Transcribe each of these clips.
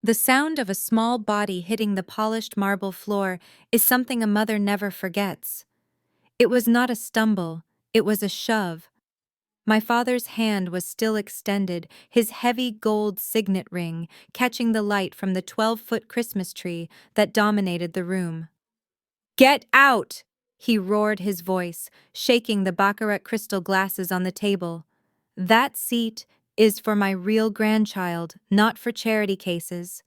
The sound of a small body hitting the polished marble floor is something a mother never forgets. It was not a stumble, it was a shove. My father's hand was still extended, his heavy gold signet ring catching the light from the 12-foot Christmas tree that dominated the room. "Get out!" he roared, his voice, shaking the Baccarat crystal glasses on the table. "That seat is for my real grandchild, not for charity cases."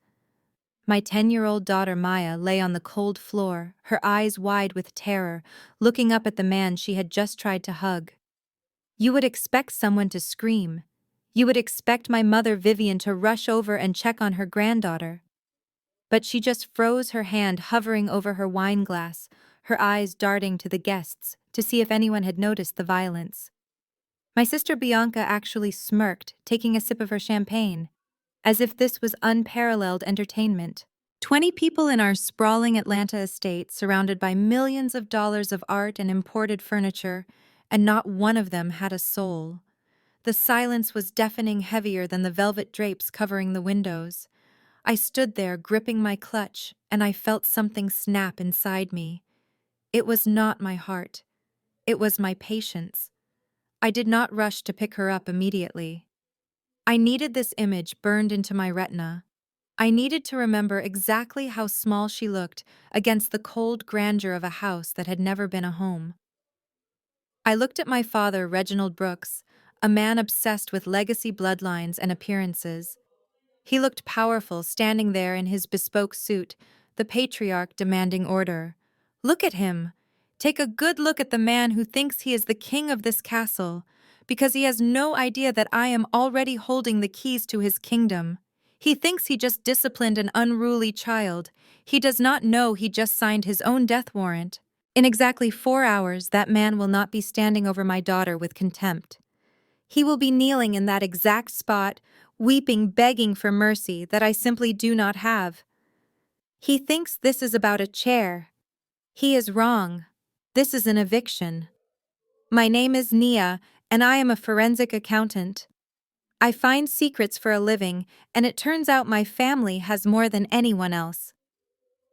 My 10-year-old daughter Maya lay on the cold floor, her eyes wide with terror, looking up at the man she had just tried to hug. You would expect someone to scream. You would expect my mother Vivian to rush over and check on her granddaughter. But she just froze, her hand hovering over her wine glass, her eyes darting to the guests to see if anyone had noticed the violence. My sister Bianca actually smirked, taking a sip of her champagne, as if this was unparalleled entertainment. 20 people in our sprawling Atlanta estate, surrounded by millions of dollars of art and imported furniture, and not one of them had a soul. The silence was deafening, heavier than the velvet drapes covering the windows. I stood there, gripping my clutch, and I felt something snap inside me. It was not my heart. It was my patience. I did not rush to pick her up immediately. I needed this image burned into my retina. I needed to remember exactly how small she looked against the cold grandeur of a house that had never been a home. I looked at my father, Reginald Brooks, a man obsessed with legacy bloodlines and appearances. He looked powerful, standing there in his bespoke suit, the patriarch demanding order. Look at him. Take a good look at the man who thinks he is the king of this castle, because he has no idea that I am already holding the keys to his kingdom. He thinks he just disciplined an unruly child. He does not know he just signed his own death warrant. In exactly 4 hours, that man will not be standing over my daughter with contempt. He will be kneeling in that exact spot, weeping, begging for mercy that I simply do not have. He thinks this is about a chair. He is wrong. This is an eviction. My name is Nia, and I am a forensic accountant. I find secrets for a living, and it turns out my family has more than anyone else.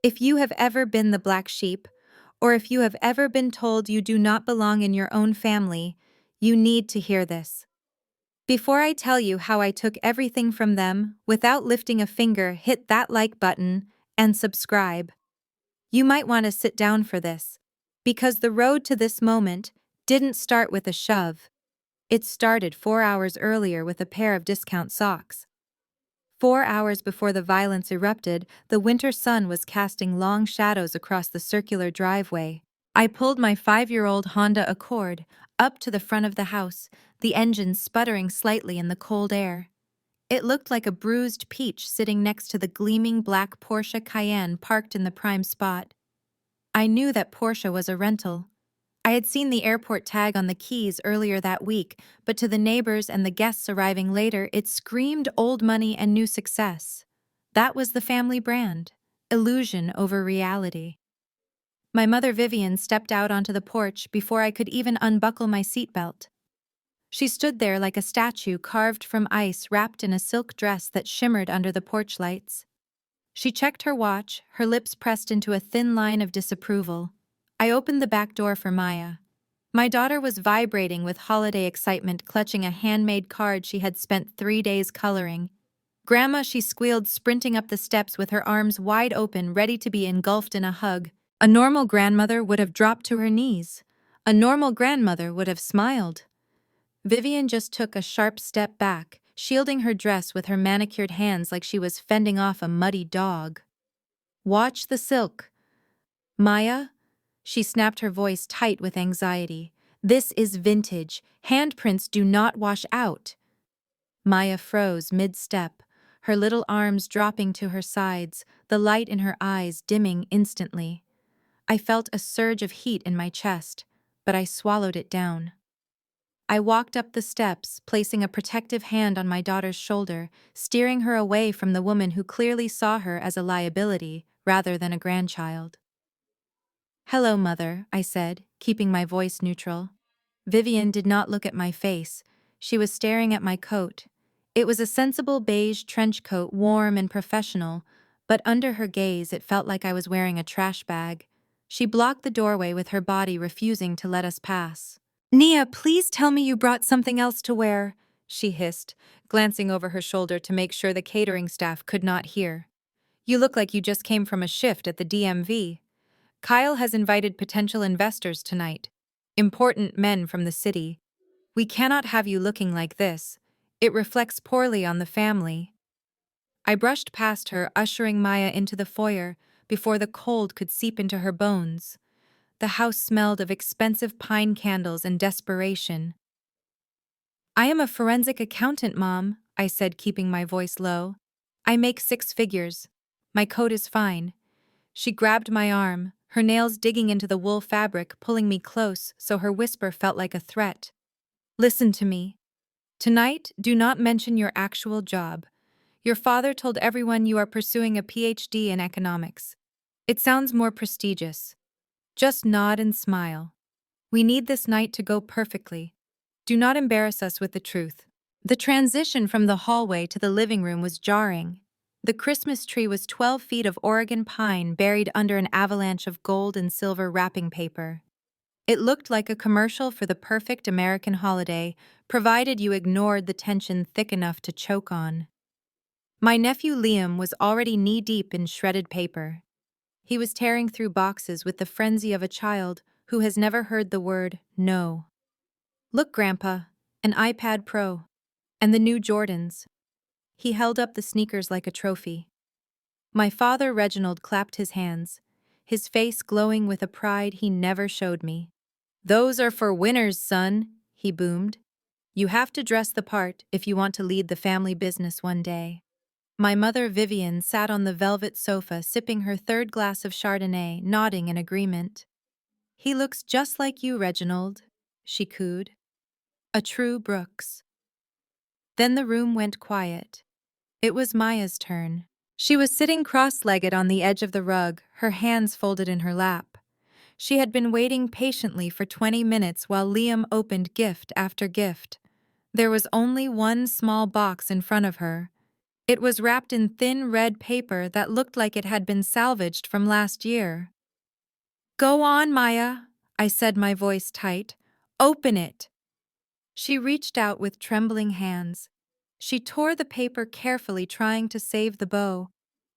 If you have ever been the black sheep, or if you have ever been told you do not belong in your own family, you need to hear this. Before I tell you how I took everything from them, without lifting a finger, hit that like button and subscribe. You might want to sit down for this, because the road to this moment didn't start with a shove. It started 4 hours earlier with a pair of discount socks. 4 hours before the violence erupted, the winter sun was casting long shadows across the circular driveway. I pulled my 5-year-old Honda Accord up to the front of the house, the engine sputtering slightly in the cold air. It looked like a bruised peach sitting next to the gleaming black Porsche Cayenne parked in the prime spot. I knew that Porsche was a rental. I had seen the airport tag on the keys earlier that week, but to the neighbors and the guests arriving later, it screamed old money and new success. That was the family brand. Illusion over reality. My mother Vivian stepped out onto the porch before I could even unbuckle my seatbelt. She stood there like a statue carved from ice, wrapped in a silk dress that shimmered under the porch lights. She checked her watch, her lips pressed into a thin line of disapproval. I opened the back door for Maya. My daughter was vibrating with holiday excitement, clutching a handmade card she had spent 3 days coloring. "Grandma," she squealed, sprinting up the steps with her arms wide open, ready to be engulfed in a hug. A normal grandmother would have dropped to her knees. A normal grandmother would have smiled. Vivian just took a sharp step back, shielding her dress with her manicured hands like she was fending off a muddy dog. "Watch the silk." "Maya?" She snapped, her voice tight with anxiety. "This is vintage. Handprints do not wash out." Maya froze mid-step, her little arms dropping to her sides, the light in her eyes dimming instantly. I felt a surge of heat in my chest, but I swallowed it down. I walked up the steps, placing a protective hand on my daughter's shoulder, steering her away from the woman who clearly saw her as a liability rather than a grandchild. "Hello, Mother," I said, keeping my voice neutral. Vivian did not look at my face. She was staring at my coat. It was a sensible beige trench coat, warm and professional, but under her gaze it felt like I was wearing a trash bag. She blocked the doorway with her body, refusing to let us pass. "Nia, please tell me you brought something else to wear," she hissed, glancing over her shoulder to make sure the catering staff could not hear. "You look like you just came from a shift at the DMV. Kyle has invited potential investors tonight. Important men from the city. We cannot have you looking like this. It reflects poorly on the family." I brushed past her, ushering Maya into the foyer before the cold could seep into her bones. The house smelled of expensive pine candles and desperation. "I am a forensic accountant, Mom," I said, keeping my voice low. "I make 6 figures. My coat is fine." She grabbed my arm, her nails digging into the wool fabric, pulling me close so her whisper felt like a threat. "Listen to me. Tonight, do not mention your actual job. Your father told everyone you are pursuing a PhD in economics. It sounds more prestigious. Just nod and smile. We need this night to go perfectly. Do not embarrass us with the truth." The transition from the hallway to the living room was jarring. The Christmas tree was 12 feet of Oregon pine buried under an avalanche of gold and silver wrapping paper. It looked like a commercial for the perfect American holiday, provided you ignored the tension thick enough to choke on. My nephew Liam was already knee-deep in shredded paper. He was tearing through boxes with the frenzy of a child who has never heard the word no. "Look, Grandpa, an iPad Pro. And the new Jordans." He held up the sneakers like a trophy. My father, Reginald, clapped his hands, his face glowing with a pride he never showed me. "Those are for winners, son," he boomed. "You have to dress the part if you want to lead the family business one day." My mother, Vivian, sat on the velvet sofa sipping her third glass of Chardonnay, nodding in agreement. "He looks just like you, Reginald," she cooed. "A true Brooks." Then the room went quiet. It was Maya's turn. She was sitting cross-legged on the edge of the rug, her hands folded in her lap. She had been waiting patiently for 20 minutes while Liam opened gift after gift. There was only one small box in front of her. It was wrapped in thin red paper that looked like it had been salvaged from last year. "Go on, Maya," I said, my voice tight. "Open it." She reached out with trembling hands. She tore the paper carefully, trying to save the bow.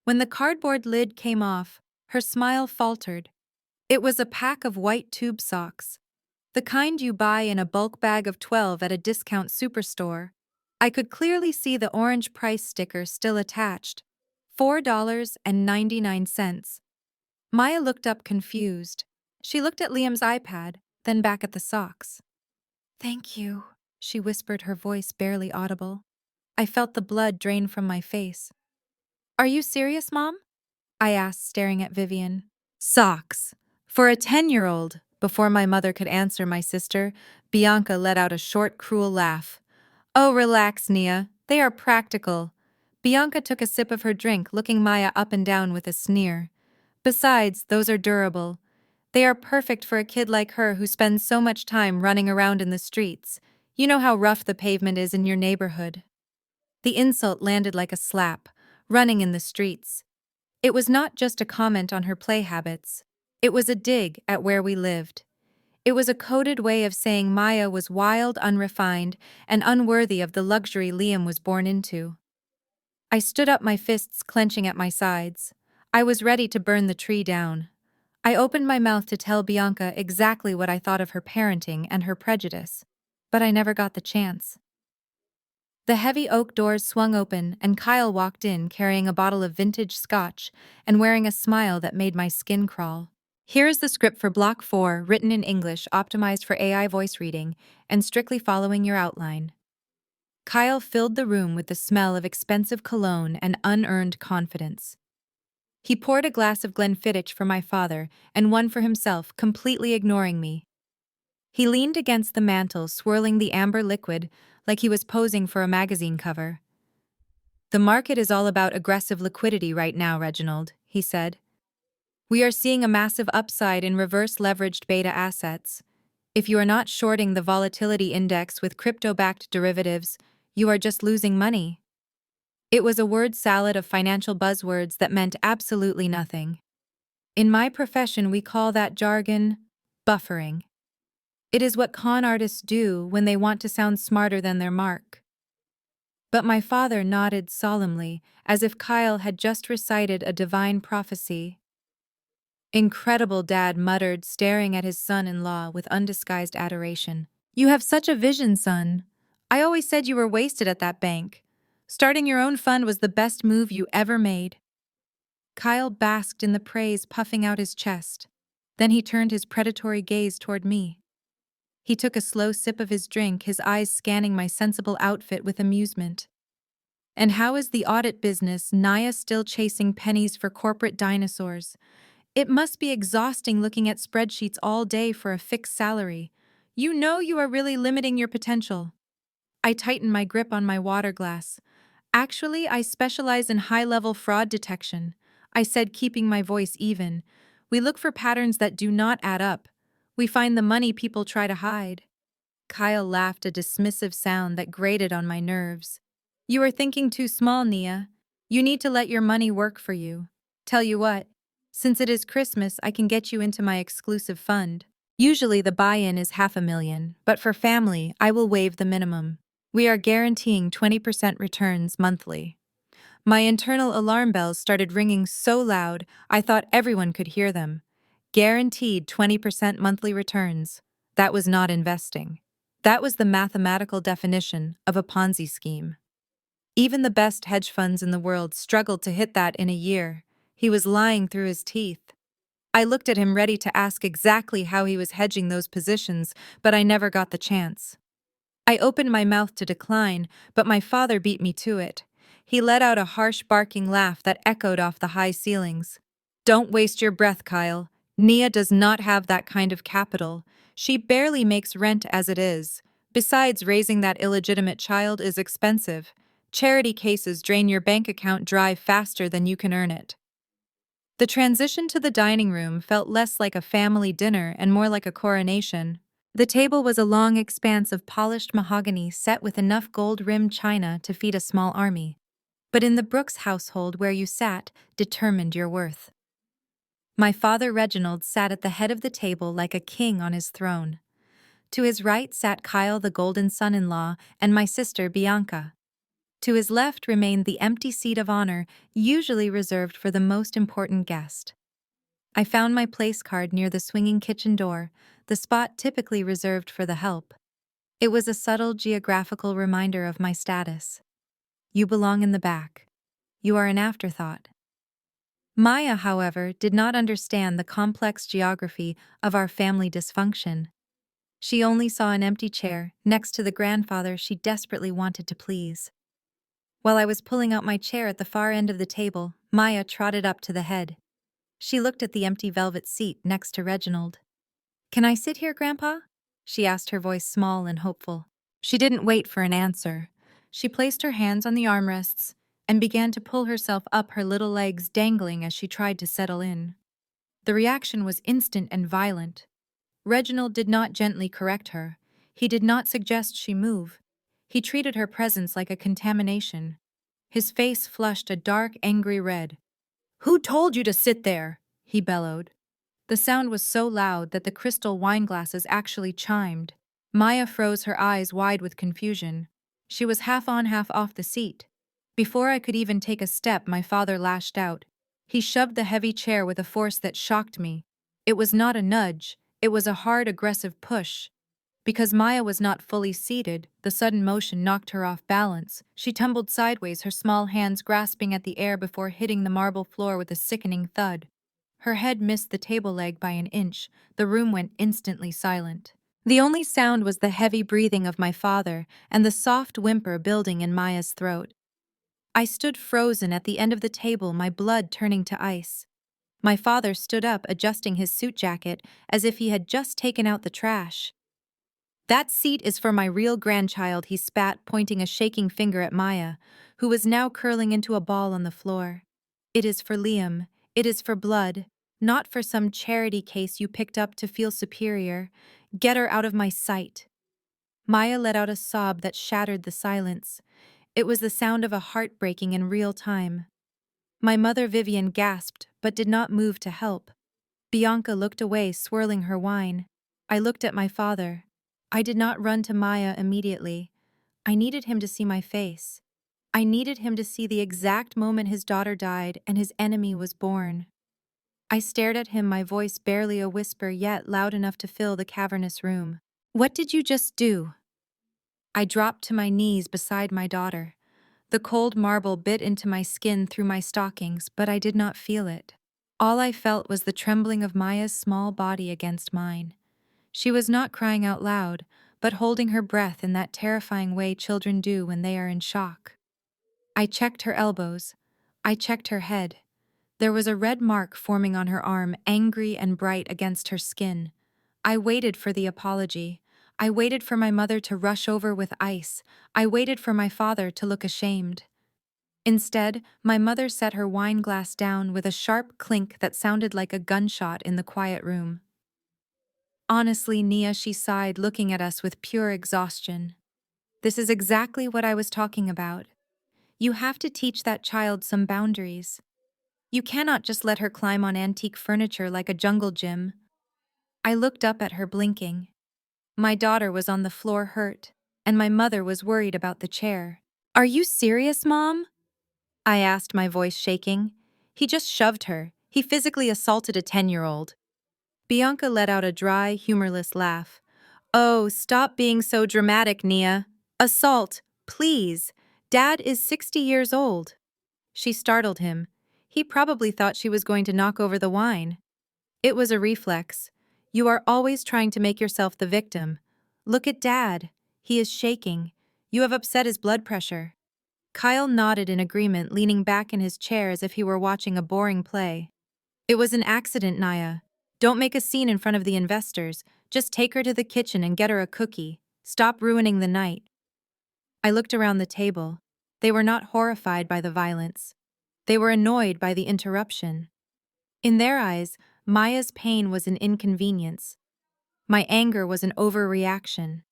When the cardboard lid came off, her smile faltered. It was a pack of white tube socks, the kind you buy in a bulk bag of 12 at a discount superstore. I could clearly see the orange price sticker still attached. $4.99. Maya looked up confused. She looked at Liam's iPad, then back at the socks. "Thank you," she whispered, her voice barely audible. I felt the blood drain from my face. "Are you serious, Mom?" I asked, staring at Vivian. "Socks. For a 10-year-old. Before my mother could answer my sister, Bianca let out a short, cruel laugh. "Oh, relax, Nia. They are practical." Bianca took a sip of her drink, looking Maya up and down with a sneer. "Besides, those are durable. They are perfect for a kid like her who spends so much time running around in the streets. You know how rough the pavement is in your neighborhood." The insult landed like a slap. Running in the streets. It was not just a comment on her play habits. It was a dig at where we lived. It was a coded way of saying Maya was wild, unrefined, and unworthy of the luxury Liam was born into. I stood up, my fists clenching at my sides. I was ready to burn the tree down. I opened my mouth to tell Bianca exactly what I thought of her parenting and her prejudice, but I never got the chance. The heavy oak doors swung open and Kyle walked in carrying a bottle of vintage scotch and wearing a smile that made my skin crawl. "Here is the script for Block 4, written in English, optimized for AI voice reading, and strictly following your outline." Kyle filled the room with the smell of expensive cologne and unearned confidence. He poured a glass of Glenfiddich for my father and one for himself, completely ignoring me. He leaned against the mantel, swirling the amber liquid like he was posing for a magazine cover. "The market is all about aggressive liquidity right now, Reginald," he said. "We are seeing a massive upside in reverse-leveraged beta assets. If you are not shorting the volatility index with crypto-backed derivatives, You are just losing money. It was a word salad of financial buzzwords that meant absolutely nothing. In my profession, we call that jargon buffering. It is what con artists do when they want to sound smarter than their mark. But my father nodded solemnly, as if Kyle had just recited a divine prophecy. Incredible, Dad muttered, staring at his son-in-law with undisguised adoration. You have such a vision, son. I always said you were wasted at that bank. Starting your own fund was the best move you ever made. Kyle basked in the praise, puffing out his chest. Then he turned his predatory gaze toward me. He took a slow sip of his drink, his eyes scanning my sensible outfit with amusement. And how is the audit business, Naya still chasing pennies for corporate dinosaurs? It must be exhausting looking at spreadsheets all day for a fixed salary. You know you are really limiting your potential. I tightened my grip on my water glass. Actually, I specialize in high-level fraud detection, I said, keeping my voice even. We look for patterns that do not add up. We find the money people try to hide. Kyle laughed, a dismissive sound that grated on my nerves. You are thinking too small, Nia. You need to let your money work for you. Tell you what, since it is Christmas, I can get you into my exclusive fund. Usually the buy-in is $500,000, but for family, I will waive the minimum. We are guaranteeing 20% returns monthly. My internal alarm bells started ringing so loud, I thought everyone could hear them. Guaranteed 20% monthly returns. That was not investing. That was the mathematical definition of a Ponzi scheme. Even the best hedge funds in the world struggled to hit that in a year. He was lying through his teeth. I looked at him, ready to ask exactly how he was hedging those positions, but I never got the chance. I opened my mouth to decline, but my father beat me to it. He let out a harsh barking laugh that echoed off the high ceilings. Don't waste your breath, Kyle. Nia does not have that kind of capital. She barely makes rent as it is. Besides, raising that illegitimate child is expensive. Charity cases drain your bank account dry faster than you can earn it. The transition to the dining room felt less like a family dinner and more like a coronation. The table was a long expanse of polished mahogany set with enough gold-rimmed china to feed a small army. But in the Brooks household, where you sat determined your worth. My father Reginald sat at the head of the table like a king on his throne. To his right sat Kyle, the golden son-in-law, and my sister Bianca. To his left remained the empty seat of honor, usually reserved for the most important guest. I found my place card near the swinging kitchen door, the spot typically reserved for the help. It was a subtle geographical reminder of my status. You belong in the back. You are an afterthought. Maya, however, did not understand the complex geography of our family dysfunction. She only saw an empty chair next to the grandfather she desperately wanted to please. While I was pulling out my chair at the far end of the table, Maya trotted up to the head. She looked at the empty velvet seat next to Reginald. Can I sit here, Grandpa? She asked, her voice small and hopeful. She didn't wait for an answer. She placed her hands on the armrests and began to pull herself up, her little legs dangling as she tried to settle in. The reaction was instant and violent. Reginald did not gently correct her. He did not suggest she move. He treated her presence like a contamination. His face flushed a dark, angry red. "Who told you to sit there?" he bellowed. The sound was so loud that the crystal wine glasses actually chimed. Maya froze, her eyes wide with confusion. She was half on, half off the seat. Before I could even take a step, my father lashed out. He shoved the heavy chair with a force that shocked me. It was not a nudge, it was a hard, aggressive push. Because Maya was not fully seated, the sudden motion knocked her off balance. She tumbled sideways, her small hands grasping at the air before hitting the marble floor with a sickening thud. Her head missed the table leg by an inch. The room went instantly silent. The only sound was the heavy breathing of my father and the soft whimper building in Maya's throat. I stood frozen at the end of the table, my blood turning to ice. My father stood up, adjusting his suit jacket as if he had just taken out the trash. That seat is for my real grandchild, he spat, pointing a shaking finger at Maya, who was now curling into a ball on the floor. It is for Liam. It is for blood, not for some charity case you picked up to feel superior. Get her out of my sight. Maya let out a sob that shattered the silence. It was the sound of a heart breaking in real time. My mother Vivian gasped, but did not move to help. Bianca looked away, swirling her wine. I looked at my father. I did not run to Maya immediately. I needed him to see my face. I needed him to see the exact moment his daughter died and his enemy was born. I stared at him, my voice barely a whisper, yet loud enough to fill the cavernous room. "What did you just do?" I dropped to my knees beside my daughter. The cold marble bit into my skin through my stockings, but I did not feel it. All I felt was the trembling of Maya's small body against mine. She was not crying out loud, but holding her breath in that terrifying way children do when they are in shock. I checked her elbows. I checked her head. There was a red mark forming on her arm, angry and bright against her skin. I waited for the apology. I waited for my mother to rush over with ice. I waited for my father to look ashamed. Instead, my mother set her wine glass down with a sharp clink that sounded like a gunshot in the quiet room. "Honestly, Nia," she sighed, looking at us with pure exhaustion. "This is exactly what I was talking about. You have to teach that child some boundaries. You cannot just let her climb on antique furniture like a jungle gym." I looked up at her, blinking. My daughter was on the floor, hurt, and my mother was worried about the chair. "Are you serious, Mom?" I asked, my voice shaking. "He just shoved her. He physically assaulted a 10-year-old. Bianca let out a dry, humorless laugh. "Oh, stop being so dramatic, Nia. Assault, please. Dad is 60 years old." She startled him. He probably thought she was going to knock over the wine. It was a reflex. "You are always trying to make yourself the victim. Look at Dad. He is shaking. You have upset his blood pressure." Kyle nodded in agreement, leaning back in his chair as if he were watching a boring play. "It was an accident, Naya. Don't make a scene in front of the investors. Just take her to the kitchen and get her a cookie. Stop ruining the night." I looked around the table. They were not horrified by the violence. They were annoyed by the interruption. In their eyes, Maya's pain was an inconvenience. My anger was an overreaction.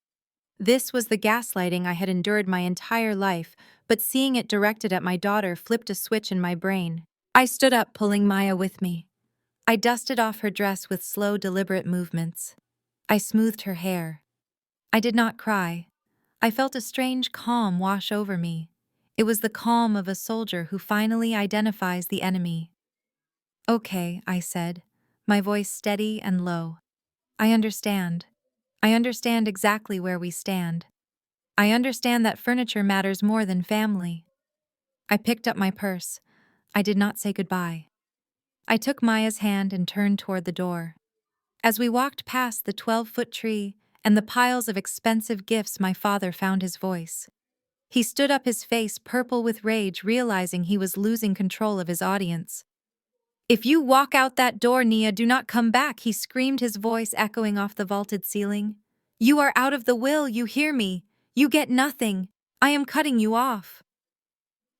This was the gaslighting I had endured my entire life, but seeing it directed at my daughter flipped a switch in my brain. I stood up, pulling Maya with me. I dusted off her dress with slow, deliberate movements. I smoothed her hair. I did not cry. I felt a strange calm wash over me. It was the calm of a soldier who finally identifies the enemy. "Okay," I said, my voice steady and low. "I understand. I understand exactly where we stand. I understand that furniture matters more than family." I picked up my purse. I did not say goodbye. I took Maya's hand and turned toward the door. As we walked past the 12-foot tree and the piles of expensive gifts, my father found his voice. He stood up, his face purple with rage, realizing he was losing control of his audience. "If you walk out that door, Nia, do not come back," he screamed, his voice echoing off the vaulted ceiling. "You are out of the will, you hear me? You get nothing. I am cutting you off."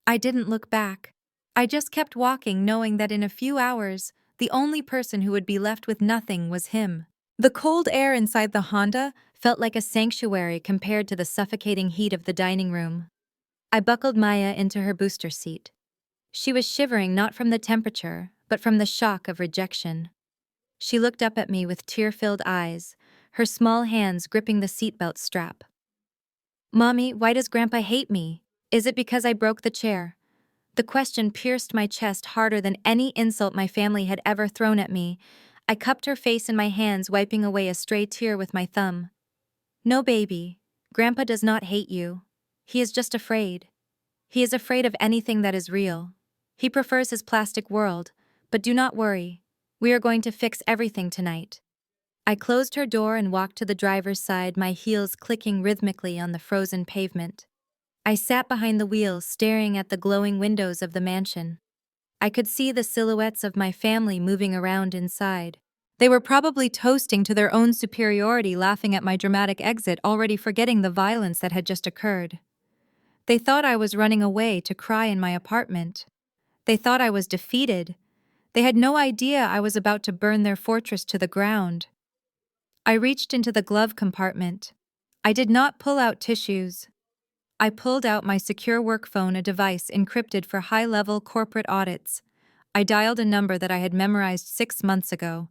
I didn't look back. I just kept walking, knowing that in a few hours, the only person who would be left with nothing was him. The cold air inside the Honda felt like a sanctuary compared to the suffocating heat of the dining room. I buckled Maya into her booster seat. She was shivering, not from the temperature, but from the shock of rejection. She looked up at me with tear-filled eyes, her small hands gripping the seatbelt strap. "Mommy, why does Grandpa hate me? Is it because I broke the chair?" The question pierced my chest harder than any insult my family had ever thrown at me. I cupped her face in my hands, wiping away a stray tear with my thumb. "No, baby. Grandpa does not hate you. He is just afraid. He is afraid of anything that is real. He prefers his plastic world, but do not worry. We are going to fix everything tonight." I closed her door and walked to the driver's side, my heels clicking rhythmically on the frozen pavement. I sat behind the wheel, staring at the glowing windows of the mansion. I could see the silhouettes of my family moving around inside. They were probably toasting to their own superiority, laughing at my dramatic exit, already forgetting the violence that had just occurred. They thought I was running away to cry in my apartment. They thought I was defeated. They had no idea I was about to burn their fortress to the ground. I reached into the glove compartment. I did not pull out tissues. I pulled out my secure work phone, a device encrypted for high-level corporate audits. I dialed a number that I had memorized 6 months ago.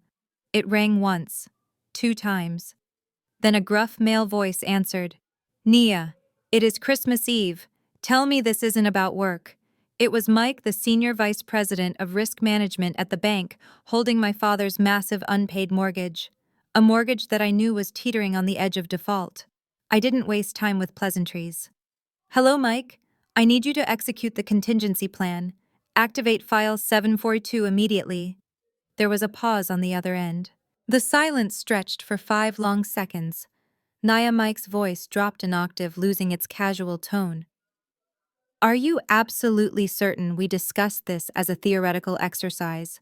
It rang once, 2 times. Then a gruff male voice answered. Nia, it is Christmas Eve. Tell me this isn't about work. It was Mike, the senior vice president of risk management at the bank, holding my father's massive unpaid mortgage. A mortgage that I knew was teetering on the edge of default. I didn't waste time with pleasantries. Hello, Mike. I need you to execute the contingency plan. Activate file 742 immediately. There was a pause on the other end. The silence stretched for 5 long seconds. Nia Mike's voice dropped an octave, losing its casual tone. Are you absolutely certain we discussed this as a theoretical exercise?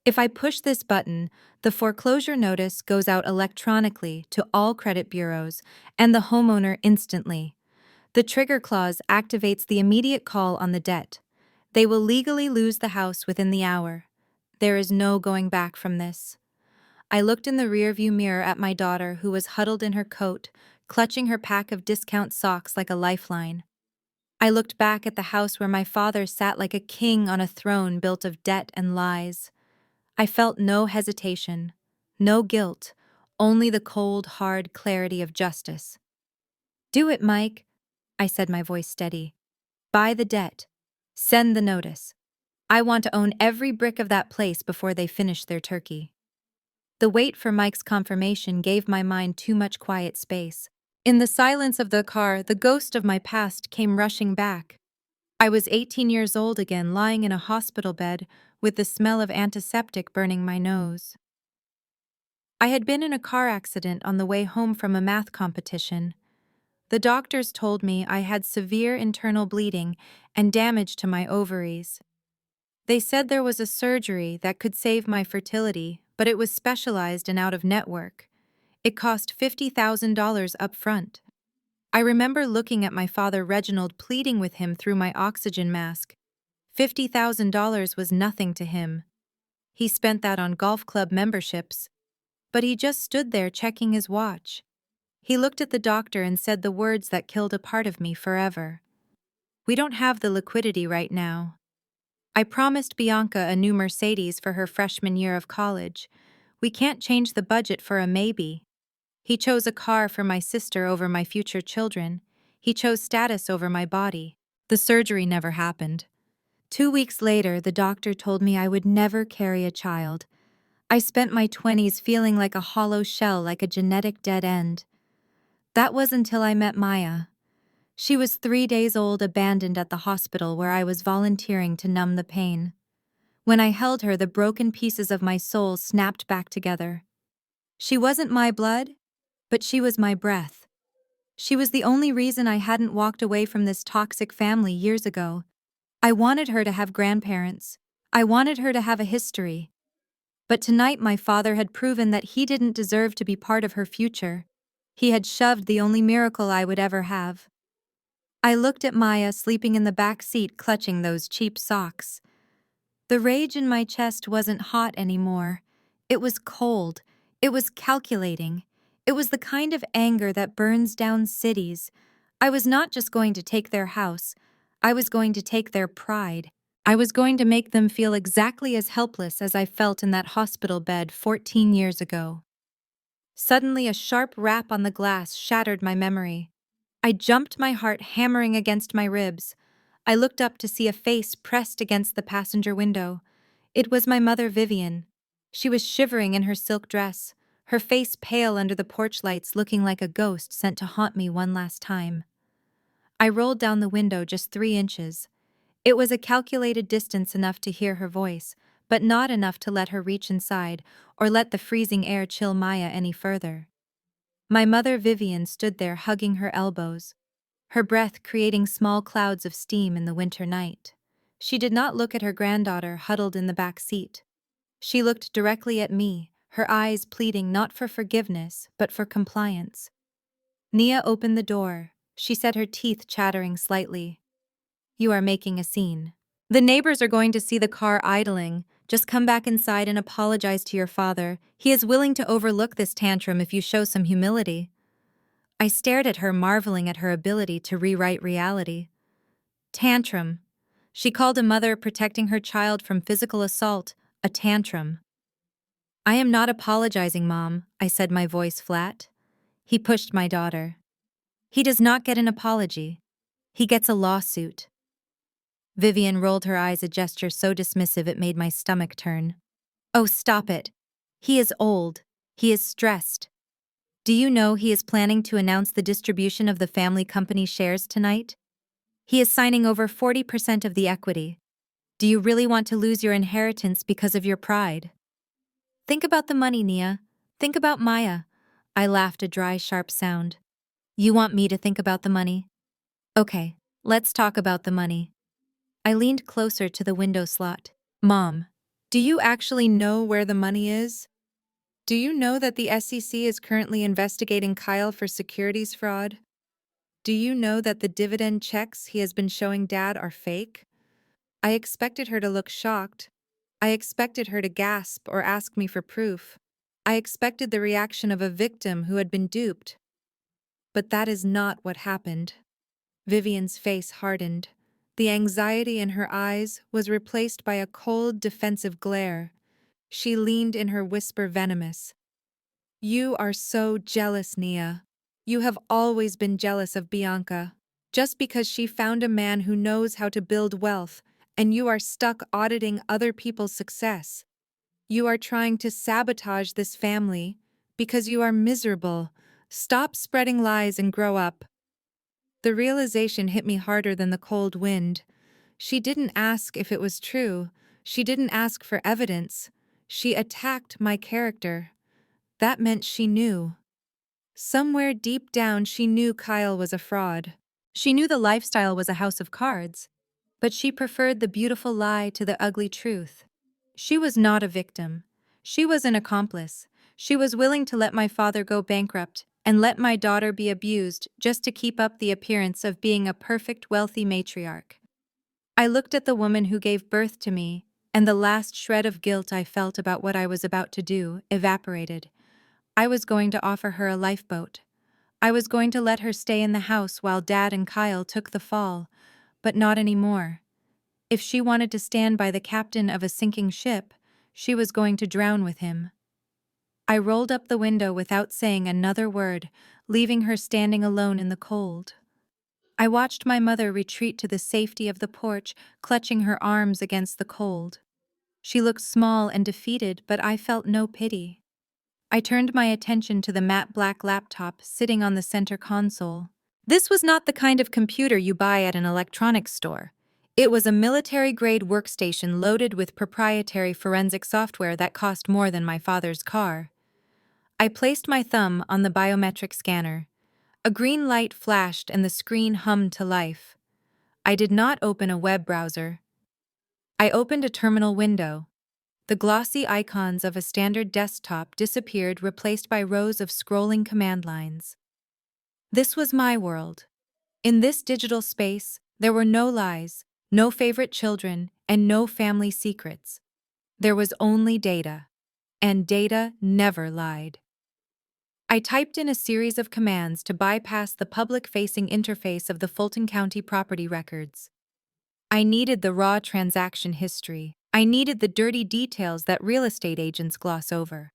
If I push this button, the foreclosure notice goes out electronically to all credit bureaus and the homeowner instantly. The trigger clause activates the immediate call on the debt. They will legally lose the house within the hour. There is no going back from this. I looked in the rearview mirror at my daughter, who was huddled in her coat, clutching her pack of discount socks like a lifeline. I looked back at the house where my father sat like a king on a throne built of debt and lies. I felt no hesitation, no guilt, only the cold, hard clarity of justice. Do it, Mike, I said, my voice steady. Buy the debt. Send the notice. I want to own every brick of that place before they finish their turkey. The wait for Mike's confirmation gave my mind too much quiet space. In the silence of the car, the ghost of my past came rushing back. I was 18 years old again, lying in a hospital bed with the smell of antiseptic burning my nose. I had been in a car accident on the way home from a math competition. The doctors told me I had severe internal bleeding and damage to my ovaries. They said there was a surgery that could save my fertility, but it was specialized and out of network. It cost $50,000 up front. I remember looking at my father Reginald, pleading with him through my oxygen mask. $50,000 was nothing to him. He spent that on golf club memberships. But he just stood there checking his watch. He looked at the doctor and said the words that killed a part of me forever. We don't have the liquidity right now. I promised Bianca a new Mercedes for her freshman year of college. We can't change the budget for a maybe. He chose a car for my sister over my future children. He chose status over my body. The surgery never happened. 2 weeks later, the doctor told me I would never carry a child. I spent my 20s feeling like a hollow shell, like a genetic dead end. That was until I met Maya. She was 3 days old, abandoned at the hospital where I was volunteering to numb the pain. When I held her, the broken pieces of my soul snapped back together. She wasn't my blood, but she was my breath. She was the only reason I hadn't walked away from this toxic family years ago. I wanted her to have grandparents. I wanted her to have a history. But tonight my father had proven that he didn't deserve to be part of her future. He had shoved the only miracle I would ever have. I looked at Maya sleeping in the back seat, clutching those cheap socks. The rage in my chest wasn't hot anymore. It was cold. It was calculating. It was the kind of anger that burns down cities. I was not just going to take their house. I was going to take their pride. I was going to make them feel exactly as helpless as I felt in that hospital bed 14 years ago. Suddenly, a sharp rap on the glass shattered my memory. I jumped, my heart hammering against my ribs. I looked up to see a face pressed against the passenger window. It was my mother, Vivian. She was shivering in her silk dress, her face pale under the porch lights, looking like a ghost sent to haunt me one last time. I rolled down the window just 3 inches. It was a calculated distance, enough to hear her voice, but not enough to let her reach inside or let the freezing air chill Maya any further. My mother, Vivian, stood there hugging her elbows, her breath creating small clouds of steam in the winter night. She did not look at her granddaughter huddled in the back seat. She looked directly at me, her eyes pleading not for forgiveness, but for compliance. Nia opened the door. She said, her teeth chattering slightly. You are making a scene. The neighbors are going to see the car idling. Just come back inside and apologize to your father. He is willing to overlook this tantrum if you show some humility. I stared at her, marveling at her ability to rewrite reality. Tantrum. She called a mother protecting her child from physical assault a tantrum. I am not apologizing, Mom, I said, my voice flat. He pushed my daughter. He does not get an apology. He gets a lawsuit. Vivian rolled her eyes, a gesture so dismissive it made my stomach turn. Oh, stop it. He is old. He is stressed. Do you know he is planning to announce the distribution of the family company shares tonight? He is signing over 40% of the equity. Do you really want to lose your inheritance because of your pride? Think about the money, Nia. Think about Maya. I laughed, a dry, sharp sound. You want me to think about the money? Okay, let's talk about the money. I leaned closer to the window slot. Mom, do you actually know where the money is? Do you know that the SEC is currently investigating Kyle for securities fraud? Do you know that the dividend checks he has been showing Dad are fake? I expected her to look shocked. I expected her to gasp or ask me for proof. I expected the reaction of a victim who had been duped. But that is not what happened. Vivian's face hardened. The anxiety in her eyes was replaced by a cold, defensive glare. She leaned in, her whisper venomous. You are so jealous, Nia. You have always been jealous of Bianca. Just because she found a man who knows how to build wealth, and you are stuck auditing other people's success. You are trying to sabotage this family because you are miserable. Stop spreading lies and grow up. The realization hit me harder than the cold wind. She didn't ask if it was true. She didn't ask for evidence. She attacked my character. That meant she knew. Somewhere deep down, she knew Kyle was a fraud. She knew the lifestyle was a house of cards. But she preferred the beautiful lie to the ugly truth. She was not a victim. She was an accomplice. She was willing to let my father go bankrupt and let my daughter be abused just to keep up the appearance of being a perfect, wealthy matriarch. I looked at the woman who gave birth to me, and the last shred of guilt I felt about what I was about to do evaporated. I was going to offer her a lifeboat. I was going to let her stay in the house while Dad and Kyle took the fall, but not anymore. If she wanted to stand by the captain of a sinking ship, she was going to drown with him. I rolled up the window without saying another word, leaving her standing alone in the cold. I watched my mother retreat to the safety of the porch, clutching her arms against the cold. She looked small and defeated, but I felt no pity. I turned my attention to the matte black laptop sitting on the center console. This was not the kind of computer you buy at an electronics store. It was a military-grade workstation loaded with proprietary forensic software that cost more than my father's car. I placed my thumb on the biometric scanner. A green light flashed and the screen hummed to life. I did not open a web browser. I opened a terminal window. The glossy icons of a standard desktop disappeared, replaced by rows of scrolling command lines. This was my world. In this digital space, there were no lies, no favorite children, and no family secrets. There was only data. And data never lied. I typed in a series of commands to bypass the public-facing interface of the Fulton County property records. I needed the raw transaction history. I needed the dirty details that real estate agents gloss over.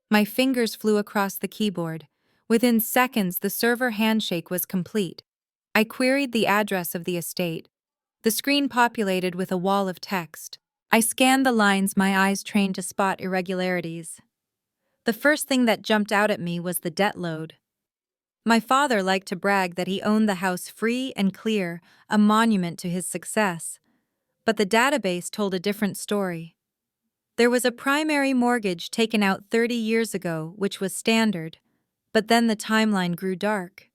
My fingers flew across the keyboard. Within seconds, the server handshake was complete. I queried the address of the estate. The screen populated with a wall of text. I scanned the lines, my eyes trained to spot irregularities. The first thing that jumped out at me was the debt load. My father liked to brag that he owned the house free and clear, a monument to his success. But the database told a different story. There was a primary mortgage taken out 30 years ago, which was standard, but then the timeline grew dark.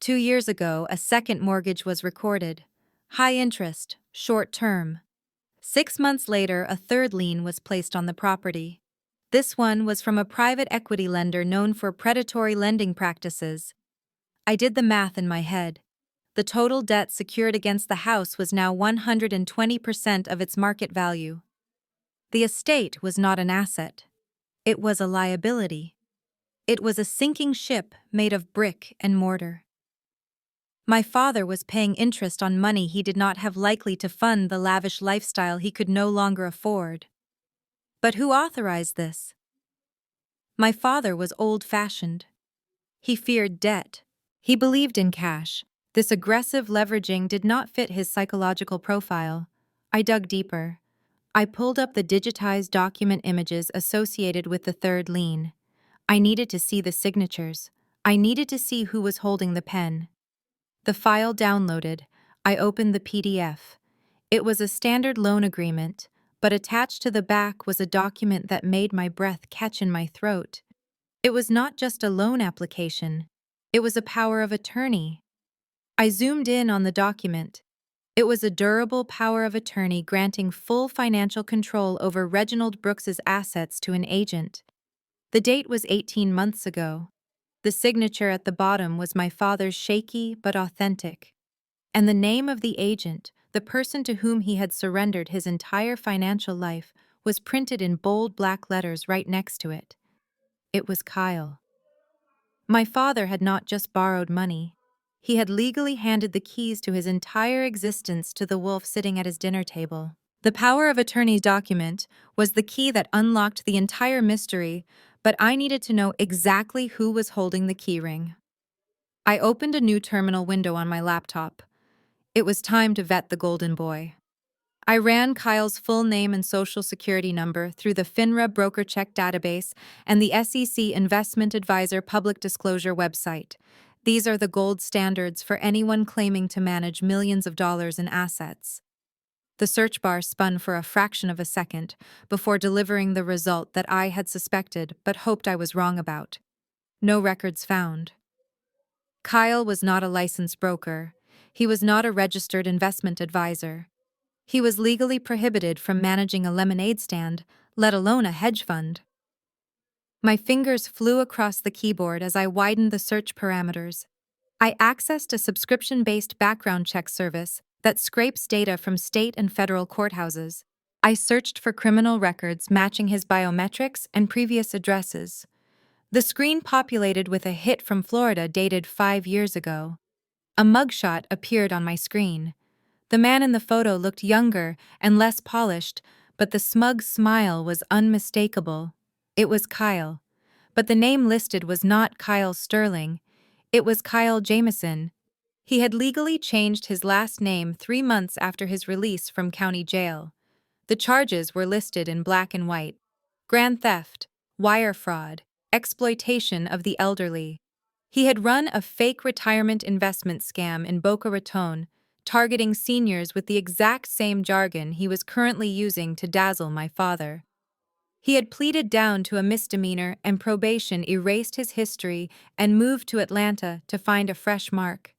2 years ago, a second mortgage was recorded. High interest, short term. 6 months later, a third lien was placed on the property. This one was from a private equity lender known for predatory lending practices. I did the math in my head. The total debt secured against the house was now 120% of its market value. The estate was not an asset. It was a liability. It was a sinking ship made of brick and mortar. My father was paying interest on money he did not have likely to fund the lavish lifestyle he could no longer afford. But who authorized this? My father was old-fashioned. He feared debt. He believed in cash. This aggressive leveraging did not fit his psychological profile. I dug deeper. I pulled up the digitized document images associated with the third lien. I needed to see the signatures. I needed to see who was holding the pen. The file downloaded. I opened the PDF. It was a standard loan agreement, but attached to the back was a document that made my breath catch in my throat. It was not just a loan application. It was a power of attorney. I zoomed in on the document. It was a durable power of attorney granting full financial control over Reginald Brooks's assets to an agent. The date was 18 months ago. The signature at the bottom was my father's shaky but authentic. And the name of the agent, the person to whom he had surrendered his entire financial life, was printed in bold black letters right next to it. It was Kyle. My father had not just borrowed money. He had legally handed the keys to his entire existence to the wolf sitting at his dinner table. The power of attorney document was the key that unlocked the entire mystery, but I needed to know exactly who was holding the keyring. I opened a new terminal window on my laptop. It was time to vet the golden boy. I ran Kyle's full name and social security number through the FINRA broker check database and the SEC Investment Advisor public disclosure website. These are the gold standards for anyone claiming to manage millions of dollars in assets. The search bar spun for a fraction of a second before delivering the result that I had suspected but hoped I was wrong about. No records found. Kyle was not a licensed broker. He was not a registered investment advisor. He was legally prohibited from managing a lemonade stand, let alone a hedge fund. My fingers flew across the keyboard as I widened the search parameters. I accessed a subscription-based background check service that scrapes data from state and federal courthouses. I searched for criminal records matching his biometrics and previous addresses. The screen populated with a hit from Florida dated 5 years ago. A mugshot appeared on my screen. The man in the photo looked younger and less polished, but the smug smile was unmistakable. It was Kyle. But the name listed was not Kyle Sterling. It was Kyle Jameson. He had legally changed his last name 3 months after his release from county jail. The charges were listed in black and white: grand theft, wire fraud, exploitation of the elderly. He had run a fake retirement investment scam in Boca Raton, targeting seniors with the exact same jargon he was currently using to dazzle my father. He had pleaded down to a misdemeanor, and probation erased his history and moved to Atlanta to find a fresh mark.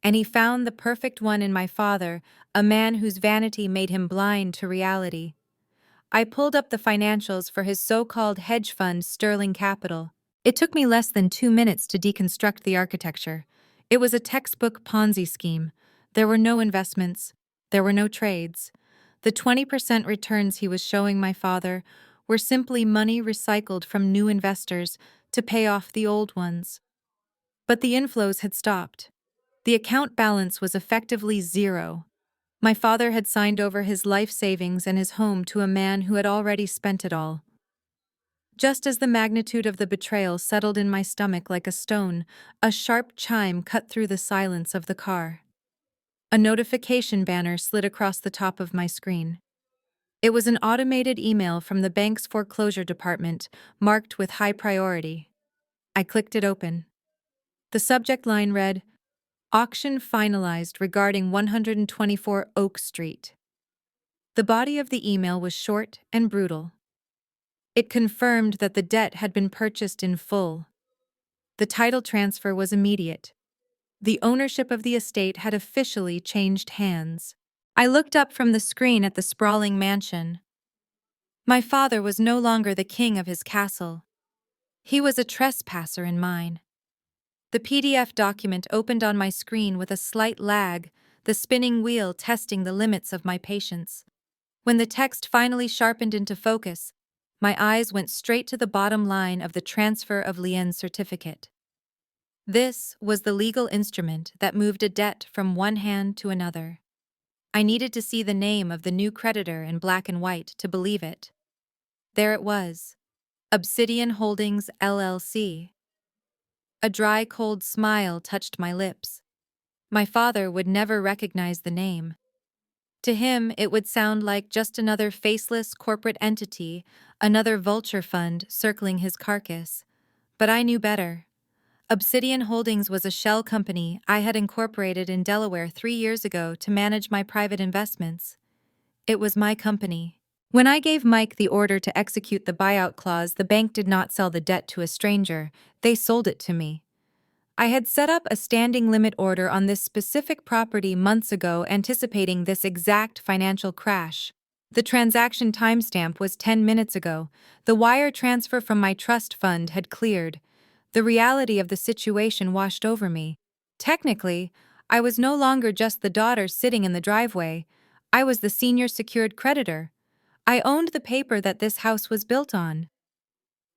And he found the perfect one in my father, a man whose vanity made him blind to reality. I pulled up the financials for his so-called hedge fund, Sterling Capital. It took me less than 2 minutes to deconstruct the architecture. It was a textbook Ponzi scheme. There were no investments. There were no trades. The 20% returns he was showing my father were simply money recycled from new investors to pay off the old ones. But the inflows had stopped. The account balance was effectively zero. My father had signed over his life savings and his home to a man who had already spent it all. Just as the magnitude of the betrayal settled in my stomach like a stone, a sharp chime cut through the silence of the car. A notification banner slid across the top of my screen. It was an automated email from the bank's foreclosure department, marked with high priority. I clicked it open. The subject line read, "Auction finalized regarding 124 Oak Street." The body of the email was short and brutal. It confirmed that the debt had been purchased in full. The title transfer was immediate. The ownership of the estate had officially changed hands. I looked up from the screen at the sprawling mansion. My father was no longer the king of his castle. He was a trespasser in mine. The PDF document opened on my screen with a slight lag, the spinning wheel testing the limits of my patience. When the text finally sharpened into focus, My eyes went straight to the bottom line of the transfer of lien's certificate. This was the legal instrument that moved a debt from one hand to another. I needed to see the name of the new creditor in black and white to believe it. There it was. Obsidian Holdings, LLC. A dry, cold smile touched my lips. My father would never recognize the name. To him, it would sound like just another faceless corporate entity, another vulture fund circling his carcass. But I knew better. Obsidian Holdings was a shell company I had incorporated in Delaware 3 years ago to manage my private investments. It was my company. When I gave Mike the order to execute the buyout clause, the bank did not sell the debt to a stranger, they sold it to me. I had set up a standing limit order on this specific property months ago, anticipating this exact financial crash. The transaction timestamp was 10 minutes ago. The wire transfer from my trust fund had cleared. The reality of the situation washed over me. Technically, I was no longer just the daughter sitting in the driveway. I was the senior secured creditor. I owned the paper that this house was built on.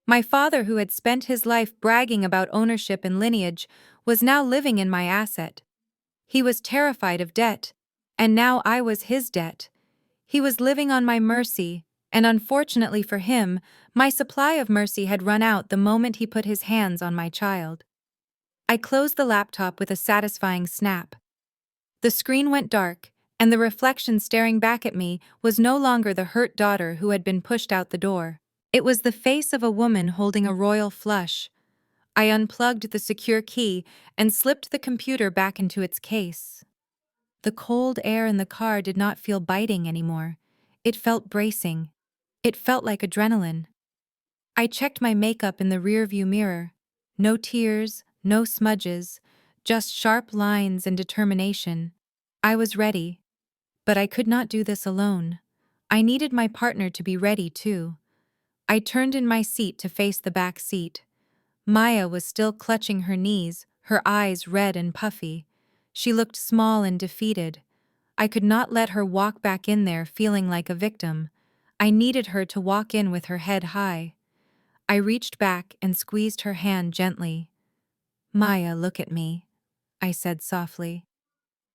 My father, who had spent his life bragging about ownership and lineage, was now living in my asset. He was terrified of debt, and now I was his debt. He was living on my mercy, and unfortunately for him, my supply of mercy had run out the moment he put his hands on my child. I closed the laptop with a satisfying snap. The screen went dark, and the reflection staring back at me was no longer the hurt daughter who had been pushed out the door. It was the face of a woman holding a royal flush. I unplugged the secure key and slipped the computer back into its case. The cold air in the car did not feel biting anymore. It felt bracing. It felt like adrenaline. I checked my makeup in the rearview mirror. No tears, no smudges, just sharp lines and determination. I was ready. But I could not do this alone. I needed my partner to be ready too. I turned in my seat to face the back seat. Maya was still clutching her knees, her eyes red and puffy. She looked small and defeated. I could not let her walk back in there feeling like a victim. I needed her to walk in with her head high. I reached back and squeezed her hand gently. "Maya, look at me," I said softly.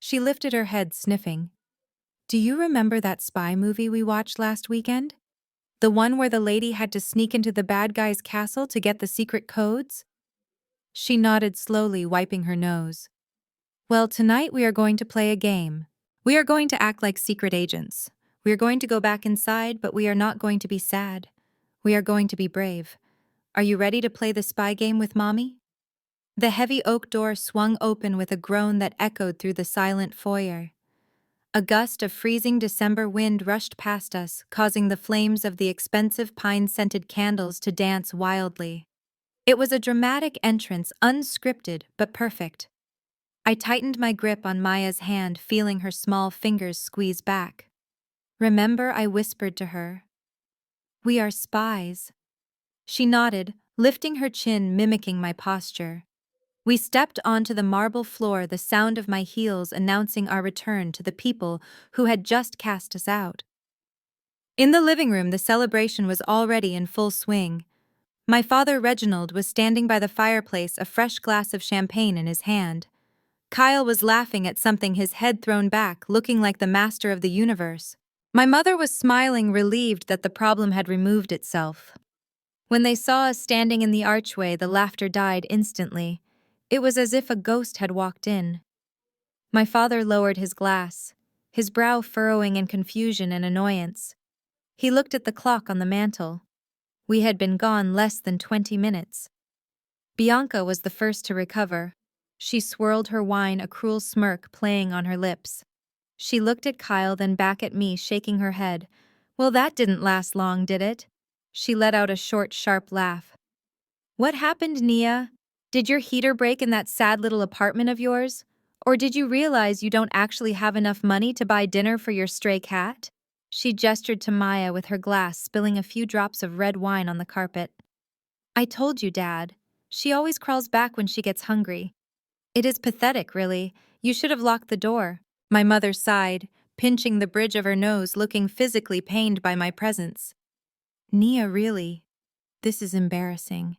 She lifted her head, sniffing. "Do you remember that spy movie we watched last weekend? The one where the lady had to sneak into the bad guy's castle to get the secret codes?" She nodded slowly, wiping her nose. "Well, tonight we are going to play a game. We are going to act like secret agents. We are going to go back inside, but we are not going to be sad. We are going to be brave. Are you ready to play the spy game with Mommy?" The heavy oak door swung open with a groan that echoed through the silent foyer. A gust of freezing December wind rushed past us, causing the flames of the expensive pine-scented candles to dance wildly. It was a dramatic entrance, unscripted but perfect. I tightened my grip on Maya's hand, feeling her small fingers squeeze back. "Remember," I whispered to her. "We are spies." She nodded, lifting her chin, mimicking my posture. We stepped onto the marble floor, the sound of my heels announcing our return to the people who had just cast us out. In the living room, the celebration was already in full swing. My father, Reginald, was standing by the fireplace, a fresh glass of champagne in his hand. Kyle was laughing at something, his head thrown back, looking like the master of the universe. My mother was smiling, relieved that the problem had removed itself. When they saw us standing in the archway, the laughter died instantly. It was as if a ghost had walked in. My father lowered his glass, his brow furrowing in confusion and annoyance. He looked at the clock on the mantel. We had been gone less than 20 minutes. Bianca was the first to recover. She swirled her wine, a cruel smirk playing on her lips. She looked at Kyle, then back at me, shaking her head. "Well, that didn't last long, did it?" She let out a short, sharp laugh. "What happened, Nia? Did your heater break in that sad little apartment of yours? Or did you realize you don't actually have enough money to buy dinner for your stray cat?" She gestured to Maya with her glass, spilling a few drops of red wine on the carpet. "I told you, Dad. She always crawls back when she gets hungry. It is pathetic, really. You should have locked the door." My mother sighed, pinching the bridge of her nose, looking physically pained by my presence. Nia, really? This is embarrassing.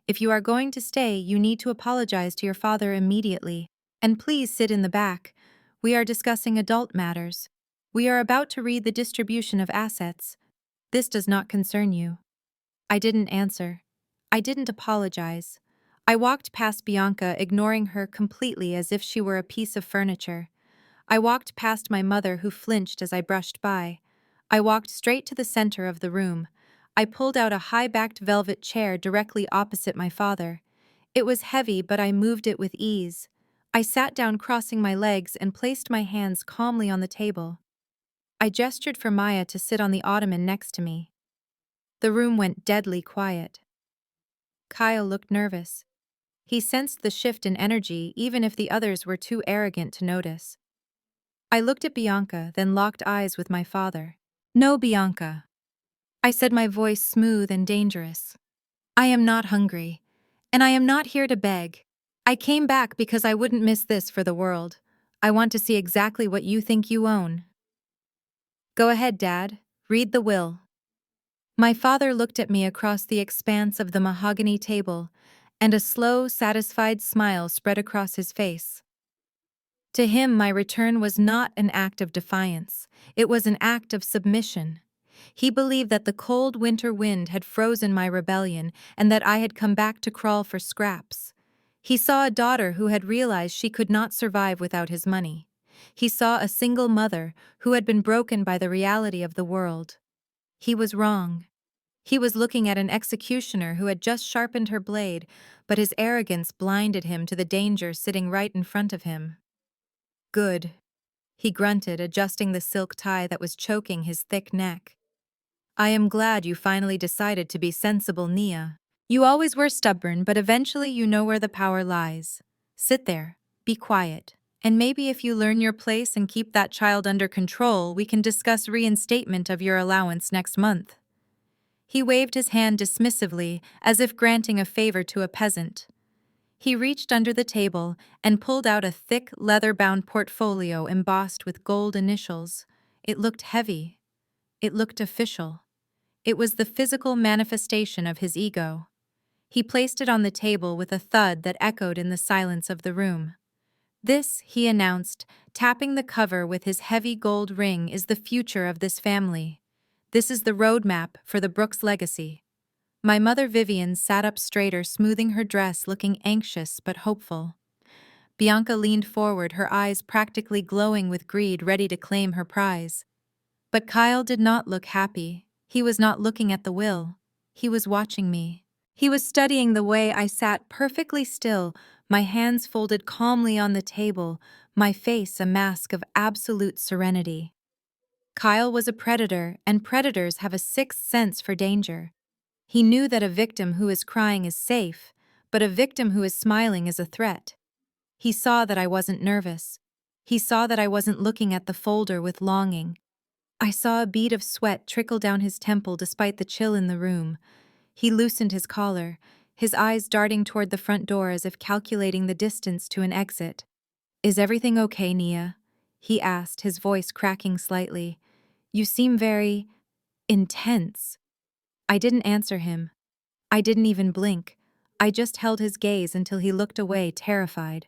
If you are going to stay, you need to apologize to your father immediately. And please sit in the back. We are discussing adult matters. We are about to read the distribution of assets. This does not concern you. I didn't answer. I didn't apologize. I walked past Bianca, ignoring her completely as if she were a piece of furniture. I walked past my mother, who flinched as I brushed by. I walked straight to the center of the room. I pulled out a high-backed velvet chair directly opposite my father. It was heavy, but I moved it with ease. I sat down, crossing my legs, and placed my hands calmly on the table. I gestured for Maya to sit on the ottoman next to me. The room went deadly quiet. Kyle looked nervous. He sensed the shift in energy, even if the others were too arrogant to notice. I looked at Bianca, then locked eyes with my father. "No, Bianca," I said, my voice smooth and dangerous. "I am not hungry, and I am not here to beg. I came back because I wouldn't miss this for the world. I want to see exactly what you think you own." "Go ahead, Dad. Read the will." My father looked at me across the expanse of the mahogany table, and a slow, satisfied smile spread across his face. To him, my return was not an act of defiance. It was an act of submission. He believed that the cold winter wind had frozen my rebellion and that I had come back to crawl for scraps. He saw a daughter who had realized she could not survive without his money. He saw a single mother who had been broken by the reality of the world. He was wrong. He was looking at an executioner who had just sharpened her blade, but his arrogance blinded him to the danger sitting right in front of him. "Good," he grunted, adjusting the silk tie that was choking his thick neck. "I am glad you finally decided to be sensible, Nia. You always were stubborn, but eventually you know where the power lies. Sit there, be quiet, and maybe if you learn your place and keep that child under control, we can discuss reinstatement of your allowance next month." He waved his hand dismissively, as if granting a favor to a peasant. He reached under the table and pulled out a thick, leather-bound portfolio embossed with gold initials. It looked heavy. It looked official. It was the physical manifestation of his ego. He placed it on the table with a thud that echoed in the silence of the room. "This," he announced, tapping the cover with his heavy gold ring, "is the future of this family. This is the roadmap for the Brooks legacy." My mother Vivian sat up straighter, smoothing her dress, looking anxious but hopeful. Bianca leaned forward, her eyes practically glowing with greed, ready to claim her prize. But Kyle did not look happy. He was not looking at the will. He was watching me. He was studying the way I sat perfectly still, my hands folded calmly on the table, my face a mask of absolute serenity. Kyle was a predator, and predators have a sixth sense for danger. He knew that a victim who is crying is safe, but a victim who is smiling is a threat. He saw that I wasn't nervous. He saw that I wasn't looking at the folder with longing. I saw a bead of sweat trickle down his temple despite the chill in the room. He loosened his collar, his eyes darting toward the front door as if calculating the distance to an exit. "Is everything okay, Nia?" he asked, his voice cracking slightly. "You seem very intense." I didn't answer him. I didn't even blink. I just held his gaze until he looked away, terrified.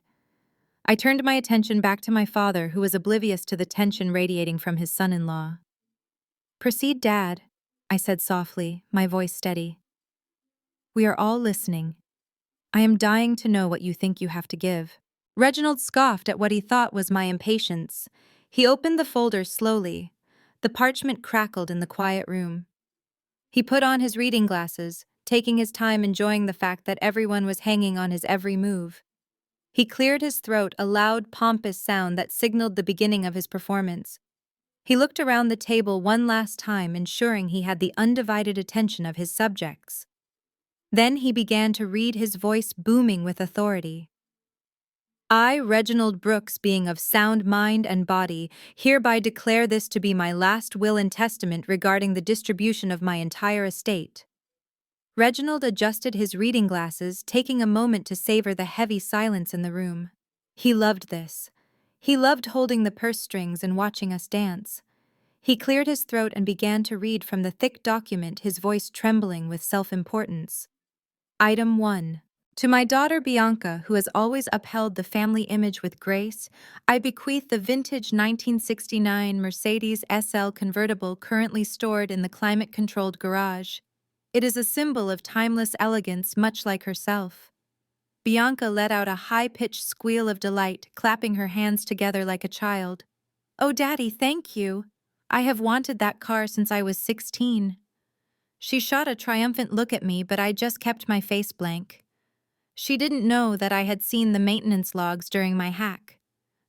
I turned my attention back to my father, who was oblivious to the tension radiating from his son-in-law. "Proceed, Dad," I said softly, my voice steady. "We are all listening. I am dying to know what you think you have to give." Reginald scoffed at what he thought was my impatience. He opened the folder slowly. The parchment crackled in the quiet room. He put on his reading glasses, taking his time, enjoying the fact that everyone was hanging on his every move. He cleared his throat, a loud, pompous sound that signaled the beginning of his performance. He looked around the table one last time, ensuring he had the undivided attention of his subjects. Then he began to read, his voice booming with authority. "I, Reginald Brooks, being of sound mind and body, hereby declare this to be my last will and testament regarding the distribution of my entire estate." Reginald adjusted his reading glasses, taking a moment to savor the heavy silence in the room. He loved this. He loved holding the purse strings and watching us dance. He cleared his throat and began to read from the thick document, his voice trembling with self-importance. Item 1. To my daughter Bianca, who has always upheld the family image with grace, I bequeath the vintage 1969 Mercedes SL convertible currently stored in the climate-controlled garage. It is a symbol of timeless elegance, much like herself. Bianca let out a high-pitched squeal of delight, clapping her hands together like a child. "Oh, Daddy, thank you. I have wanted that car since I was 16. She shot a triumphant look at me, but I just kept my face blank. She didn't know that I had seen the maintenance logs during my hack.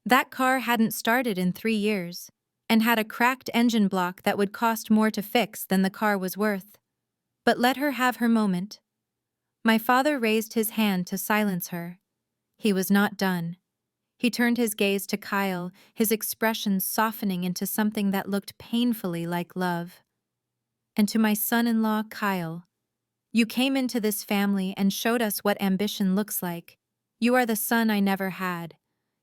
That car hadn't started in 3 years, and had a cracked engine block that would cost more to fix than the car was worth. But let her have her moment." My father raised his hand to silence her. He was not done. He turned his gaze to Kyle, his expression softening into something that looked painfully like love. "And to my son-in-law, Kyle, you came into this family and showed us what ambition looks like. You are the son I never had.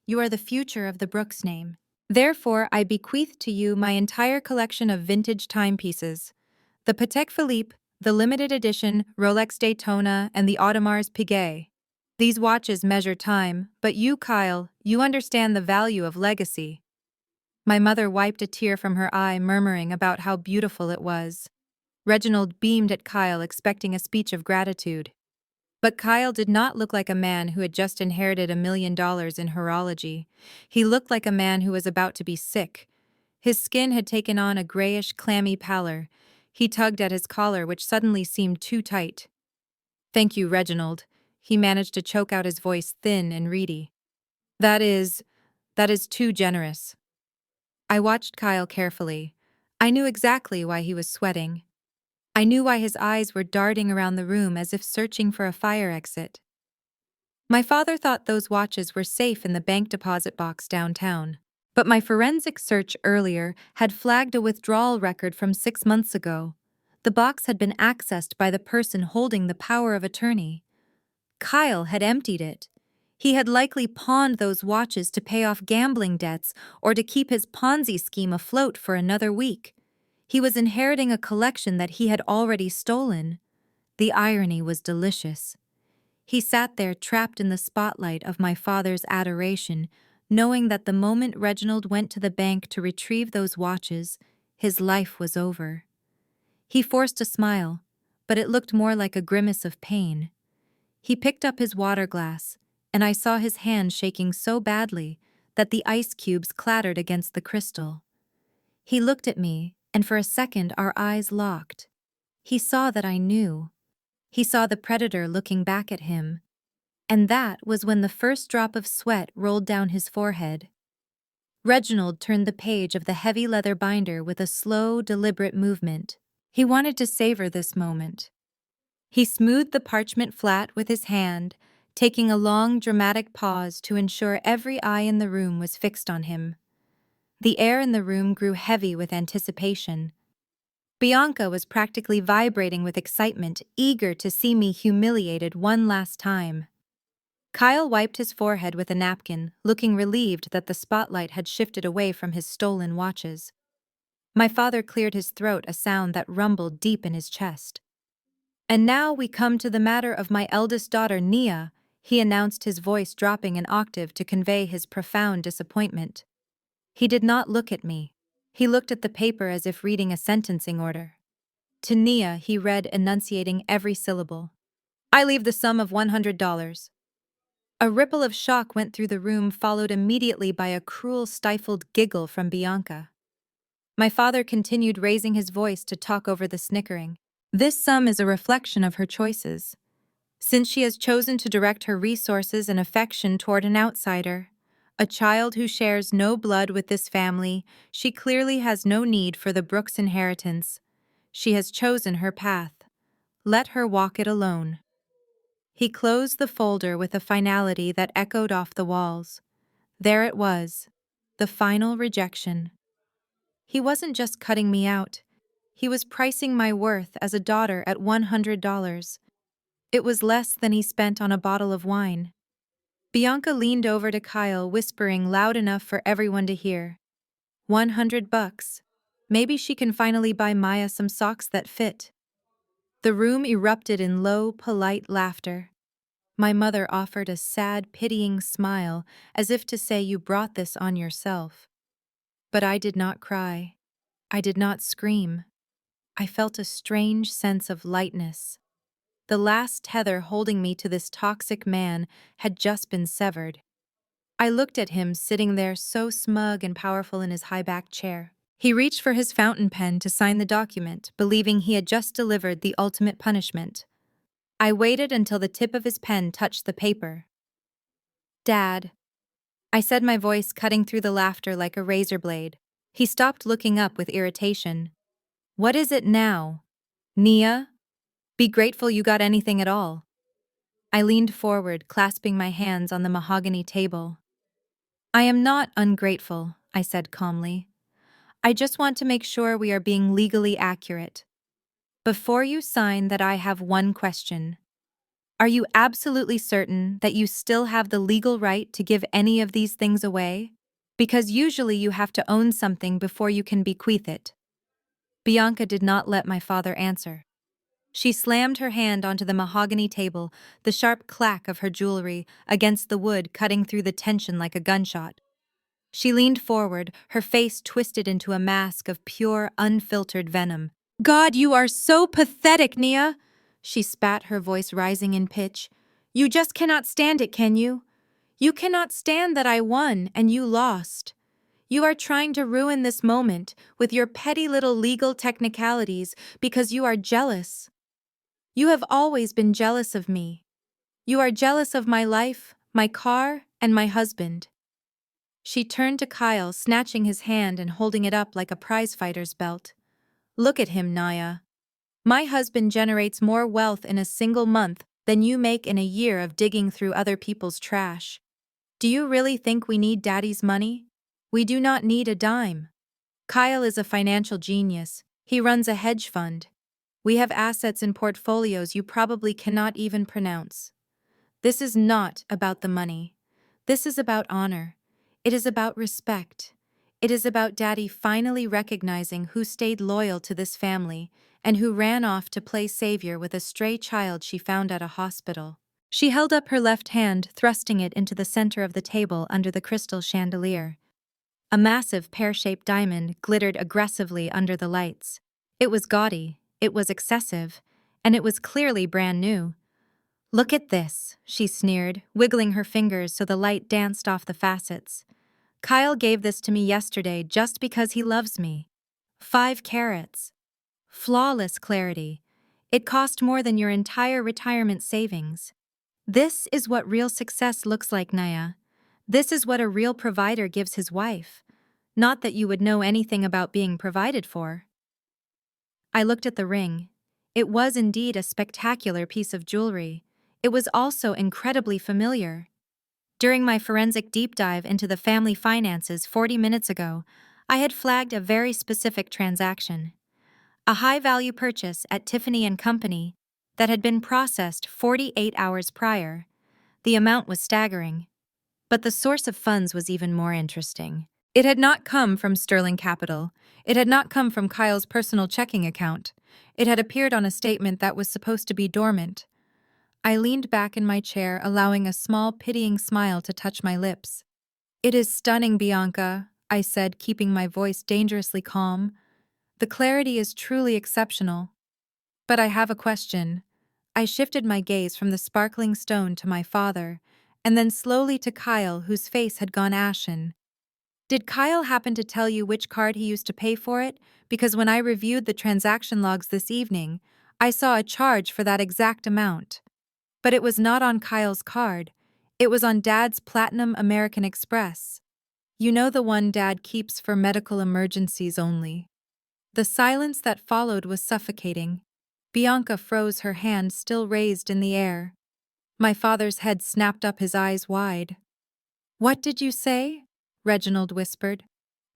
You are the future of the Brooks name. Therefore, I bequeath to you my entire collection of vintage timepieces. The Patek Philippe, the limited edition Rolex Daytona, and the Audemars Piguet. These watches measure time, but you, Kyle, you understand the value of legacy." My mother wiped a tear from her eye, murmuring about how beautiful it was. Reginald beamed at Kyle, expecting a speech of gratitude. But Kyle did not look like a man who had just inherited $1 million in horology. He looked like a man who was about to be sick. His skin had taken on a grayish, clammy pallor. He tugged at his collar, which suddenly seemed too tight. "Thank you, Reginald." He managed to choke out his voice, thin and reedy. That is too generous." I watched Kyle carefully. I knew exactly why he was sweating. I knew why his eyes were darting around the room as if searching for a fire exit. My father thought those watches were safe in the bank deposit box downtown. But my forensic search earlier had flagged a withdrawal record from 6 months ago. The box had been accessed by the person holding the power of attorney. Kyle had emptied it. He had likely pawned those watches to pay off gambling debts or to keep his Ponzi scheme afloat for another week. He was inheriting a collection that he had already stolen. The irony was delicious. He sat there trapped in the spotlight of my father's adoration, knowing that the moment Reginald went to the bank to retrieve those watches, his life was over. He forced a smile, but it looked more like a grimace of pain. He picked up his water glass, and I saw his hand shaking so badly that the ice cubes clattered against the crystal. He looked at me, and for a second our eyes locked. He saw that I knew. He saw the predator looking back at him. And that was when the first drop of sweat rolled down his forehead. Reginald turned the page of the heavy leather binder with a slow, deliberate movement. He wanted to savor this moment. He smoothed the parchment flat with his hand, taking a long, dramatic pause to ensure every eye in the room was fixed on him. The air in the room grew heavy with anticipation. Bianca was practically vibrating with excitement, eager to see me humiliated one last time. Kyle wiped his forehead with a napkin, looking relieved that the spotlight had shifted away from his stolen watches. My father cleared his throat, a sound that rumbled deep in his chest. "And now we come to the matter of my eldest daughter, Nia," he announced, his voice dropping an octave to convey his profound disappointment. He did not look at me. He looked at the paper as if reading a sentencing order. To Nia, he read, enunciating every syllable. "I leave the sum of $100. A ripple of shock went through the room, followed immediately by a cruel, stifled giggle from Bianca. My father continued, raising his voice to talk over the snickering. "This sum is a reflection of her choices. Since she has chosen to direct her resources and affection toward an outsider, a child who shares no blood with this family, she clearly has no need for the Brooks inheritance. She has chosen her path. Let her walk it alone." He closed the folder with a finality that echoed off the walls. There it was, the final rejection. He wasn't just cutting me out. He was pricing my worth as a daughter at $100. It was less than he spent on a bottle of wine. Bianca leaned over to Kyle, whispering loud enough for everyone to hear. $100. Maybe she can finally buy Maya some socks that fit. The room erupted in low, polite laughter. My mother offered a sad, pitying smile, as if to say, "You brought this on yourself." But I did not cry. I did not scream. I felt a strange sense of lightness. The last tether holding me to this toxic man had just been severed. I looked at him sitting there so smug and powerful in his high-backed chair. He reached for his fountain pen to sign the document, believing he had just delivered the ultimate punishment. I waited until the tip of his pen touched the paper. "Dad," I said, my voice cutting through the laughter like a razor blade. He stopped, looking up with irritation. "What is it now? Nia? Be grateful you got anything at all." I leaned forward, clasping my hands on the mahogany table. "I am not ungrateful," I said calmly. "I just want to make sure we are being legally accurate. Before you sign that, I have one question. Are you absolutely certain that you still have the legal right to give any of these things away? Because usually you have to own something before you can bequeath it." Bianca did not let my father answer. She slammed her hand onto the mahogany table, the sharp clack of her jewelry against the wood cutting through the tension like a gunshot. She leaned forward, her face twisted into a mask of pure, unfiltered venom. "God, you are so pathetic, Nia!" She spat, her voice rising in pitch. "You just cannot stand it, can you? You cannot stand that I won and you lost. You are trying to ruin this moment with your petty little legal technicalities because you are jealous. You have always been jealous of me. You are jealous of my life, my car, and my husband." She turned to Kyle, snatching his hand and holding it up like a prizefighter's belt. "Look at him, Naya. My husband generates more wealth in a single month than you make in a year of digging through other people's trash. Do you really think we need Daddy's money? We do not need a dime. Kyle is a financial genius. He runs a hedge fund. We have assets and portfolios you probably cannot even pronounce. This is not about the money. This is about honor. It is about respect. It is about Daddy finally recognizing who stayed loyal to this family and who ran off to play savior with a stray child she found at a hospital." She held up her left hand, thrusting it into the center of the table under the crystal chandelier. A massive pear-shaped diamond glittered aggressively under the lights. It was gaudy, it was excessive, and it was clearly brand new. "Look at this," she sneered, wiggling her fingers so the light danced off the facets. "Kyle gave this to me yesterday just because he loves me. 5 carats. Flawless clarity. It cost more than your entire retirement savings. This is what real success looks like, Naya. This is what a real provider gives his wife. Not that you would know anything about being provided for." I looked at the ring. It was indeed a spectacular piece of jewelry. It was also incredibly familiar. During my forensic deep dive into the family finances 40 minutes ago, I had flagged a very specific transaction. A high-value purchase at Tiffany & Company that had been processed 48 hours prior. The amount was staggering. But the source of funds was even more interesting. It had not come from Sterling Capital. It had not come from Kyle's personal checking account. It had appeared on a statement that was supposed to be dormant. I leaned back in my chair, allowing a small, pitying smile to touch my lips. "It is stunning, Bianca," I said, keeping my voice dangerously calm. "The clarity is truly exceptional. But I have a question." I shifted my gaze from the sparkling stone to my father, and then slowly to Kyle, whose face had gone ashen. "Did Kyle happen to tell you which card he used to pay for it? Because when I reviewed the transaction logs this evening, I saw a charge for that exact amount. But it was not on Kyle's card. It was on Dad's Platinum American Express. You know, the one Dad keeps for medical emergencies only." The silence that followed was suffocating. Bianca froze, her hand still raised in the air. My father's head snapped up, his eyes wide. "What did you say?" Reginald whispered.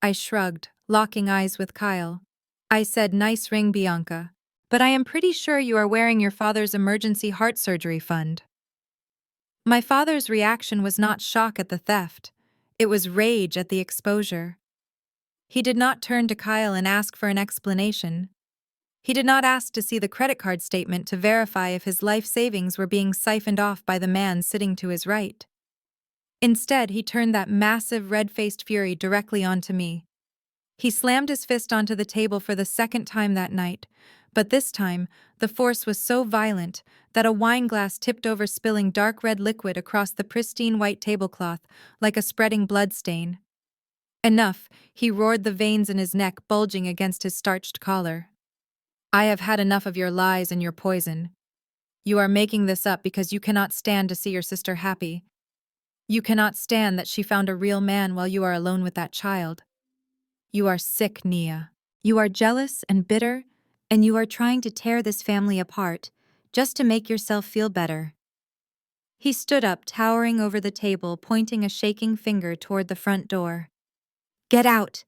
I shrugged, locking eyes with Kyle. I said, "Nice ring, Bianca. But I am pretty sure you are wearing your father's emergency heart surgery fund." My father's reaction was not shock at the theft. It was rage at the exposure. He did not turn to Kyle and ask for an explanation. He did not ask to see the credit card statement to verify if his life savings were being siphoned off by the man sitting to his right. Instead, he turned that massive red-faced fury directly onto me. He slammed his fist onto the table for the second time that night, but this time, the force was so violent that a wine glass tipped over, spilling dark red liquid across the pristine white tablecloth like a spreading blood stain. Enough, he roared, the veins in his neck bulging against his starched collar. I have had enough of your lies and your poison. You are making this up because you cannot stand to see your sister happy. You cannot stand that she found a real man while you are alone with that child. You are sick, Nia. You are jealous and bitter, and you are trying to tear this family apart just to make yourself feel better. He stood up, towering over the table, pointing a shaking finger toward the front door. Get out!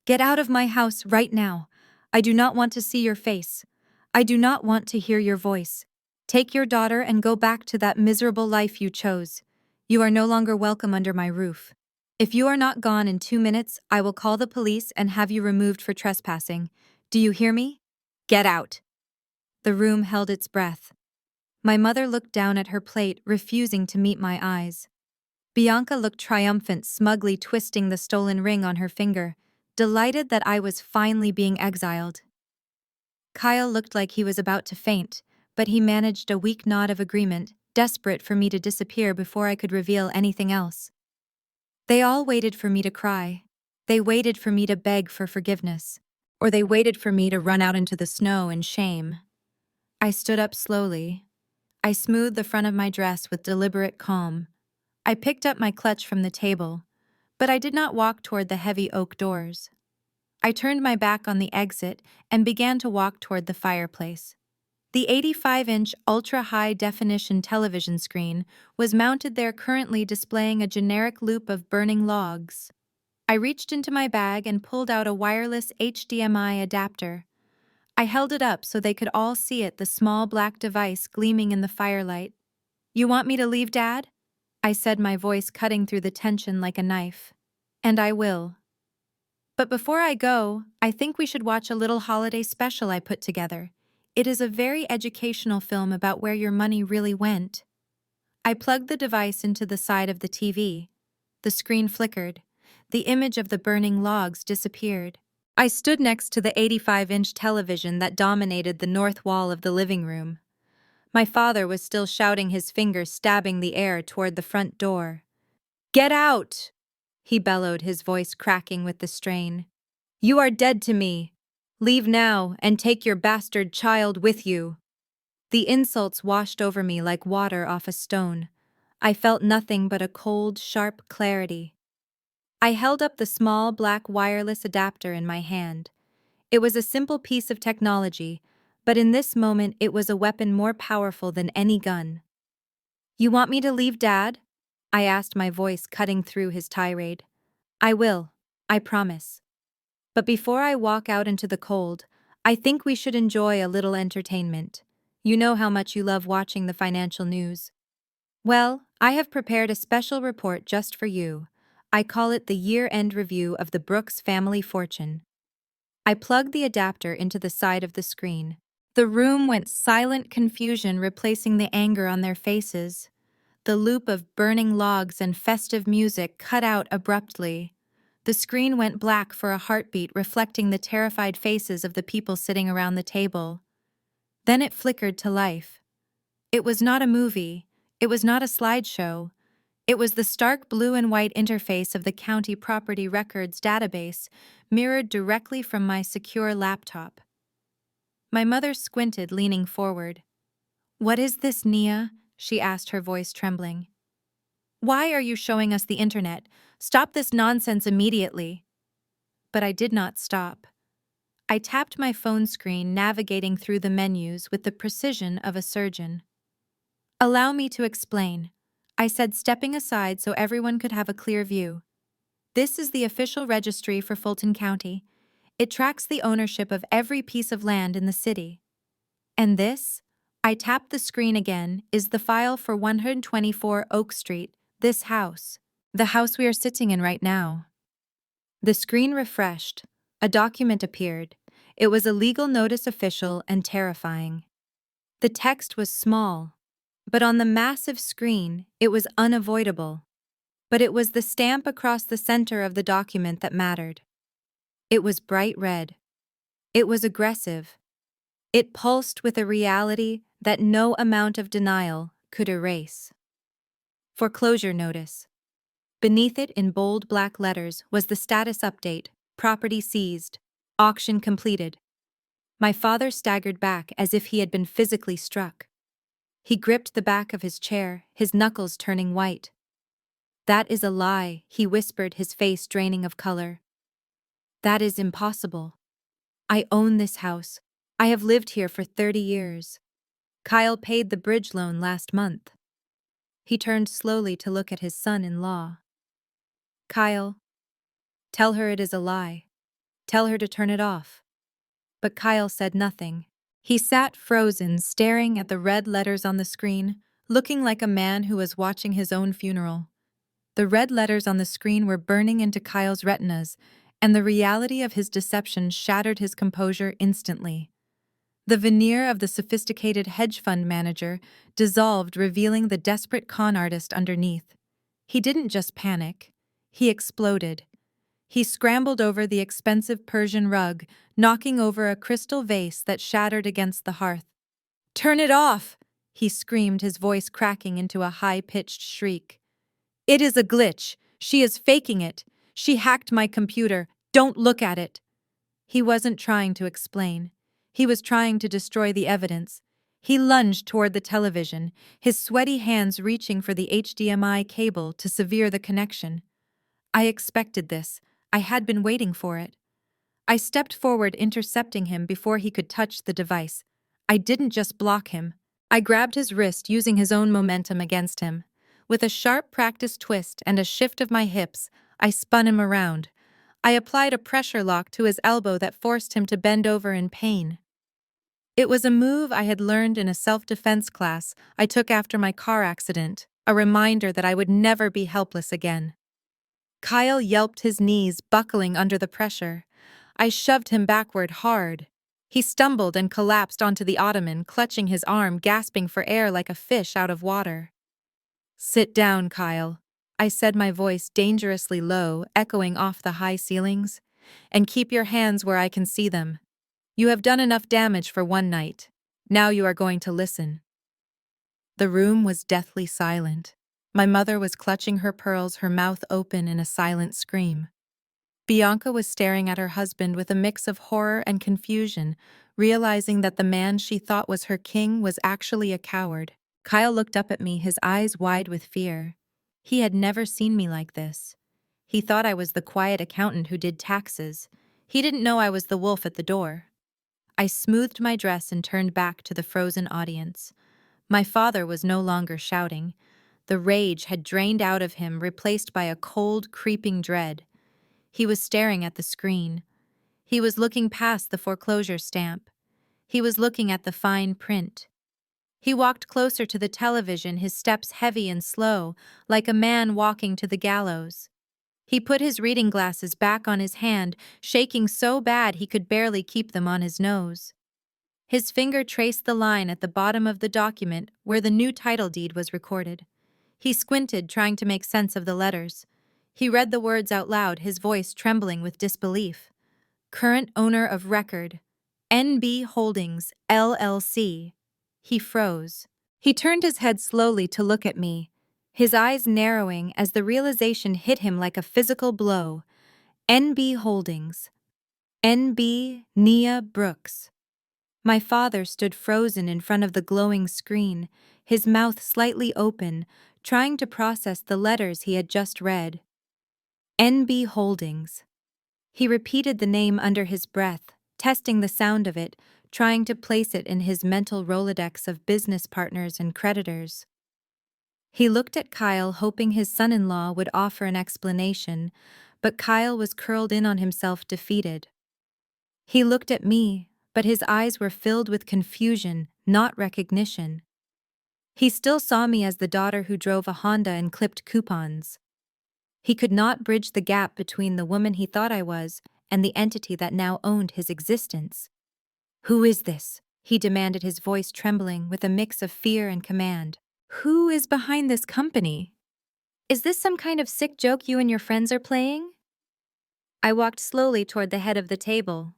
Get out of my house right now. I do not want to see your face. I do not want to hear your voice. Take your daughter and go back to that miserable life you chose. You are no longer welcome under my roof. If you are not gone in 2 minutes, I will call the police and have you removed for trespassing. Do you hear me? Get out. The room held its breath. My mother looked down at her plate, refusing to meet my eyes. Bianca looked triumphant, smugly twisting the stolen ring on her finger, delighted that I was finally being exiled. Kyle looked like he was about to faint, but he managed a weak nod of agreement, desperate for me to disappear before I could reveal anything else. They all waited for me to cry. They waited for me to beg for forgiveness. Or they waited for me to run out into the snow in shame. I stood up slowly. I smoothed the front of my dress with deliberate calm. I picked up my clutch from the table, but I did not walk toward the heavy oak doors. I turned my back on the exit and began to walk toward the fireplace. The 85-inch ultra-high-definition television screen was mounted there, currently displaying a generic loop of burning logs. I reached into my bag and pulled out a wireless HDMI adapter. I held it up so they could all see it, the small black device gleaming in the firelight. You want me to leave, Dad? I said, my voice cutting through the tension like a knife. And I will. But before I go, I think we should watch a little holiday special I put together. It is a very educational film about where your money really went. I plugged the device into the side of the TV. The screen flickered. The image of the burning logs disappeared. I stood next to the 85-inch television that dominated the north wall of the living room. My father was still shouting, his fingers stabbing the air toward the front door. Get out! He bellowed, his voice cracking with the strain. You are dead to me. Leave now and take your bastard child with you. The insults washed over me like water off a stone. I felt nothing but a cold, sharp clarity. I held up the small black wireless adapter in my hand. It was a simple piece of technology, but in this moment it was a weapon more powerful than any gun. You want me to leave, Dad? I asked, my voice cutting through his tirade. I will, I promise. But before I walk out into the cold, I think we should enjoy a little entertainment. You know how much you love watching the financial news. Well, I have prepared a special report just for you. I call it the year-end review of the Brooks family fortune. I plugged the adapter into the side of the screen. The room went silent, confusion replacing the anger on their faces. The loop of burning logs and festive music cut out abruptly. The screen went black for a heartbeat, reflecting the terrified faces of the people sitting around the table. Then it flickered to life. It was not a movie. It was not a slideshow. It was the stark blue and white interface of the county property records database, mirrored directly from my secure laptop. My mother squinted, leaning forward. What is this, Nia? She asked, her voice trembling. Why are you showing us the internet? Stop this nonsense immediately. But I did not stop. I tapped my phone screen, navigating through the menus with the precision of a surgeon. Allow me to explain, I said, stepping aside so everyone could have a clear view. This is the official registry for Fulton County. It tracks the ownership of every piece of land in the city. And this, I tapped the screen again, is the file for 124 Oak Street, this house. The house we are sitting in right now. The screen refreshed. A document appeared. It was a legal notice, official and terrifying. The text was small, but on the massive screen, it was unavoidable. But it was the stamp across the center of the document that mattered. It was bright red. It was aggressive. It pulsed with a reality that no amount of denial could erase. Foreclosure notice. Beneath it in bold black letters was the status update: property seized, auction completed. My father staggered back as if he had been physically struck. He gripped the back of his chair, his knuckles turning white. "That is a lie," he whispered, his face draining of color. "That is impossible. I own this house. I have lived here for 30 years. Kyle paid the bridge loan last month." He turned slowly to look at his son-in-law. "Kyle, tell her it is a lie. Tell her to turn it off." But Kyle said nothing. He sat frozen, staring at the red letters on the screen, looking like a man who was watching his own funeral. The red letters on the screen were burning into Kyle's retinas, and the reality of his deception shattered his composure instantly. The veneer of the sophisticated hedge fund manager dissolved, revealing the desperate con artist underneath. He didn't just panic. He exploded. He scrambled over the expensive Persian rug, knocking over a crystal vase that shattered against the hearth. "Turn it off!" he screamed, his voice cracking into a high-pitched shriek. "It is a glitch. She is faking it. She hacked my computer. Don't look at it." He wasn't trying to explain. He was trying to destroy the evidence. He lunged toward the television, his sweaty hands reaching for the HDMI cable to sever the connection. I expected this. I had been waiting for it. I stepped forward, intercepting him before he could touch the device. I didn't just block him. I grabbed his wrist, using his own momentum against him. With a sharp practice twist and a shift of my hips, I spun him around. I applied a pressure lock to his elbow that forced him to bend over in pain. It was a move I had learned in a self-defense class I took after my car accident, a reminder that I would never be helpless again. Kyle yelped, his knees buckling under the pressure. I shoved him backward hard. He stumbled and collapsed onto the ottoman, clutching his arm, gasping for air like a fish out of water. "Sit down, Kyle," I said, my voice dangerously low, echoing off the high ceilings. "And keep your hands where I can see them. You have done enough damage for one night. Now you are going to listen." The room was deathly silent. My mother was clutching her pearls, her mouth open in a silent scream. Bianca was staring at her husband with a mix of horror and confusion, realizing that the man she thought was her king was actually a coward. Kyle looked up at me, his eyes wide with fear. He had never seen me like this. He thought I was the quiet accountant who did taxes. He didn't know I was the wolf at the door. I smoothed my dress and turned back to the frozen audience. My father was no longer shouting. The rage had drained out of him, replaced by a cold, creeping dread. He was staring at the screen. He was looking past the foreclosure stamp. He was looking at the fine print. He walked closer to the television, his steps heavy and slow, like a man walking to the gallows. He put his reading glasses back on his hand, shaking so bad he could barely keep them on his nose. His finger traced the line at the bottom of the document where the new title deed was recorded. He squinted, trying to make sense of the letters. He read the words out loud, his voice trembling with disbelief. "Current owner of record, NB Holdings, LLC." He froze. He turned his head slowly to look at me, his eyes narrowing as the realization hit him like a physical blow. NB Holdings. NB Nia Brooks. My father stood frozen in front of the glowing screen, his mouth slightly open, trying to process the letters he had just read. NB Holdings. He repeated the name under his breath, testing the sound of it, trying to place it in his mental Rolodex of business partners and creditors. He looked at Kyle, hoping his son-in-law would offer an explanation, but Kyle was curled in on himself, defeated. He looked at me, but his eyes were filled with confusion, not recognition. He still saw me as the daughter who drove a Honda and clipped coupons. He could not bridge the gap between the woman he thought I was and the entity that now owned his existence. "Who is this?" he demanded, his voice trembling with a mix of fear and command. "Who is behind this company? Is this some kind of sick joke you and your friends are playing?" I walked slowly toward the head of the table.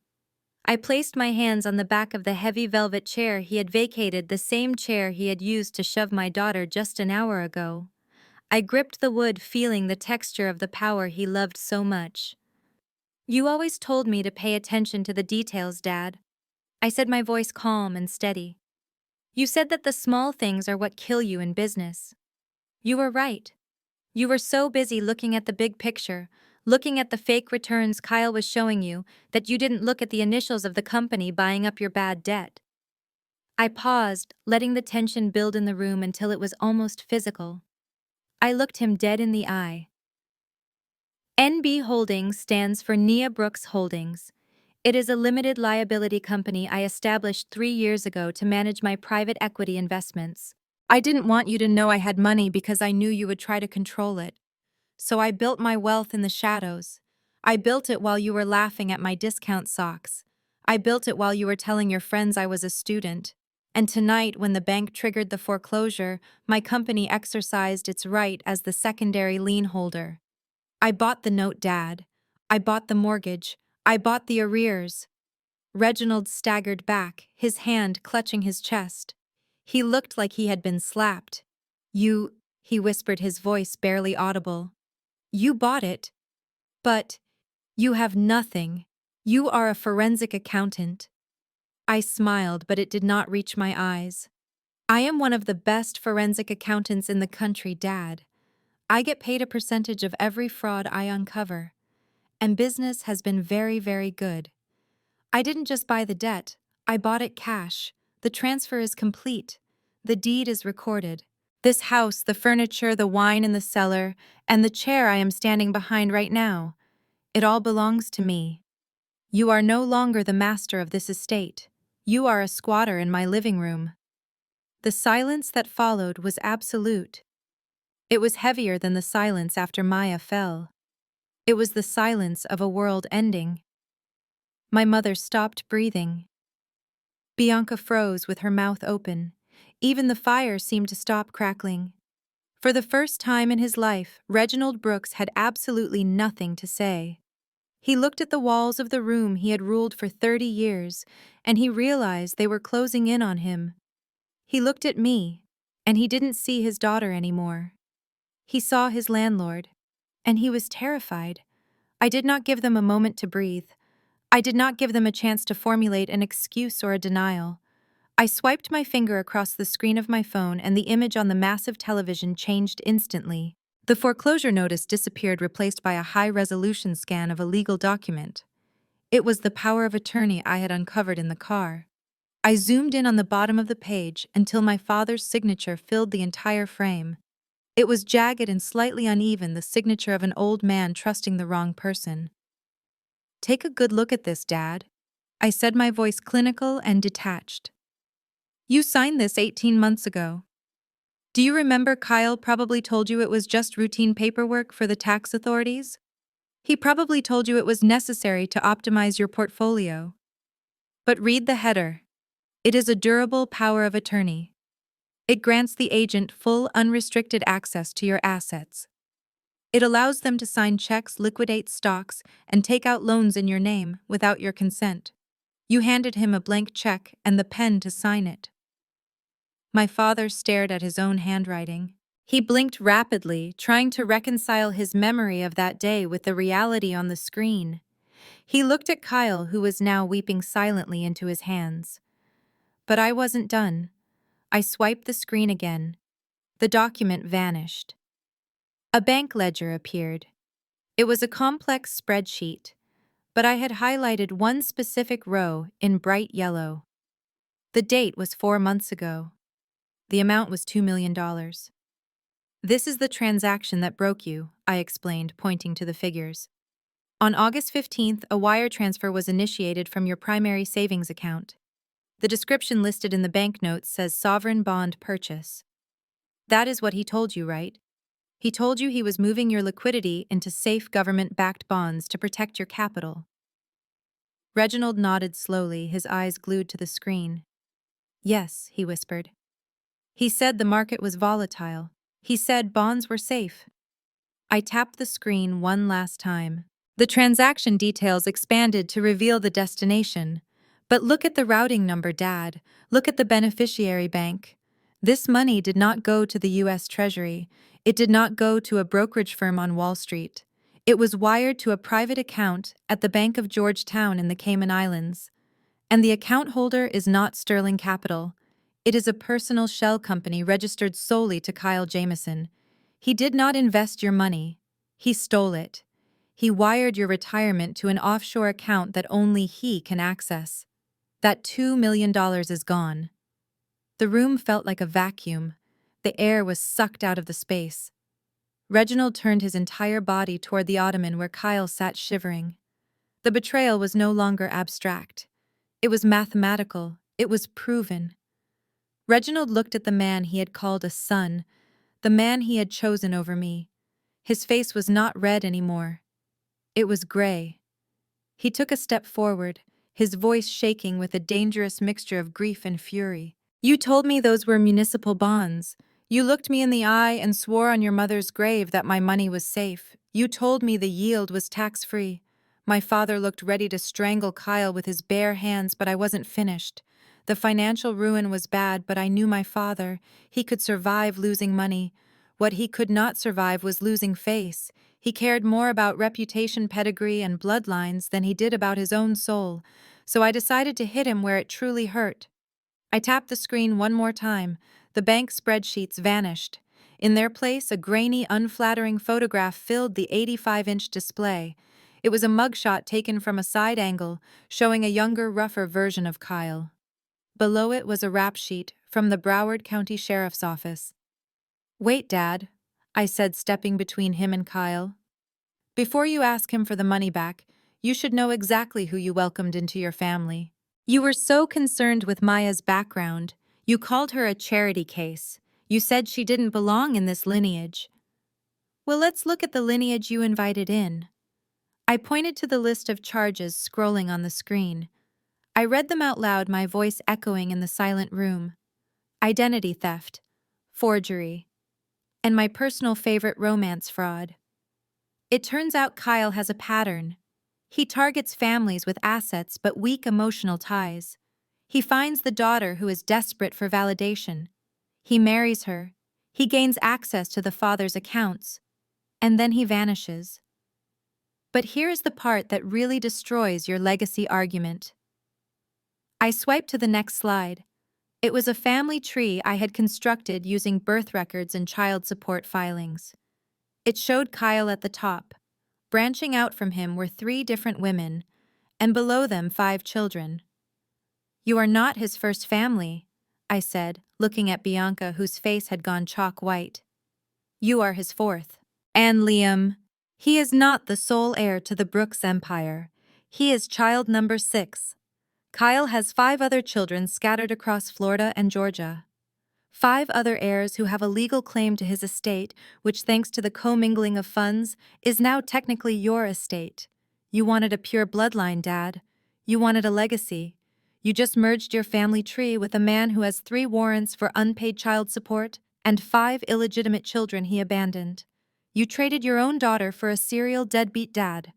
I placed my hands on the back of the heavy velvet chair he had vacated, the same chair he had used to shove my daughter just an hour ago. I gripped the wood, feeling the texture of the power he loved so much. "You always told me to pay attention to the details, Dad," I said, my voice calm and steady. "You said that the small things are what kill you in business." You were right. You were so busy looking at the big picture, looking at the fake returns Kyle was showing you, that you didn't look at the initials of the company buying up your bad debt. I paused, letting the tension build in the room until it was almost physical. I looked him dead in the eye. "NB Holdings stands for Nia Brooks Holdings. It is a limited liability company I established 3 years ago to manage my private equity investments. I didn't want you to know I had money because I knew you would try to control it. So I built my wealth in the shadows. I built it while you were laughing at my discount socks. I built it while you were telling your friends I was a student. And tonight, when the bank triggered the foreclosure, my company exercised its right as the secondary lien holder. I bought the note, Dad. I bought the mortgage. I bought the arrears." Reginald staggered back, his hand clutching his chest. He looked like he had been slapped. "You," he whispered, his voice barely audible. "You bought it. But you have nothing. You are a forensic accountant." I smiled, but it did not reach my eyes. "I am one of the best forensic accountants in the country, Dad. I get paid a percentage of every fraud I uncover. And business has been very, very good. I didn't just buy the debt, I bought it cash. The transfer is complete. The deed is recorded. This house, the furniture, the wine in the cellar, and the chair I am standing behind right now, it all belongs to me. You are no longer the master of this estate. You are a squatter in my living room." The silence that followed was absolute. It was heavier than the silence after Maya fell. It was the silence of a world ending. My mother stopped breathing. Bianca froze with her mouth open. Even the fire seemed to stop crackling. For the first time in his life, Reginald Brooks had absolutely nothing to say. He looked at the walls of the room he had ruled for 30 years, and he realized they were closing in on him. He looked at me, and he didn't see his daughter anymore. He saw his landlord, and he was terrified. I did not give them a moment to breathe. I did not give them a chance to formulate an excuse or a denial. I swiped my finger across the screen of my phone, and the image on the massive television changed instantly. The foreclosure notice disappeared, replaced by a high-resolution scan of a legal document. It was the power of attorney I had uncovered in the car. I zoomed in on the bottom of the page until my father's signature filled the entire frame. It was jagged and slightly uneven, the signature of an old man trusting the wrong person. "Take a good look at this, Dad," I said, my voice clinical and detached. "You signed this 18 months ago. Do you remember Kyle probably told you it was just routine paperwork for the tax authorities? He probably told you it was necessary to optimize your portfolio. But read the header. It is a durable power of attorney. It grants the agent full, unrestricted access to your assets. It allows them to sign checks, liquidate stocks, and take out loans in your name without your consent." You handed him a blank check and the pen to sign it. My father stared at his own handwriting. He blinked rapidly, trying to reconcile his memory of that day with the reality on the screen. He looked at Kyle, who was now weeping silently into his hands. But I wasn't done. I swiped the screen again. The document vanished. A bank ledger appeared. It was a complex spreadsheet, but I had highlighted one specific row in bright yellow. The date was 4 months ago. The amount was $2 million. "This is the transaction that broke you," I explained, pointing to the figures. "On August 15th, a wire transfer was initiated from your primary savings account. The description listed in the banknotes says sovereign bond purchase. That is what he told you, right? He told you he was moving your liquidity into safe government-backed bonds to protect your capital. Reginald nodded slowly, his eyes glued to the screen. Yes, he whispered. He said the market was volatile. He said bonds were safe. I tapped the screen one last time. The transaction details expanded to reveal the destination. But look at the routing number, Dad. Look at the beneficiary bank. This money did not go to the U.S. Treasury. It did not go to a brokerage firm on Wall Street. It was wired to a private account at the Bank of Georgetown in the Cayman Islands. And the account holder is not Sterling Capital. It is a personal shell company registered solely to Kyle Jamison. He did not invest your money. He stole it. He wired your retirement to an offshore account that only he can access. That $2 million is gone. The room felt like a vacuum. The air was sucked out of the space. Reginald turned his entire body toward the ottoman where Kyle sat shivering. The betrayal was no longer abstract. It was mathematical. It was proven. Reginald looked at the man he had called a son, the man he had chosen over me. His face was not red anymore. It was gray. He took a step forward, his voice shaking with a dangerous mixture of grief and fury. You told me those were municipal bonds. You looked me in the eye and swore on your mother's grave that my money was safe. You told me the yield was tax-free. My father looked ready to strangle Kyle with his bare hands, but I wasn't finished. The financial ruin was bad, but I knew my father. He could survive losing money. What he could not survive was losing face. He cared more about reputation, pedigree, and bloodlines than he did about his own soul. So I decided to hit him where it truly hurt. I tapped the screen one more time. The bank spreadsheets vanished. In their place, a grainy, unflattering photograph filled the 85-inch display. It was a mugshot taken from a side angle, showing a younger, rougher version of Kyle. Below it was a rap sheet from the Broward County Sheriff's Office. Wait, Dad, I said, stepping between him and Kyle. Before you ask him for the money back, you should know exactly who you welcomed into your family. You were so concerned with Maya's background, you called her a charity case. You said she didn't belong in this lineage. Well, let's look at the lineage you invited in. I pointed to the list of charges scrolling on the screen. I read them out loud, my voice echoing in the silent room. Identity theft, forgery, and my personal favorite, romance fraud. It turns out Kyle has a pattern. He targets families with assets but weak emotional ties. He finds the daughter who is desperate for validation. He marries her. He gains access to the father's accounts. And then he vanishes. But here's the part that really destroys your legacy argument. I swiped to the next slide. It was a family tree I had constructed using birth records and child support filings. It showed Kyle at the top. Branching out from him were 3 different women, and below them 5 children. You are not his first family, I said, looking at Bianca, whose face had gone chalk white. You are his 4th. And Liam, he is not the sole heir to the Brooks empire. He is child number 6. Kyle has 5 other children scattered across Florida and Georgia. 5 other heirs who have a legal claim to his estate, which, thanks to the commingling of funds, is now technically your estate. You wanted a pure bloodline, Dad. You wanted a legacy. You just merged your family tree with a man who has 3 warrants for unpaid child support and 5 illegitimate children he abandoned. You traded your own daughter for a serial deadbeat dad.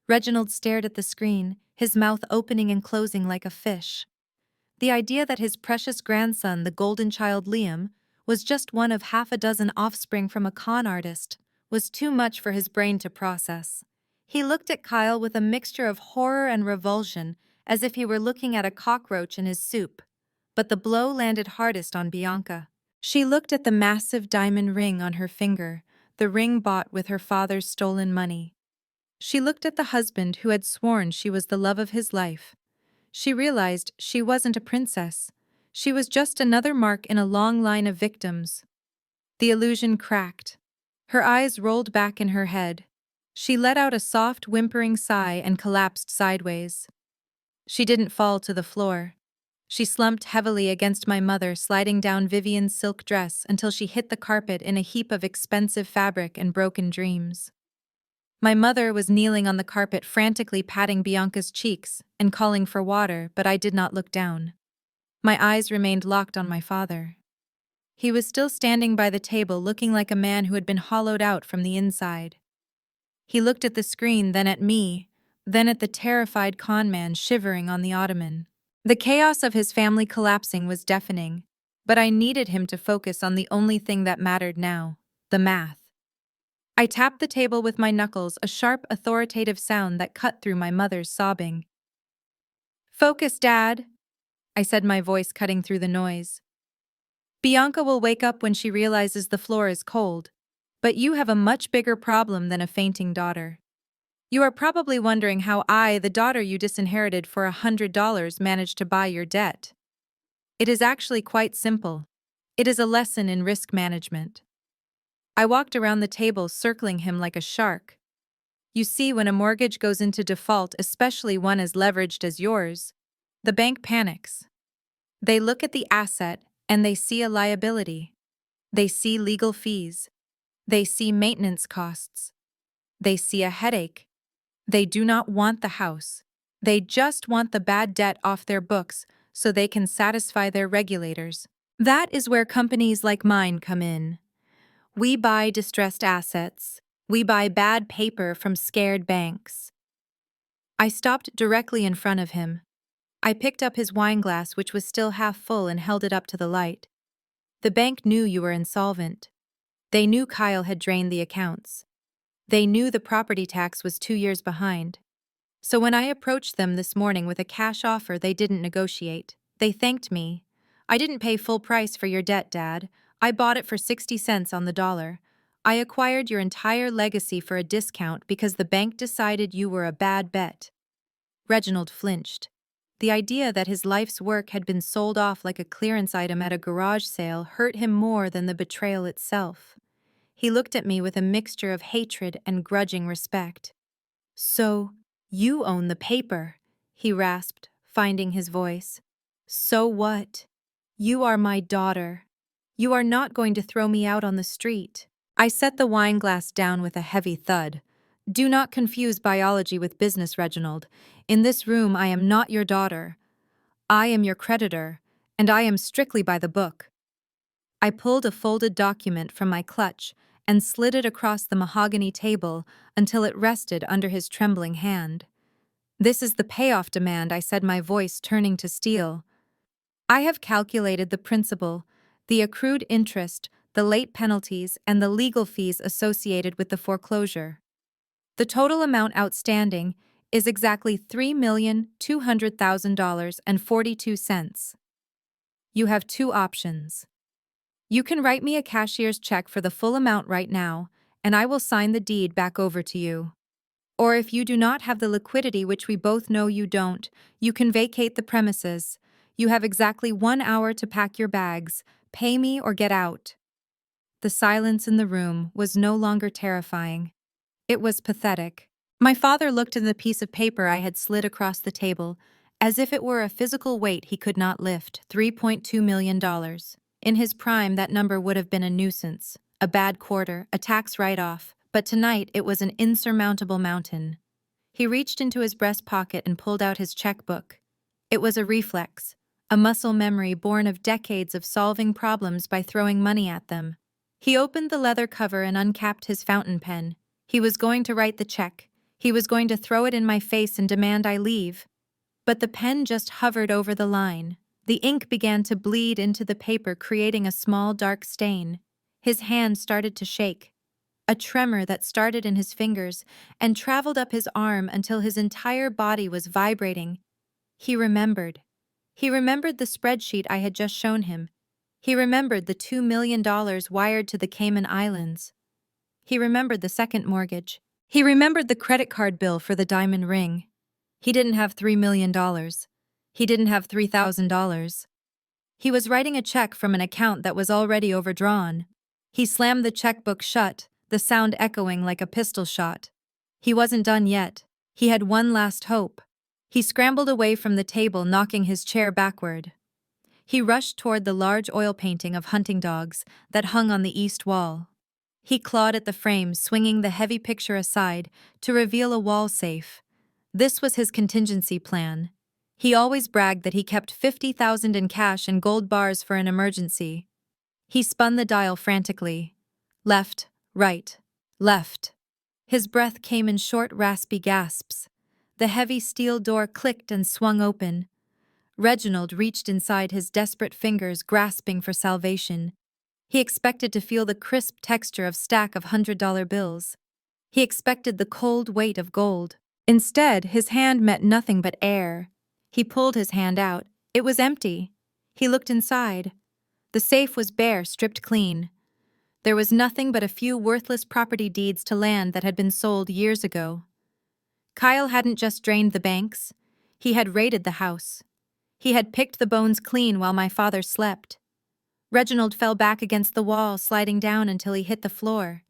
Reginald stared at the screen, his mouth opening and closing like a fish. The idea that his precious grandson, the golden child Liam, was just one of half a dozen offspring from a con artist was too much for his brain to process. He looked at Kyle with a mixture of horror and revulsion, as if he were looking at a cockroach in his soup. But the blow landed hardest on Bianca. She looked at the massive diamond ring on her finger, the ring bought with her father's stolen money. She looked at the husband who had sworn she was the love of his life. She realized she wasn't a princess. She was just another mark in a long line of victims. The illusion cracked. Her eyes rolled back in her head. She let out a soft, whimpering sigh and collapsed sideways. She didn't fall to the floor. She slumped heavily against my mother, sliding down Vivian's silk dress until she hit the carpet in a heap of expensive fabric and broken dreams. My mother was kneeling on the carpet, frantically patting Bianca's cheeks and calling for water, but I did not look down. My eyes remained locked on my father. He was still standing by the table, looking like a man who had been hollowed out from the inside. He looked at the screen, then at me, then at the terrified conman shivering on the ottoman. The chaos of his family collapsing was deafening, but I needed him to focus on the only thing that mattered now: the math. I tapped the table with my knuckles, a sharp, authoritative sound that cut through my mother's sobbing. "Focus, Dad," I said, my voice cutting through the noise. "Bianca will wake up when she realizes the floor is cold, but you have a much bigger problem than a fainting daughter. You are probably wondering how I, the daughter you disinherited for $100, managed to buy your debt. It is actually quite simple. It is a lesson in risk management." I walked around the table, circling him like a shark. "You see, when a mortgage goes into default, especially one as leveraged as yours, the bank panics. They look at the asset and they see a liability. They see legal fees. They see maintenance costs. They see a headache. They do not want the house. They just want the bad debt off their books so they can satisfy their regulators. That is where companies like mine come in. We buy distressed assets. We buy bad paper from scared banks." I stopped directly in front of him. I picked up his wine glass, which was still half full, and held it up to the light. "The bank knew you were insolvent. They knew Kyle had drained the accounts. They knew the property tax was 2 years behind. So when I approached them this morning with a cash offer, they didn't negotiate. They thanked me. I didn't pay full price for your debt, Dad. I bought it for 60 cents on the dollar. I acquired your entire legacy for a discount because the bank decided you were a bad bet." Reginald flinched. The idea that his life's work had been sold off like a clearance item at a garage sale hurt him more than the betrayal itself. He looked at me with a mixture of hatred and grudging respect. "So, you own the paper," he rasped, finding his voice. "So what? You are my daughter. You are not going to throw me out on the street." I set the wine glass down with a heavy thud. "Do not confuse biology with business, Reginald. In this room, I am not your daughter. I am your creditor, and I am strictly by the book." I pulled a folded document from my clutch and slid it across the mahogany table until it rested under his trembling hand. "This is the payoff demand," I said, my voice turning to steel. "I have calculated the principal, the accrued interest, the late penalties, and the legal fees associated with the foreclosure. The total amount outstanding is exactly $3,200,000.42. You have 2 options. You can write me a cashier's check for the full amount right now, and I will sign the deed back over to you. Or if you do not have the liquidity, which we both know you don't, you can vacate the premises. You have exactly 1 hour to pack your bags, pay me, or get out." The silence in the room was no longer terrifying. It was pathetic. My father looked at the piece of paper I had slid across the table, as if it were a physical weight he could not lift. $3.2 million. In his prime, that number would have been a nuisance, a bad quarter, a tax write-off, but tonight it was an insurmountable mountain. He reached into his breast pocket and pulled out his checkbook. It was a reflex, a muscle memory born of decades of solving problems by throwing money at them. He opened the leather cover and uncapped his fountain pen. He was going to write the check. He was going to throw it in my face and demand I leave. But the pen just hovered over the line. The ink began to bleed into the paper, creating a small dark stain. His hand started to shake. A tremor that started in his fingers and traveled up his arm until his entire body was vibrating. He remembered. He remembered the spreadsheet I had just shown him. He remembered the $2 million wired to the Cayman Islands. He remembered the second mortgage. He remembered the credit card bill for the diamond ring. He didn't have $3 million. He didn't have $3,000. He was writing a check from an account that was already overdrawn. He slammed the checkbook shut, the sound echoing like a pistol shot. He wasn't done yet. He had one last hope. He scrambled away from the table, knocking his chair backward. He rushed toward the large oil painting of hunting dogs that hung on the east wall. He clawed at the frame, swinging the heavy picture aside to reveal a wall safe. This was his contingency plan. He always bragged that he kept 50,000 in cash and gold bars for an emergency. He spun the dial frantically. Left, right, left. His breath came in short, raspy gasps. The heavy steel door clicked and swung open. Reginald reached inside, his desperate fingers grasping for salvation. He expected to feel the crisp texture of stack of $100 bills. He expected the cold weight of gold. Instead, his hand met nothing but air. He pulled his hand out. It was empty. He looked inside. The safe was bare, stripped clean. There was nothing but a few worthless property deeds to land that had been sold years ago. Kyle hadn't just drained the banks. He had raided the house. He had picked the bones clean while my father slept. Reginald fell back against the wall, sliding down until he hit the floor.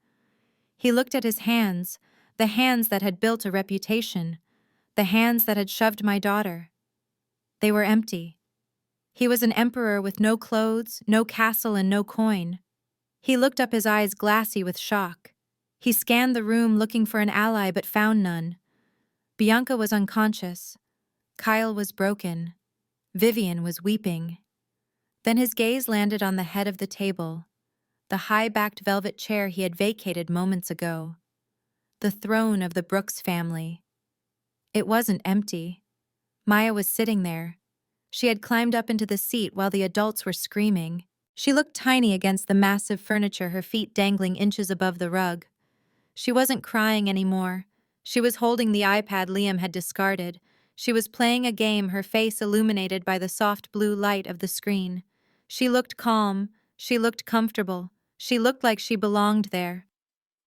He looked at his hands, the hands that had built a reputation, the hands that had shoved my daughter. They were empty. He was an emperor with no clothes, no castle, and no coin. He looked up, his eyes glassy with shock. He scanned the room looking for an ally but found none. Bianca was unconscious. Kyle was broken. Vivian was weeping. Then his gaze landed on the head of the table, the high-backed velvet chair he had vacated moments ago. The throne of the Brooks family. It wasn't empty. Maya was sitting there. She had climbed up into the seat while the adults were screaming. She looked tiny against the massive furniture, her feet dangling inches above the rug. She wasn't crying anymore. She was holding the iPad Liam had discarded. She was playing a game, her face illuminated by the soft blue light of the screen. She looked calm. She looked comfortable. She looked like she belonged there.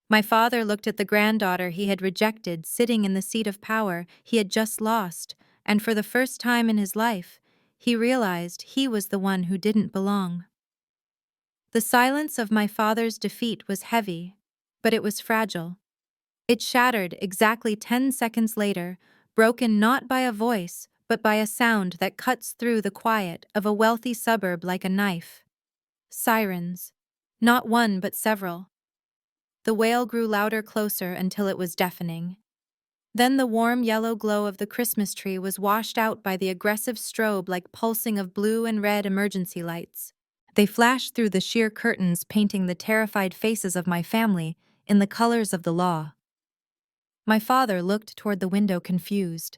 My father looked at the granddaughter he had rejected, sitting in the seat of power he had just lost, and for the first time in his life, he realized he was the one who didn't belong. The silence of my father's defeat was heavy, but it was fragile. It shattered exactly 10 seconds later, broken not by a voice, but by a sound that cuts through the quiet of a wealthy suburb like a knife. Sirens. Not one, but several. The wail grew louder, closer, until it was deafening. Then the warm yellow glow of the Christmas tree was washed out by the aggressive strobe like pulsing of blue and red emergency lights. They flashed through the sheer curtains, painting the terrified faces of my family in the colors of the law. My father looked toward the window, confused.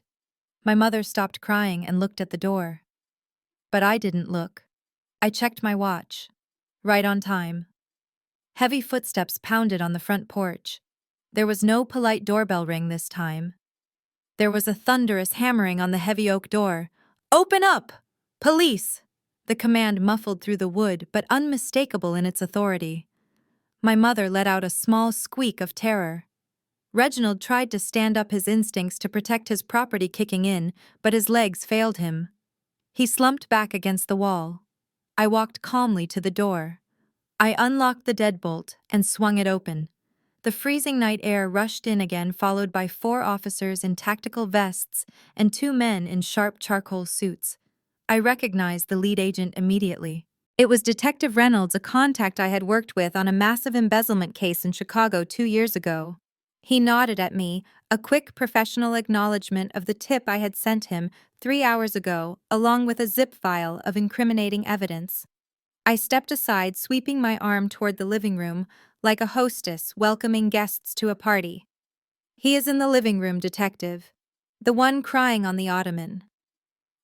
My mother stopped crying and looked at the door. But I didn't look. I checked my watch. Right on time. Heavy footsteps pounded on the front porch. There was no polite doorbell ring this time. There was a thunderous hammering on the heavy oak door. "Open up! Police!" The command muffled through the wood, but unmistakable in its authority. My mother let out a small squeak of terror. Reginald tried to stand up, his instincts to protect his property kicking in, but his legs failed him. He slumped back against the wall. I walked calmly to the door. I unlocked the deadbolt and swung it open. The freezing night air rushed in again, followed by 4 officers in tactical vests and 2 men in sharp charcoal suits. I recognized the lead agent immediately. It was Detective Reynolds, a contact I had worked with on a massive embezzlement case in Chicago 2 years ago. He nodded at me, a quick professional acknowledgement of the tip I had sent him 3 hours ago, along with a zip file of incriminating evidence. I stepped aside, sweeping my arm toward the living room, like a hostess welcoming guests to a party. "He is in the living room, Detective. The one crying on the ottoman."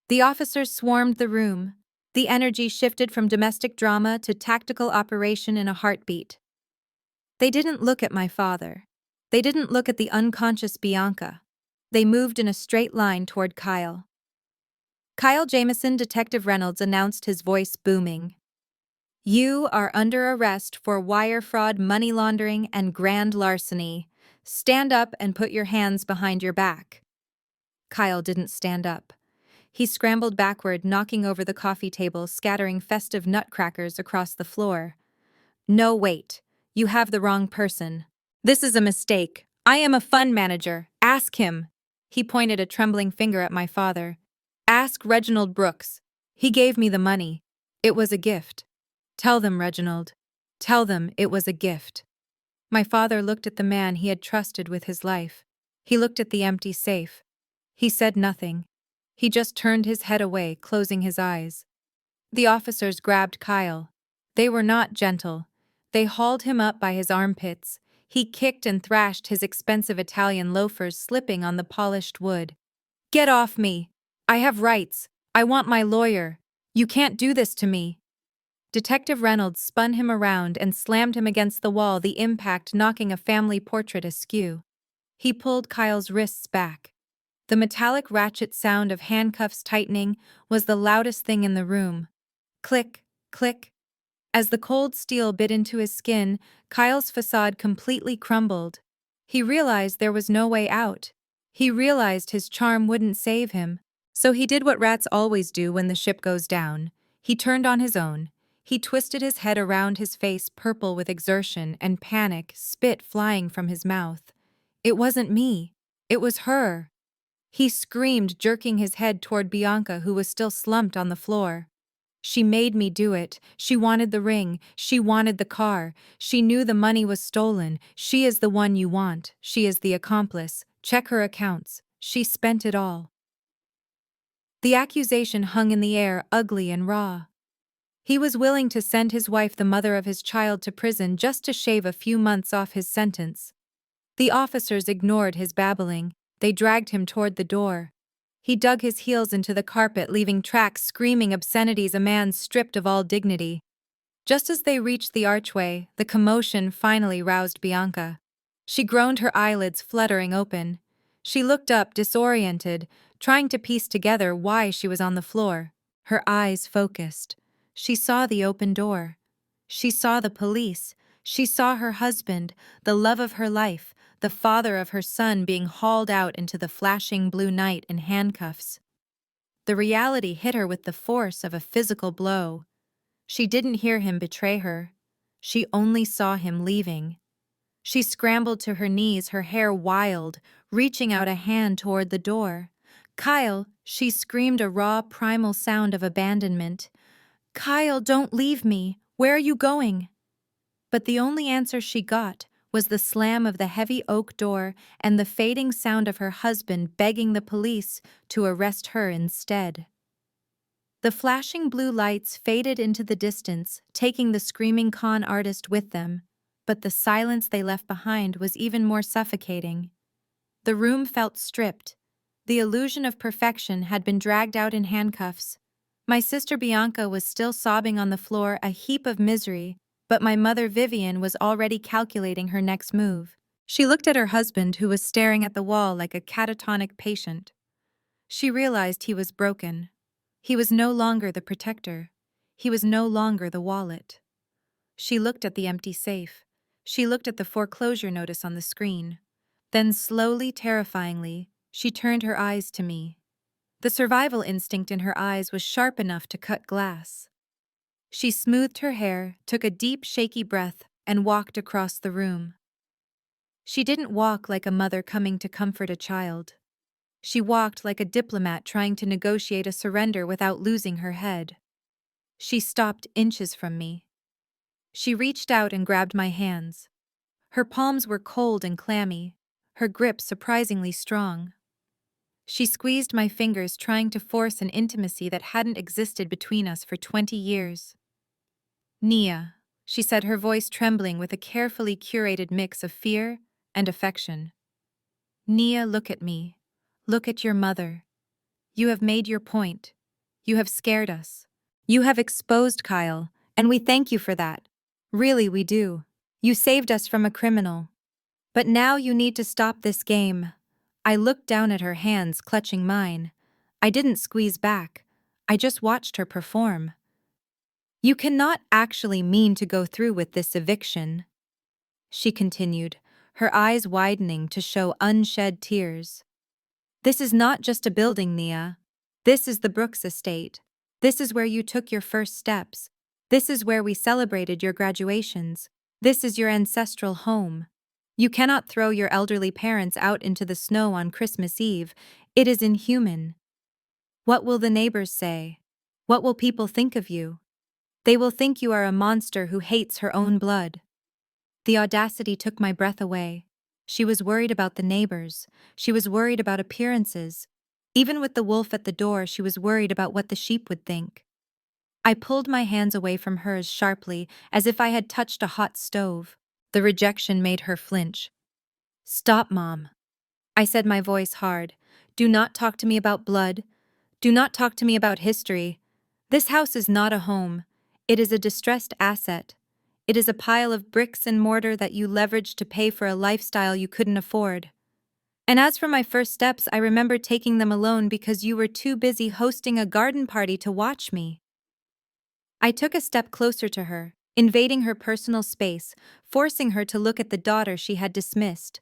The officers swarmed the room. The energy shifted from domestic drama to tactical operation in a heartbeat. They didn't look at my father. They didn't look at the unconscious Bianca. They moved in a straight line toward Kyle. "Kyle Jameson," Detective Reynolds announced, his voice booming. "You are under arrest for wire fraud, money laundering, and grand larceny. Stand up and put your hands behind your back." Kyle didn't stand up. He scrambled backward, knocking over the coffee table, scattering festive nutcrackers across the floor. "No, wait. You have the wrong person. This is a mistake. I am a fund manager. Ask him." He pointed a trembling finger at my father. Ask Reginald Brooks. He gave me the money. It was a gift. Tell them, Reginald. Tell them it was a gift. My father looked at the man he had trusted with his life. He looked at the empty safe. He said nothing. He just turned his head away, closing his eyes. The officers grabbed Kyle. They were not gentle. They hauled him up by his armpits. He kicked and thrashed his expensive Italian loafers, slipping on the polished wood. Get off me! I have rights. I want my lawyer. You can't do this to me. Detective Reynolds spun him around and slammed him against the wall, the impact knocking a family portrait askew. He pulled Kyle's wrists back. The metallic ratchet sound of handcuffs tightening was the loudest thing in the room. Click, click. As the cold steel bit into his skin, Kyle's facade completely crumbled. He realized there was no way out. He realized his charm wouldn't save him. So he did what rats always do when the ship goes down. He turned on his own. He twisted his head around, his face purple with exertion and panic, spit flying from his mouth. It wasn't me. It was her. He screamed, jerking his head toward Bianca, who was still slumped on the floor. She made me do it. She wanted the ring. She wanted the car. She knew the money was stolen. She is the one you want. She is the accomplice. Check her accounts. She spent it all. The accusation hung in the air, ugly and raw. He was willing to send his wife, the mother of his child, to prison just to shave a few months off his sentence. The officers ignored his babbling. They dragged him toward the door. He dug his heels into the carpet, leaving tracks screaming obscenities, a man stripped of all dignity. Just as they reached the archway, the commotion finally roused Bianca. She groaned, her eyelids fluttering open. She looked up, disoriented, trying to piece together why she was on the floor. Her eyes focused. She saw the open door. She saw the police. She saw her husband, the love of her life, the father of her son, being hauled out into the flashing blue night in handcuffs. The reality hit her with the force of a physical blow. She didn't hear him betray her. She only saw him leaving. She scrambled to her knees, her hair wild, reaching out a hand toward the door. Kyle, she screamed, a raw, primal sound of abandonment. Kyle, don't leave me. Where are you going? But the only answer she got was the slam of the heavy oak door and the fading sound of her husband begging the police to arrest her instead. The flashing blue lights faded into the distance, taking the screaming con artist with them, but the silence they left behind was even more suffocating. The room felt stripped. The illusion of perfection had been dragged out in handcuffs. My sister Bianca was still sobbing on the floor, a heap of misery, but my mother Vivian was already calculating her next move. She looked at her husband, who was staring at the wall like a catatonic patient. She realized he was broken. He was no longer the protector. He was no longer the wallet. She looked at the empty safe. She looked at the foreclosure notice on the screen. Then slowly, terrifyingly, she turned her eyes to me. The survival instinct in her eyes was sharp enough to cut glass. She smoothed her hair, took a deep, shaky breath, and walked across the room. She didn't walk like a mother coming to comfort a child. She walked like a diplomat trying to negotiate a surrender without losing her head. She stopped inches from me. She reached out and grabbed my hands. Her palms were cold and clammy, her grip surprisingly strong. She squeezed my fingers, trying to force an intimacy that hadn't existed between us for 20 years. Nia, she said, her voice trembling with a carefully curated mix of fear and affection. Nia, look at me. Look at your mother. You have made your point. You have scared us. You have exposed Kyle, and we thank you for that. Really, we do. You saved us from a criminal. But now you need to stop this game. I looked down at her hands, clutching mine. I didn't squeeze back. I just watched her perform. You cannot actually mean to go through with this eviction, she continued, her eyes widening to show unshed tears. This is not just a building, Nia. This is the Brooks estate. This is where you took your first steps. This is where we celebrated your graduations. This is your ancestral home. You cannot throw your elderly parents out into the snow on Christmas Eve. It is inhuman. What will the neighbors say? What will people think of you? They will think you are a monster who hates her own blood. The audacity took my breath away. She was worried about the neighbors. She was worried about appearances. Even with the wolf at the door, she was worried about what the sheep would think. I pulled my hands away from hers sharply, as if I had touched a hot stove. The rejection made her flinch. "Stop, Mom," I said, my voice hard. "Do not talk to me about blood. Do not talk to me about history. This house is not a home. It is a distressed asset. It is a pile of bricks and mortar that you leveraged to pay for a lifestyle you couldn't afford. And as for my first steps, I remember taking them alone because you were too busy hosting a garden party to watch me." I took a step closer to her, invading her personal space, forcing her to look at the daughter she had dismissed.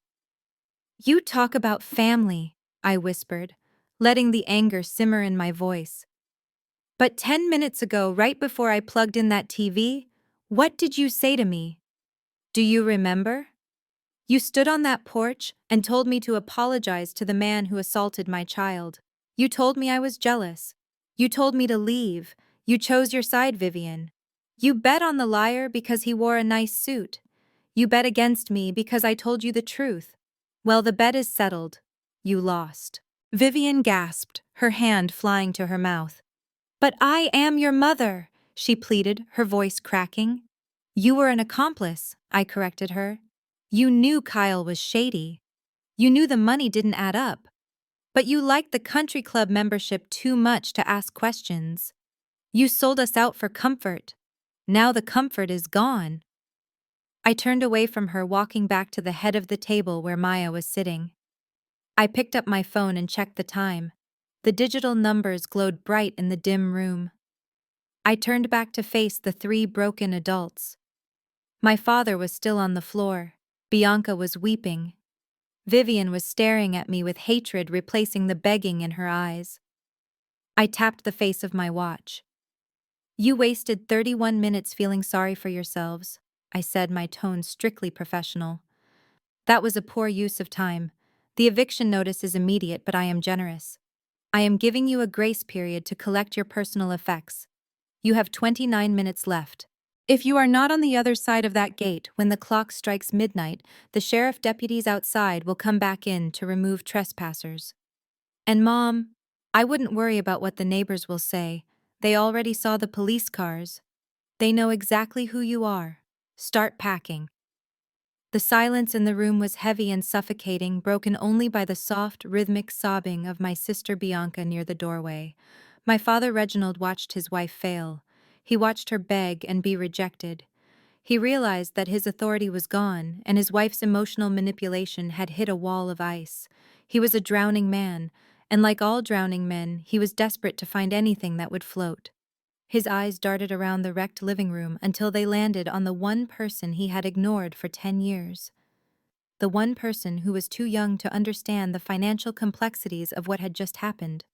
"You talk about family," I whispered, letting the anger simmer in my voice. "But 10 minutes ago, right before I plugged in that TV, what did you say to me? Do you remember? You stood on that porch and told me to apologize to the man who assaulted my child. You told me I was jealous. You told me to leave. You chose your side, Vivian. You bet on the liar because he wore a nice suit. You bet against me because I told you the truth. Well, the bet is settled. You lost." Vivian gasped, her hand flying to her mouth. "But I am your mother," she pleaded, her voice cracking. "You were an accomplice," I corrected her. "You knew Kyle was shady. You knew the money didn't add up. But you liked the country club membership too much to ask questions. You sold us out for comfort. Now the comfort is gone." I turned away from her, walking back to the head of the table where Maya was sitting. I picked up my phone and checked the time. The digital numbers glowed bright in the dim room. I turned back to face the three broken adults. My father was still on the floor. Bianca was weeping. Vivian was staring at me with hatred replacing the begging in her eyes. I tapped the face of my watch. "You wasted 31 minutes feeling sorry for yourselves," I said, my tone strictly professional. "That was a poor use of time. The eviction notice is immediate, but I am generous. I am giving you a grace period to collect your personal effects. You have 29 minutes left. If you are not on the other side of that gate when the clock strikes midnight, the sheriff deputies outside will come back in to remove trespassers. And Mom, I wouldn't worry about what the neighbors will say. They already saw the police cars. They know exactly who you are. Start packing." The silence in the room was heavy and suffocating, broken only by the soft, rhythmic sobbing of my sister Bianca near the doorway. My father Reginald watched his wife fail. He watched her beg and be rejected. He realized that his authority was gone, and his wife's emotional manipulation had hit a wall of ice. He was a drowning man, and like all drowning men, he was desperate to find anything that would float. His eyes darted around the wrecked living room until they landed on the one person he had ignored for 10 years. The one person who was too young to understand the financial complexities of what had just happened.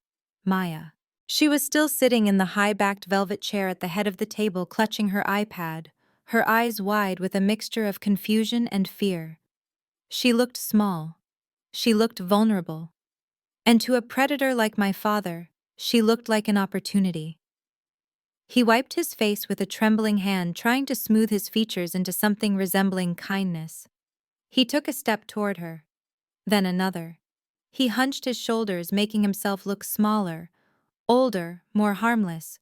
Maya. She was still sitting in the high-backed velvet chair at the head of the table, clutching her iPad, her eyes wide with a mixture of confusion and fear. She looked small. She looked vulnerable. And to a predator like my father, she looked like an opportunity. He wiped his face with a trembling hand, trying to smooth his features into something resembling kindness. He took a step toward her. Then another. He hunched his shoulders, making himself look smaller, older, more harmless.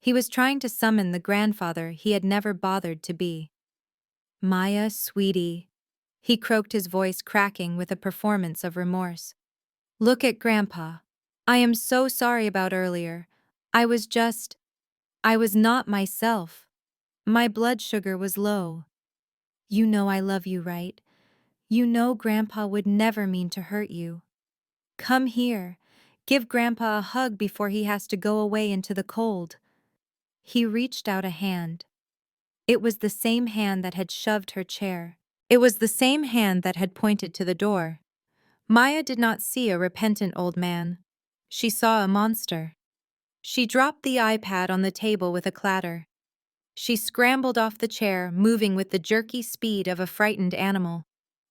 He was trying to summon the grandfather he had never bothered to be. "Maya, sweetie," he croaked, his voice cracking with a performance of remorse. "Look at Grandpa. I am so sorry about earlier. I was not myself. My blood sugar was low. You know I love you, right? You know Grandpa would never mean to hurt you. Come here. Give Grandpa a hug before he has to go away into the cold." He reached out a hand. It was the same hand that had shoved her chair. It was the same hand that had pointed to the door. Maya did not see a repentant old man. She saw a monster. She dropped the iPad on the table with a clatter. She scrambled off the chair, moving with the jerky speed of a frightened animal.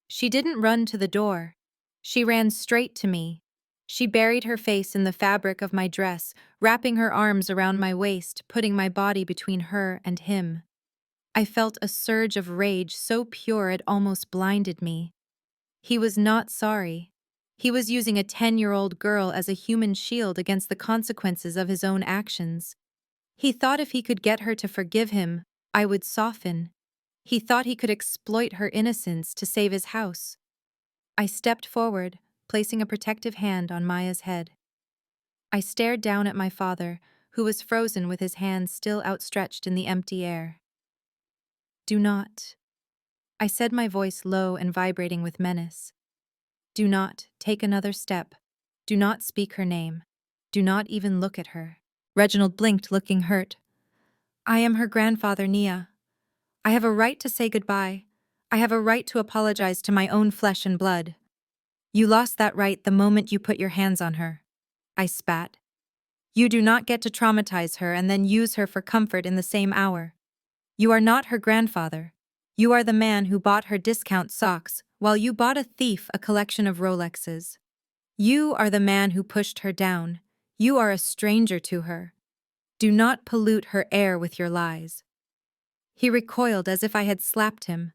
She didn't run to the door. She ran straight to me. She buried her face in the fabric of my dress, wrapping her arms around my waist, putting my body between her and him. I felt a surge of rage so pure it almost blinded me. He was not sorry. He was using a 10-year-old girl as a human shield against the consequences of his own actions. He thought if he could get her to forgive him, I would soften. He thought he could exploit her innocence to save his house. I stepped forward, placing a protective hand on Maya's head. I stared down at my father, who was frozen with his hands still outstretched in the empty air. "Do not," I said, my voice low and vibrating with menace. "Do not take another step. Do not speak her name. Do not even look at her." Reginald blinked, looking hurt. "I am her grandfather, Nia. I have a right to say goodbye. I have a right to apologize to my own flesh and blood." "You lost that right the moment you put your hands on her," I spat. "You do not get to traumatize her and then use her for comfort in the same hour. You are not her grandfather. You are the man who bought her discount socks while you bought a thief a collection of Rolexes. You are the man who pushed her down. You are a stranger to her. Do not pollute her air with your lies." He recoiled as if I had slapped him.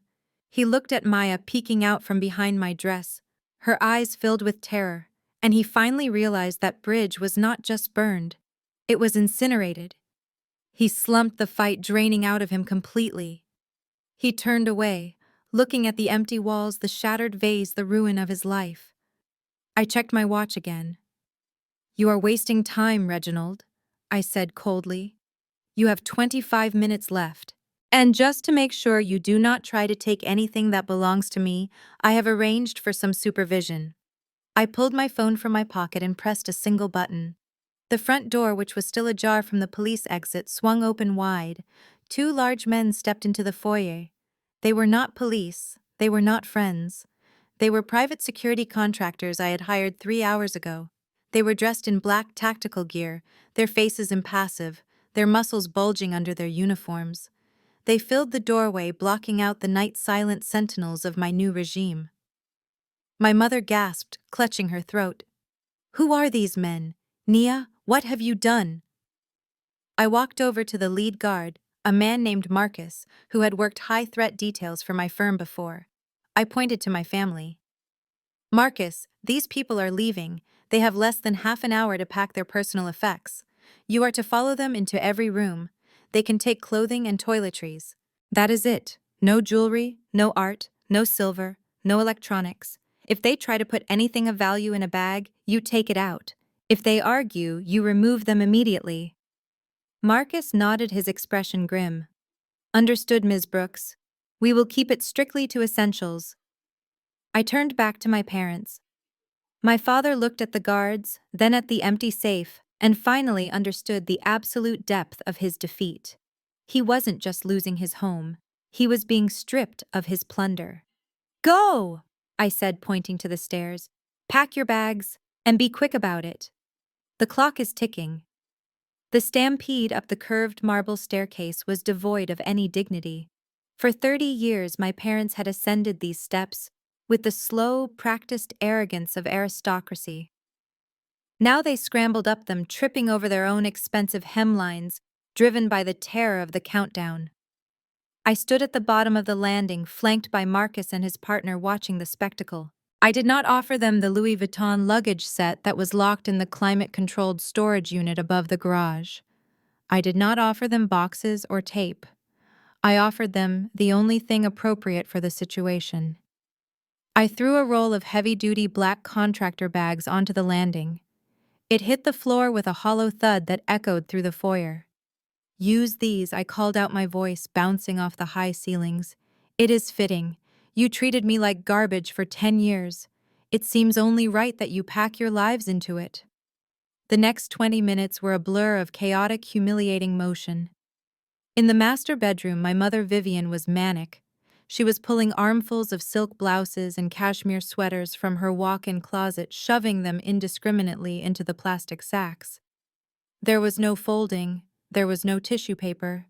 He looked at Maya peeking out from behind my dress, her eyes filled with terror, and he finally realized that bridge was not just burned. It was incinerated. He slumped, the fight draining out of him completely. He turned away, looking at the empty walls, the shattered vase, the ruin of his life. I checked my watch again. "You are wasting time, Reginald," I said coldly. "You have 25 minutes left. And just to make sure you do not try to take anything that belongs to me, I have arranged for some supervision." I pulled my phone from my pocket and pressed a single button. The front door, which was still ajar from the police exit, swung open wide. Two large men stepped into the foyer. They were not police. They were not friends. They were private security contractors I had hired 3 hours ago. They were dressed in black tactical gear, their faces impassive, their muscles bulging under their uniforms. They filled the doorway, blocking out the night-silent sentinels of my new regime. My mother gasped, clutching her throat. "Who are these men? Nia, what have you done?" I walked over to the lead guard, a man named Marcus, who had worked high-threat details for my firm before. I pointed to my family. "Marcus, these people are leaving. They have less than half an hour to pack their personal effects. You are to follow them into every room. They can take clothing and toiletries. That is it. No jewelry, no art, no silver, no electronics. If they try to put anything of value in a bag, you take it out. If they argue, you remove them immediately." Marcus nodded, his expression grim. "Understood, Ms. Brooks. We will keep it strictly to essentials." I turned back to my parents. My father looked at the guards, then at the empty safe, and finally understood the absolute depth of his defeat. He wasn't just losing his home. He was being stripped of his plunder. "Go!" I said, pointing to the stairs. "Pack your bags, and be quick about it. The clock is ticking." The stampede up the curved marble staircase was devoid of any dignity. For 30 years my parents had ascended these steps with the slow, practiced arrogance of aristocracy. Now they scrambled up them, tripping over their own expensive hemlines, driven by the terror of the countdown. I stood at the bottom of the landing, flanked by Marcus and his partner, watching the spectacle. I did not offer them the Louis Vuitton luggage set that was locked in the climate-controlled storage unit above the garage. I did not offer them boxes or tape. I offered them the only thing appropriate for the situation. I threw a roll of heavy-duty black contractor bags onto the landing. It hit the floor with a hollow thud that echoed through the foyer. "Use these," I called out, my voice bouncing off the high ceilings. "It is fitting. You treated me like garbage for 10 years. It seems only right that you pack your lives into it." The next 20 minutes were a blur of chaotic, humiliating motion. In the master bedroom, my mother Vivian was manic. She was pulling armfuls of silk blouses and cashmere sweaters from her walk-in closet, shoving them indiscriminately into the plastic sacks. There was no folding. There was no tissue paper.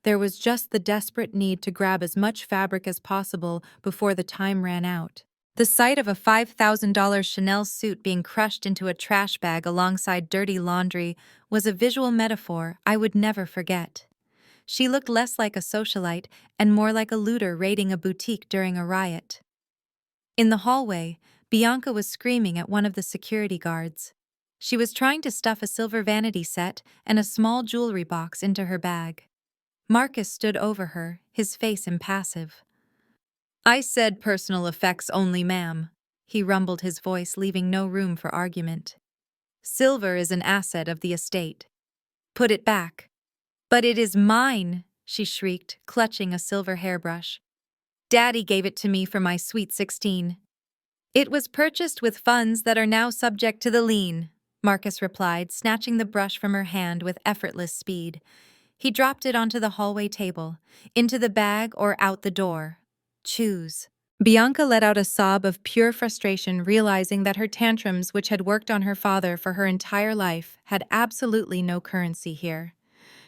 There was just the desperate need to grab as much fabric as possible before the time ran out. The sight of a $5,000 Chanel suit being crushed into a trash bag alongside dirty laundry was a visual metaphor I would never forget. She looked less like a socialite and more like a looter raiding a boutique during a riot. In the hallway, Bianca was screaming at one of the security guards. She was trying to stuff a silver vanity set and a small jewelry box into her bag. Marcus stood over her, his face impassive. "I said personal effects only, ma'am," he rumbled, his voice leaving no room for argument. "Silver is an asset of the estate. Put it back." "But it is mine," she shrieked, clutching a silver hairbrush. "Daddy gave it to me for my sweet 16. "It was purchased with funds that are now subject to the lien," Marcus replied, snatching the brush from her hand with effortless speed. He dropped it onto the hallway table, into the bag or out the door. "Choose." Bianca let out a sob of pure frustration, realizing that her tantrums, which had worked on her father for her entire life, had absolutely no currency here.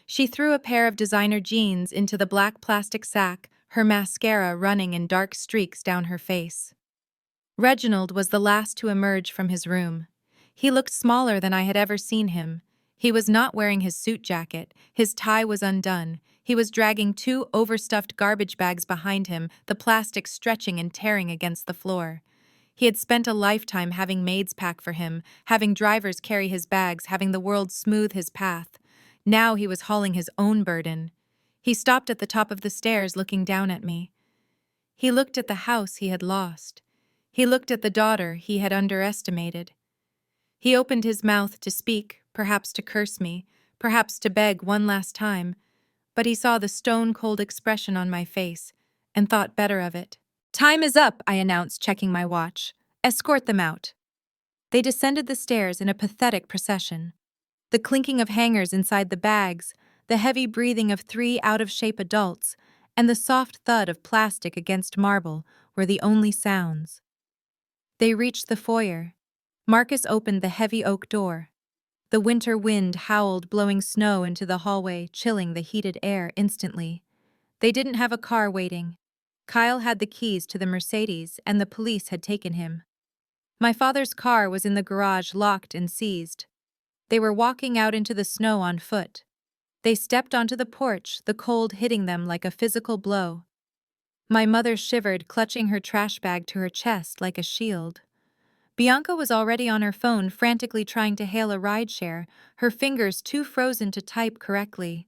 She threw a pair of designer jeans into the black plastic sack, her mascara running in dark streaks down her face. Reginald was the last to emerge from his room. He looked smaller than I had ever seen him. He was not wearing his suit jacket, his tie was undone. He was dragging 2 overstuffed garbage bags behind him, the plastic stretching and tearing against the floor. He had spent a lifetime having maids pack for him, having drivers carry his bags, having the world smooth his path. Now he was hauling his own burden. He stopped at the top of the stairs, looking down at me. He looked at the house he had lost. He looked at the daughter he had underestimated. He opened his mouth to speak, perhaps to curse me, perhaps to beg one last time, but he saw the stone-cold expression on my face and thought better of it. "Time is up," I announced, checking my watch. "Escort them out." They descended the stairs in a pathetic procession. The clinking of hangers inside the bags, the heavy breathing of 3 out-of-shape adults, and the soft thud of plastic against marble were the only sounds. They reached the foyer. Marcus opened the heavy oak door. The winter wind howled, blowing snow into the hallway, chilling the heated air instantly. They didn't have a car waiting. Kyle had the keys to the Mercedes, and the police had taken him. My father's car was in the garage, locked and seized. They were walking out into the snow on foot. They stepped onto the porch, the cold hitting them like a physical blow. My mother shivered, clutching her trash bag to her chest like a shield. Bianca was already on her phone, frantically trying to hail a rideshare, her fingers too frozen to type correctly.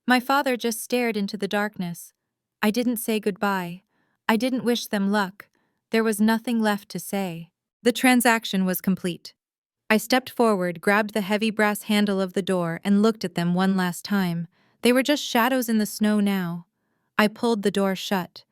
My father just stared into the darkness. I didn't say goodbye. I didn't wish them luck. There was nothing left to say. The transaction was complete. I stepped forward, grabbed the heavy brass handle of the door, and looked at them one last time. They were just shadows in the snow now. I pulled the door shut.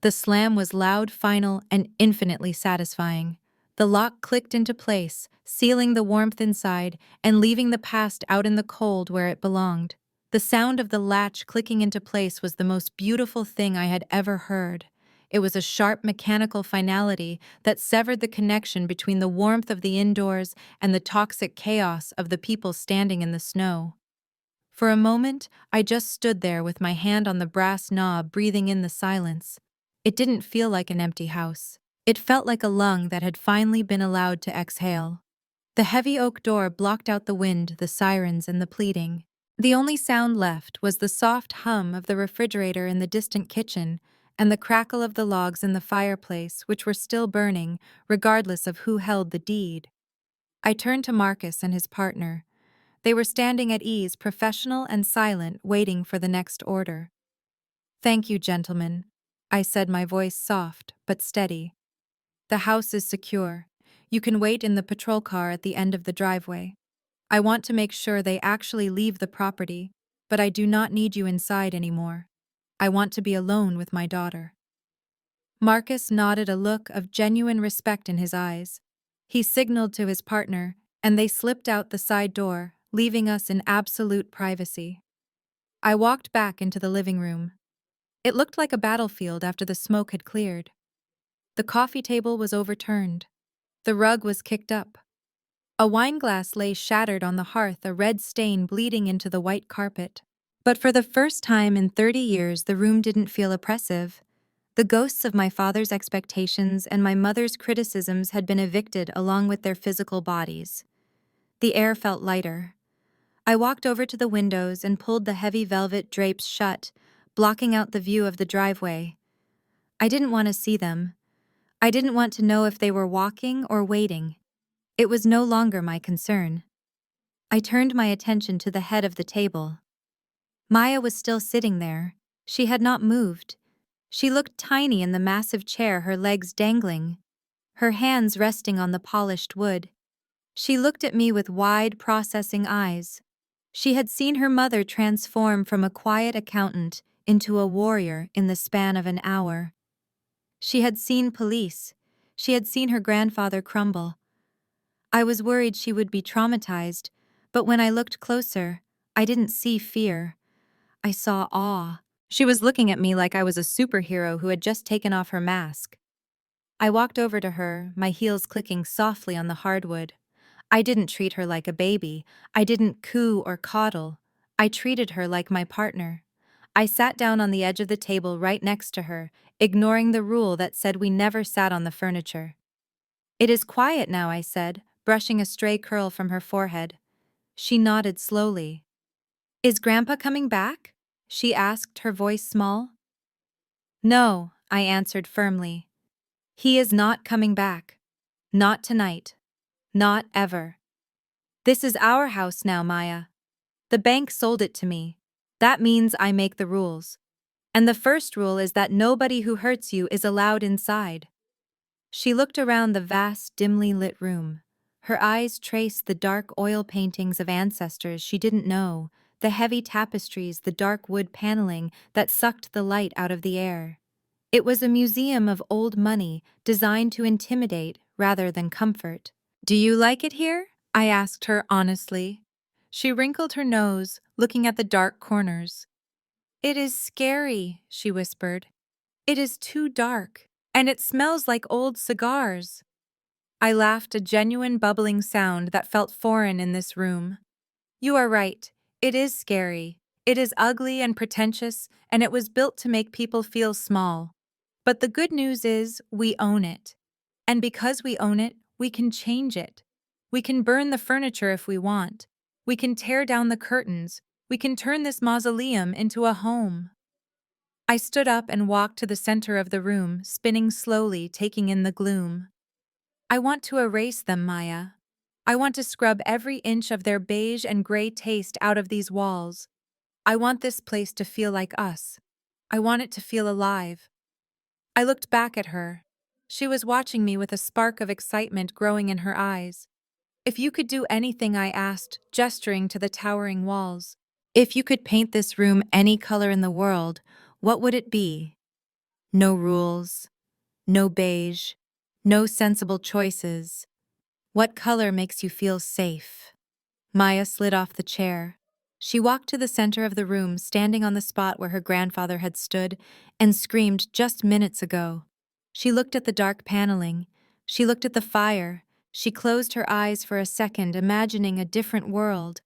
The slam was loud, final, and infinitely satisfying. The lock clicked into place, sealing the warmth inside and leaving the past out in the cold where it belonged. The sound of the latch clicking into place was the most beautiful thing I had ever heard. It was a sharp mechanical finality that severed the connection between the warmth of the indoors and the toxic chaos of the people standing in the snow. For a moment, I just stood there with my hand on the brass knob, breathing in the silence. It didn't feel like an empty house. It felt like a lung that had finally been allowed to exhale. The heavy oak door blocked out the wind, the sirens, and the pleading. The only sound left was the soft hum of the refrigerator in the distant kitchen and the crackle of the logs in the fireplace, which were still burning, regardless of who held the deed. I turned to Marcus and his partner. They were standing at ease, professional and silent, waiting for the next order. "Thank you, gentlemen," I said, my voice soft but steady. "The house is secure. You can wait in the patrol car at the end of the driveway. I want to make sure they actually leave the property, but I do not need you inside anymore. I want to be alone with my daughter." Marcus nodded, a look of genuine respect in his eyes. He signaled to his partner, and they slipped out the side door, leaving us in absolute privacy. I walked back into the living room. It looked like a battlefield after the smoke had cleared. The coffee table was overturned. The rug was kicked up. A wineglass lay shattered on the hearth, a red stain bleeding into the white carpet. But for the first time in 30 years, the room didn't feel oppressive. The ghosts of my father's expectations and my mother's criticisms had been evicted along with their physical bodies. The air felt lighter. I walked over to the windows and pulled the heavy velvet drapes shut, blocking out the view of the driveway. I didn't want to see them. I didn't want to know if they were walking or waiting. It was no longer my concern. I turned my attention to the head of the table. Maya was still sitting there. She had not moved. She looked tiny in the massive chair, her legs dangling, her hands resting on the polished wood. She looked at me with wide, processing eyes. She had seen her mother transform from a quiet accountant into a warrior in the span of an hour. She had seen police. She had seen her grandfather crumble. I was worried she would be traumatized, but when I looked closer, I didn't see fear. I saw awe. She was looking at me like I was a superhero who had just taken off her mask. I walked over to her, my heels clicking softly on the hardwood. I didn't treat her like a baby. I didn't coo or coddle. I treated her like my partner. I sat down on the edge of the table right next to her, ignoring the rule that said we never sat on the furniture. "It is quiet now," I said, brushing a stray curl from her forehead. She nodded slowly. "Is Grandpa coming back?" she asked, her voice small. "No," I answered firmly. "He is not coming back. Not tonight. Not ever. This is our house now, Maya. The bank sold it to me. That means I make the rules. And the first rule is that nobody who hurts you is allowed inside." She looked around the vast, dimly lit room. Her eyes traced the dark oil paintings of ancestors she didn't know, the heavy tapestries, the dark wood paneling that sucked the light out of the air. It was a museum of old money designed to intimidate rather than comfort. "Do you like it here?" I asked her honestly. She wrinkled her nose, looking at the dark corners. "It is scary," she whispered. "It is too dark, and it smells like old cigars." I laughed, a genuine bubbling sound that felt foreign in this room. "You are right. It is scary. It is ugly and pretentious, and it was built to make people feel small. But the good news is we own it. And because we own it, we can change it. We can burn the furniture if we want. We can tear down the curtains. We can turn this mausoleum into a home." I stood up and walked to the center of the room, spinning slowly, taking in the gloom. "I want to erase them, Maya. I want to scrub every inch of their beige and gray taste out of these walls. I want this place to feel like us. I want it to feel alive." I looked back at her. She was watching me with a spark of excitement growing in her eyes. "If you could do anything," I asked, gesturing to the towering walls. "If you could paint this room any color in the world, what would it be?" No rules, no beige, no sensible choices. What color makes you feel safe? Maya slid off the chair. She walked to the center of the room, standing on the spot where her grandfather had stood, and screamed just minutes ago. She looked at the dark paneling. She looked at the fire. She closed her eyes for a second, imagining a different world.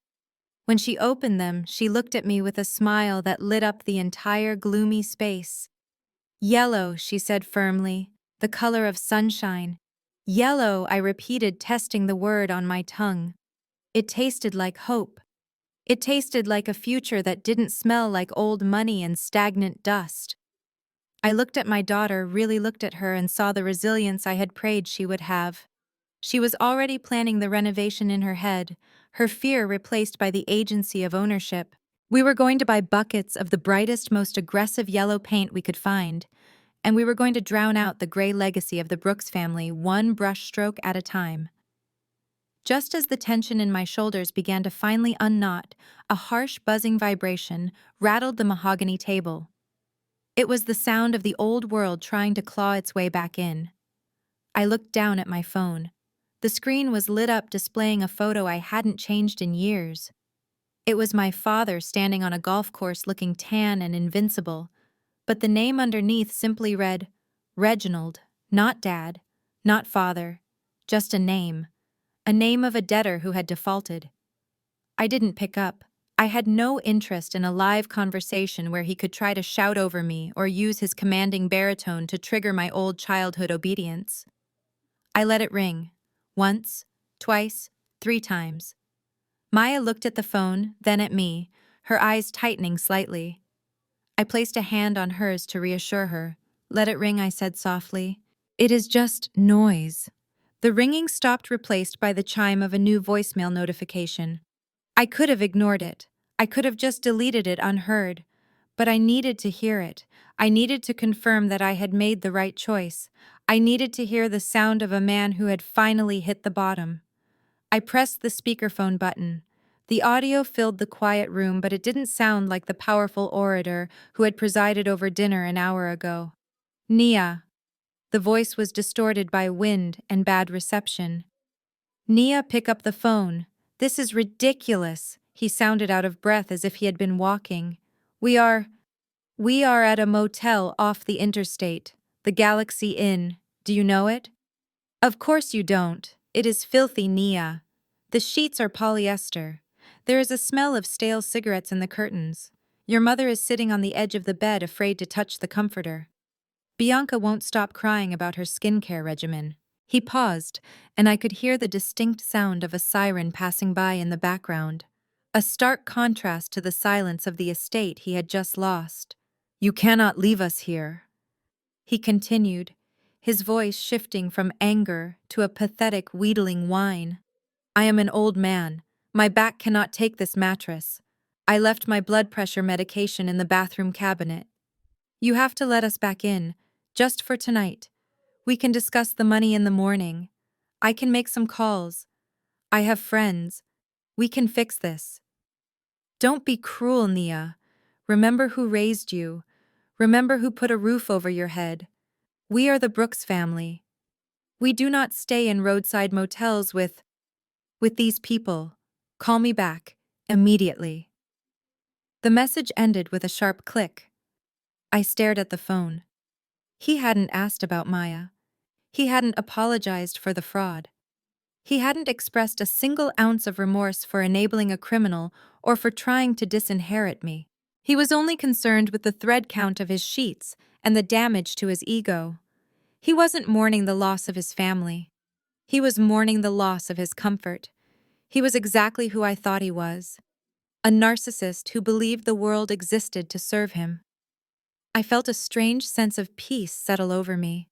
When she opened them, she looked at me with a smile that lit up the entire gloomy space. "Yellow," she said firmly, "the color of sunshine." "Yellow," I repeated, testing the word on my tongue. It tasted like hope. It tasted like a future that didn't smell like old money and stagnant dust. I looked at my daughter, really looked at her, and saw the resilience I had prayed she would have. She was already planning the renovation in her head, her fear replaced by the agency of ownership. We were going to buy buckets of the brightest, most aggressive yellow paint we could find, and we were going to drown out the gray legacy of the Brooks family one brushstroke at a time. Just as the tension in my shoulders began to finally unknot, a harsh, buzzing vibration rattled the mahogany table. It was the sound of the old world trying to claw its way back in. I looked down at my phone. The screen was lit up, displaying a photo I hadn't changed in years. It was my father standing on a golf course looking tan and invincible, but the name underneath simply read, Reginald, not Dad, not father, just a name of a debtor who had defaulted. I didn't pick up. I had no interest in a live conversation where he could try to shout over me or use his commanding baritone to trigger my old childhood obedience. I let it ring. Once, twice, 3 times. Maya looked at the phone, then at me, her eyes tightening slightly. I placed a hand on hers to reassure her. "Let it ring," I said softly. "It is just noise." The ringing stopped, replaced by the chime of a new voicemail notification. I could have ignored it. I could have just deleted it unheard. But I needed to hear it. I needed to confirm that I had made the right choice. I needed to hear the sound of a man who had finally hit the bottom. I pressed the speakerphone button. The audio filled the quiet room, but it didn't sound like the powerful orator who had presided over dinner an hour ago. "Nia." The voice was distorted by wind and bad reception. "Nia, pick up the phone. This is ridiculous." He sounded out of breath as if he had been walking. We are at a motel off the interstate, the Galaxy Inn. Do you know it?" "Of course you don't. It is filthy, Nia. The sheets are polyester. There is a smell of stale cigarettes in the curtains. Your mother is sitting on the edge of the bed, afraid to touch the comforter. Bianca won't stop crying about her skincare regimen." He paused, and I could hear the distinct sound of a siren passing by in the background, a stark contrast to the silence of the estate he had just lost. "You cannot leave us here," he continued, his voice shifting from anger to a pathetic, wheedling whine. "I am an old man. My back cannot take this mattress. I left my blood pressure medication in the bathroom cabinet. You have to let us back in, just for tonight. We can discuss the money in the morning. I can make some calls. I have friends. We can fix this." "Don't be cruel, Nia. Remember who raised you. Remember who put a roof over your head. We are the Brooks family. We do not stay in roadside motels with these people. Call me back, immediately." The message ended with a sharp click. I stared at the phone. He hadn't asked about Maya. He hadn't apologized for the fraud. He hadn't expressed a single ounce of remorse for enabling a criminal or for trying to disinherit me. He was only concerned with the thread count of his sheets and the damage to his ego. He wasn't mourning the loss of his family. He was mourning the loss of his comfort. He was exactly who I thought he was, a narcissist who believed the world existed to serve him. I felt a strange sense of peace settle over me.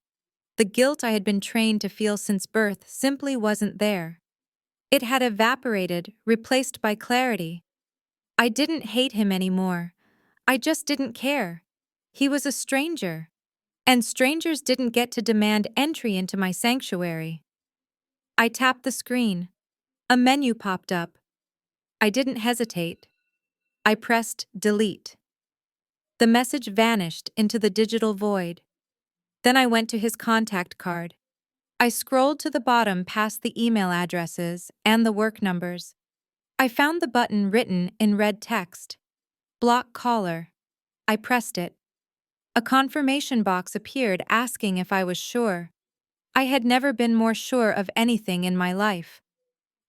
The guilt I had been trained to feel since birth simply wasn't there. It had evaporated, replaced by clarity. I didn't hate him anymore. I just didn't care. He was a stranger, and strangers didn't get to demand entry into my sanctuary. I tapped the screen. A menu popped up. I didn't hesitate. I pressed delete. The message vanished into the digital void. Then I went to his contact card. I scrolled to the bottom past the email addresses and the work numbers. I found the button written in red text. Block caller. I pressed it. A confirmation box appeared asking if I was sure. I had never been more sure of anything in my life.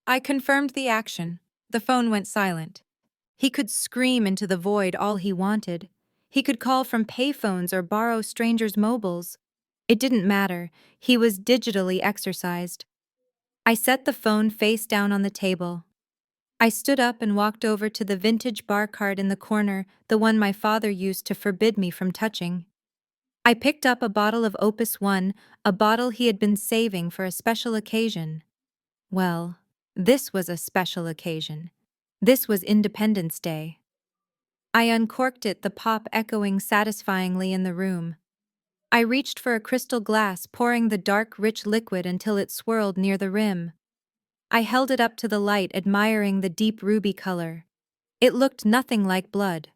I confirmed the action. The phone went silent. He could scream into the void all he wanted. He could call from payphones or borrow strangers' mobiles. It didn't matter. He was digitally exercised. I set the phone face down on the table. I stood up and walked over to the vintage bar cart in the corner, the one my father used to forbid me from touching. I picked up a bottle of Opus One, a bottle he had been saving for a special occasion. Well, this was a special occasion. This was Independence Day. I uncorked it, the pop echoing satisfyingly in the room. I reached for a crystal glass, pouring the dark, rich liquid until it swirled near the rim. I held it up to the light, admiring the deep ruby color. It looked nothing like blood.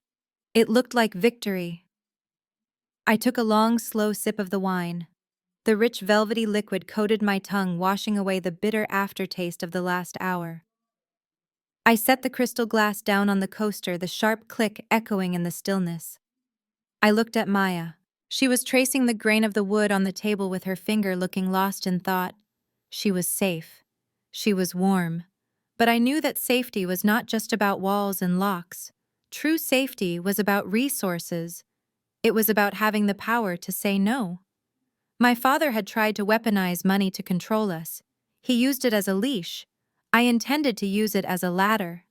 It looked like victory. I took a long, slow sip of the wine. The rich, velvety liquid coated my tongue, washing away the bitter aftertaste of the last hour. I set the crystal glass down on the coaster, the sharp click echoing in the stillness. I looked at Maya. She was tracing the grain of the wood on the table with her finger, looking lost in thought. She was safe. She was warm. But I knew that safety was not just about walls and locks. True safety was about resources. It was about having the power to say no. My father had tried to weaponize money to control us. He used it as a leash. I intended to use it as a ladder.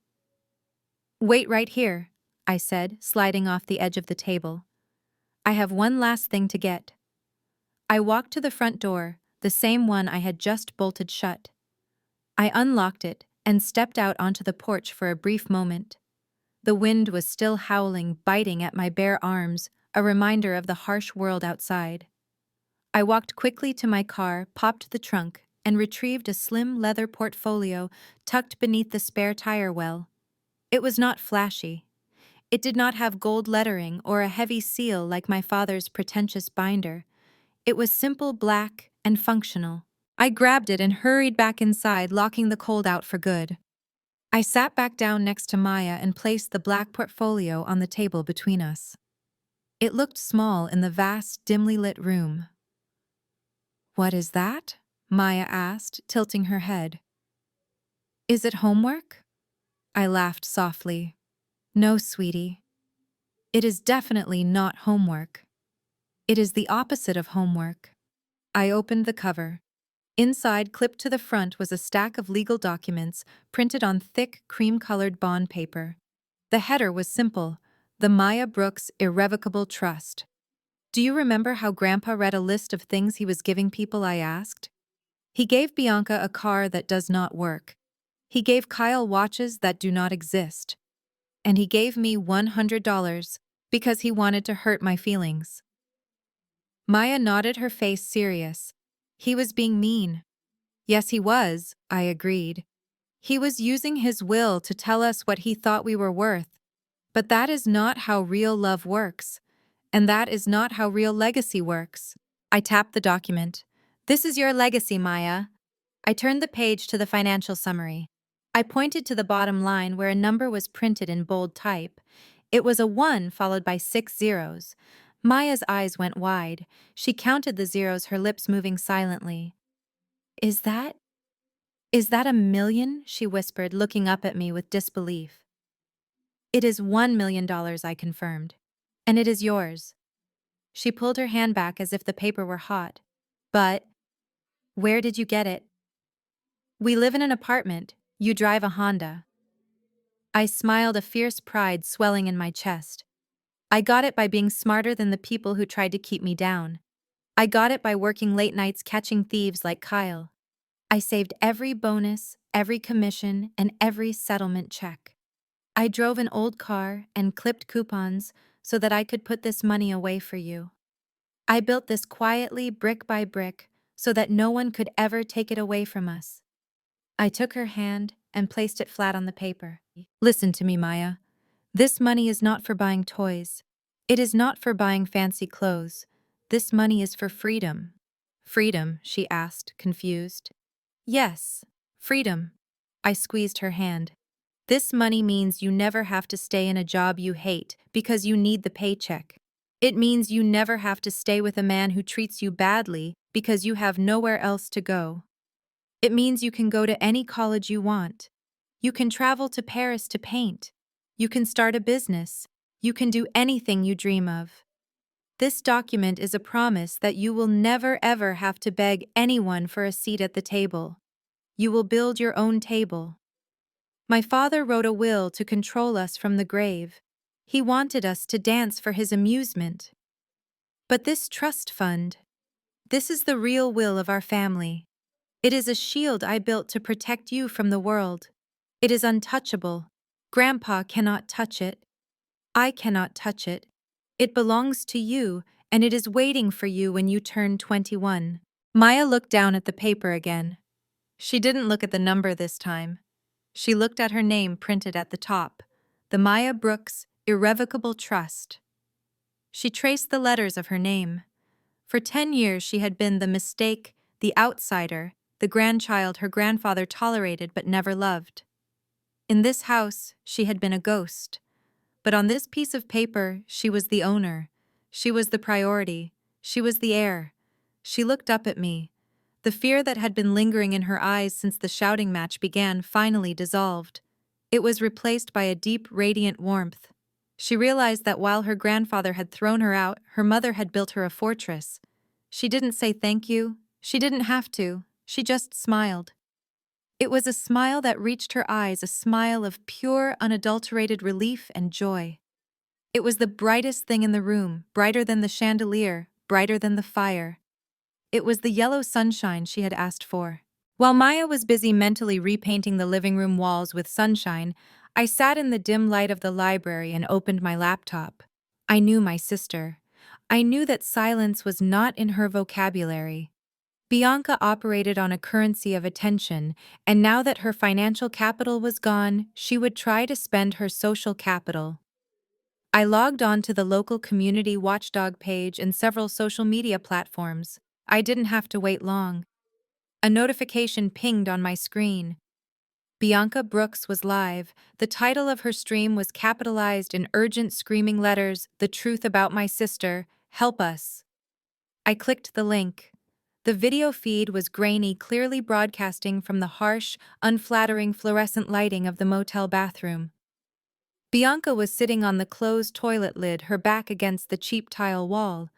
"Wait right here," I said, sliding off the edge of the table. "I have one last thing to get." I walked to the front door, the same one I had just bolted shut. I unlocked it and stepped out onto the porch for a brief moment. The wind was still howling, biting at my bare arms, a reminder of the harsh world outside. I walked quickly to my car, popped the trunk, and retrieved a slim leather portfolio tucked beneath the spare tire well. It was not flashy. It did not have gold lettering or a heavy seal like my father's pretentious binder. It was simple, black, and functional. I grabbed it and hurried back inside, locking the cold out for good. I sat back down next to Maya and placed the black portfolio on the table between us. It looked small in the vast, dimly lit room. "What is that?" Maya asked, tilting her head. "Is it homework?" I laughed softly. "No, sweetie. It is definitely not homework. It is the opposite of homework." I opened the cover. Inside, clipped to the front, was a stack of legal documents printed on thick, cream-colored bond paper. The header was simple: "The Maya Brooks Irrevocable Trust." "Do you remember how Grandpa read a list of things he was giving people?" I asked. "He gave Bianca a car that does not work. He gave Kyle watches that do not exist. And he gave me $100 because he wanted to hurt my feelings." Maya nodded, her face serious. "He was being mean." "Yes, he was," I agreed. "He was using his will to tell us what he thought we were worth. But that is not how real love works. And that is not how real legacy works." I tapped the document. "This is your legacy, Maya." I turned the page to the financial summary. I pointed to the bottom line where a number was printed in bold type. It was a 1 followed by 6 zeros. Maya's eyes went wide. She counted the zeros, her lips moving silently. Is that $1 million?" she whispered, looking up at me with disbelief. "It is $1 million," I confirmed. "And it is yours." She pulled her hand back as if the paper were hot. "But where did you get it?" "We live in an apartment. You drive a Honda." I smiled, a fierce pride swelling in my chest. "I got it by being smarter than the people who tried to keep me down. I got it by working late nights catching thieves like Kyle. I saved every bonus, every commission, and every settlement check. I drove an old car and clipped coupons so that I could put this money away for you. I built this quietly, brick by brick, so that no one could ever take it away from us." I took her hand and placed it flat on the paper. "Listen to me, Maya. This money is not for buying toys. It is not for buying fancy clothes. This money is for freedom." "Freedom?" she asked, confused. "Yes, freedom." I squeezed her hand. "This money means you never have to stay in a job you hate because you need the paycheck. It means you never have to stay with a man who treats you badly because you have nowhere else to go. It means you can go to any college you want. You can travel to Paris to paint. You can start a business. You can do anything you dream of. This document is a promise that you will never ever have to beg anyone for a seat at the table. You will build your own table." My father wrote a will to control us from the grave. He wanted us to dance for his amusement. But this trust fund, this is the real will of our family. It is a shield I built to protect you from the world. It is untouchable. Grandpa cannot touch it. I cannot touch it. It belongs to you, and it is waiting for you when you turn 21. Maya looked down at the paper again. She didn't look at the number this time. She looked at her name printed at the top, the Maya Brooks Irrevocable Trust. She traced the letters of her name. For 10 years she had been the mistake, the outsider, the grandchild her grandfather tolerated but never loved. In this house, she had been a ghost. But on this piece of paper, she was the owner. She was the priority. She was the heir. She looked up at me. The fear that had been lingering in her eyes since the shouting match began finally dissolved. It was replaced by a deep, radiant warmth. She realized that while her grandfather had thrown her out, her mother had built her a fortress. She didn't say thank you. She didn't have to. She just smiled. It was a smile that reached her eyes, a smile of pure, unadulterated relief and joy. It was the brightest thing in the room, brighter than the chandelier, brighter than the fire. It was the yellow sunshine she had asked for. While Maya was busy mentally repainting the living room walls with sunshine, I sat in the dim light of the library and opened my laptop. I knew my sister. I knew that silence was not in her vocabulary. Bianca operated on a currency of attention, and now that her financial capital was gone, she would try to spend her social capital. I logged on to the local community watchdog page and several social media platforms. I didn't have to wait long. A notification pinged on my screen. Bianca Brooks was live. The title of her stream was capitalized in urgent screaming letters, "The truth about my sister, help us." I clicked the link. The video feed was grainy, clearly broadcasting from the harsh, unflattering fluorescent lighting of the motel bathroom. Bianca was sitting on the closed toilet lid, her back against the cheap tile wall.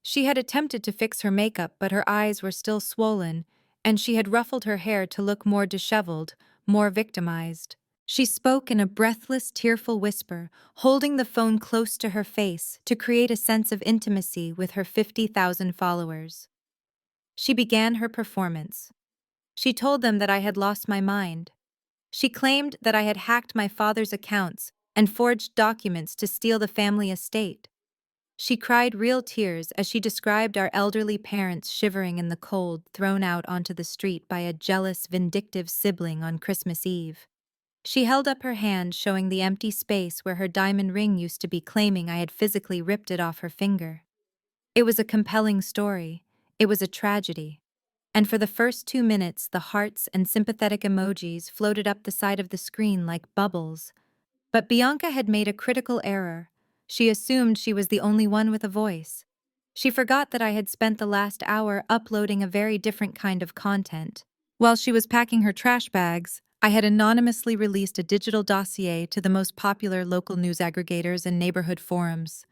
She had attempted to fix her makeup, but her eyes were still swollen, and she had ruffled her hair to look more disheveled, more victimized. She spoke in a breathless, tearful whisper, holding the phone close to her face to create a sense of intimacy with her 50,000 followers. She began her performance. She told them that I had lost my mind. She claimed that I had hacked my father's accounts and forged documents to steal the family estate. She cried real tears as she described our elderly parents shivering in the cold, thrown out onto the street by a jealous, vindictive sibling on Christmas Eve. She held up her hand, showing the empty space where her diamond ring used to be, claiming I had physically ripped it off her finger. It was a compelling story. It was a tragedy. And for the first 2 minutes, the hearts and sympathetic emojis floated up the side of the screen like bubbles. But Bianca had made a critical error. She assumed she was the only one with a voice. She forgot that I had spent the last hour uploading a very different kind of content. While she was packing her trash bags, I had anonymously released a digital dossier to the most popular local news aggregators and neighborhood forums.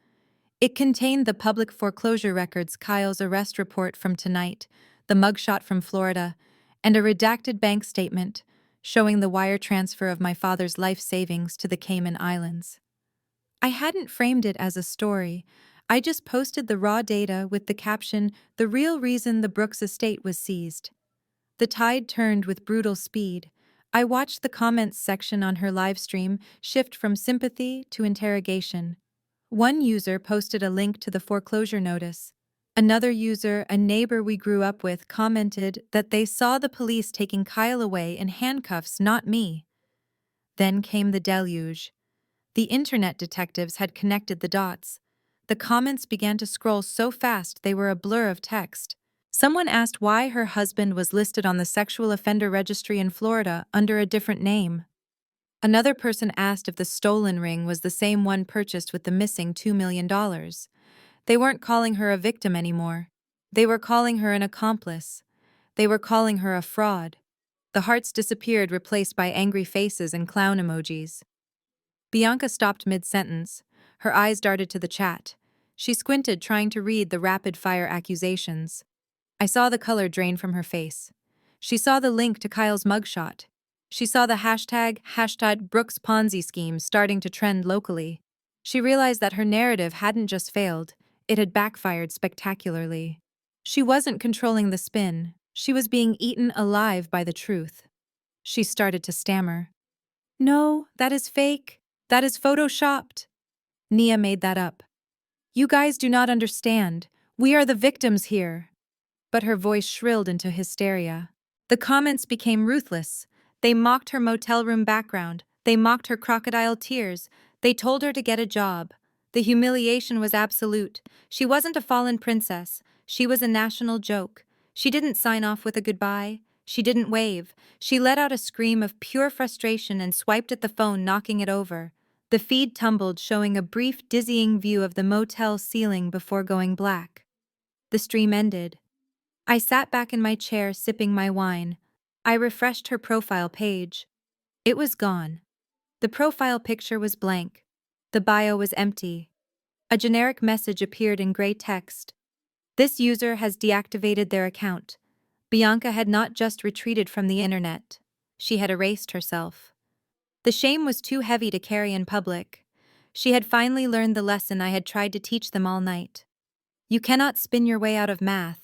It contained the public foreclosure records, Kyle's arrest report from tonight, the mugshot from Florida, and a redacted bank statement showing the wire transfer of my father's life savings to the Cayman Islands. I hadn't framed it as a story. I just posted the raw data with the caption, "The real reason the Brooks estate was seized." The tide turned with brutal speed. I watched the comments section on her live stream shift from sympathy to interrogation. One user posted a link to the foreclosure notice. Another user, a neighbor we grew up with, commented that they saw the police taking Kyle away in handcuffs, not me. Then came the deluge. The internet detectives had connected the dots. The comments began to scroll so fast they were a blur of text. Someone asked why her husband was listed on the sexual offender registry in Florida under a different name. Another person asked if the stolen ring was the same one purchased with the missing $2 million. They weren't calling her a victim anymore. They were calling her an accomplice. They were calling her a fraud. The hearts disappeared, replaced by angry faces and clown emojis. Bianca stopped mid-sentence. Her eyes darted to the chat. She squinted, trying to read the rapid-fire accusations. I saw the color drain from her face. She saw the link to Kyle's mugshot. She saw the hashtag Brooks Ponzi scheme starting to trend locally. She realized that her narrative hadn't just failed, it had backfired spectacularly. She wasn't controlling the spin. She was being eaten alive by the truth. She started to stammer. "No, that is fake. That is photoshopped. Nia made that up. You guys do not understand. We are the victims here." But her voice shrilled into hysteria. The comments became ruthless. They mocked her motel room background. They mocked her crocodile tears. They told her to get a job. The humiliation was absolute. She wasn't a fallen princess. She was a national joke. She didn't sign off with a goodbye. She didn't wave. She let out a scream of pure frustration and swiped at the phone, knocking it over. The feed tumbled, showing a brief, dizzying view of the motel ceiling before going black. The stream ended. I sat back in my chair sipping my wine. I refreshed her profile page. It was gone. The profile picture was blank. The bio was empty. A generic message appeared in gray text. This user has deactivated their account. Bianca had not just retreated from the internet. She had erased herself. The shame was too heavy to carry in public. She had finally learned the lesson I had tried to teach them all night. You cannot spin your way out of math.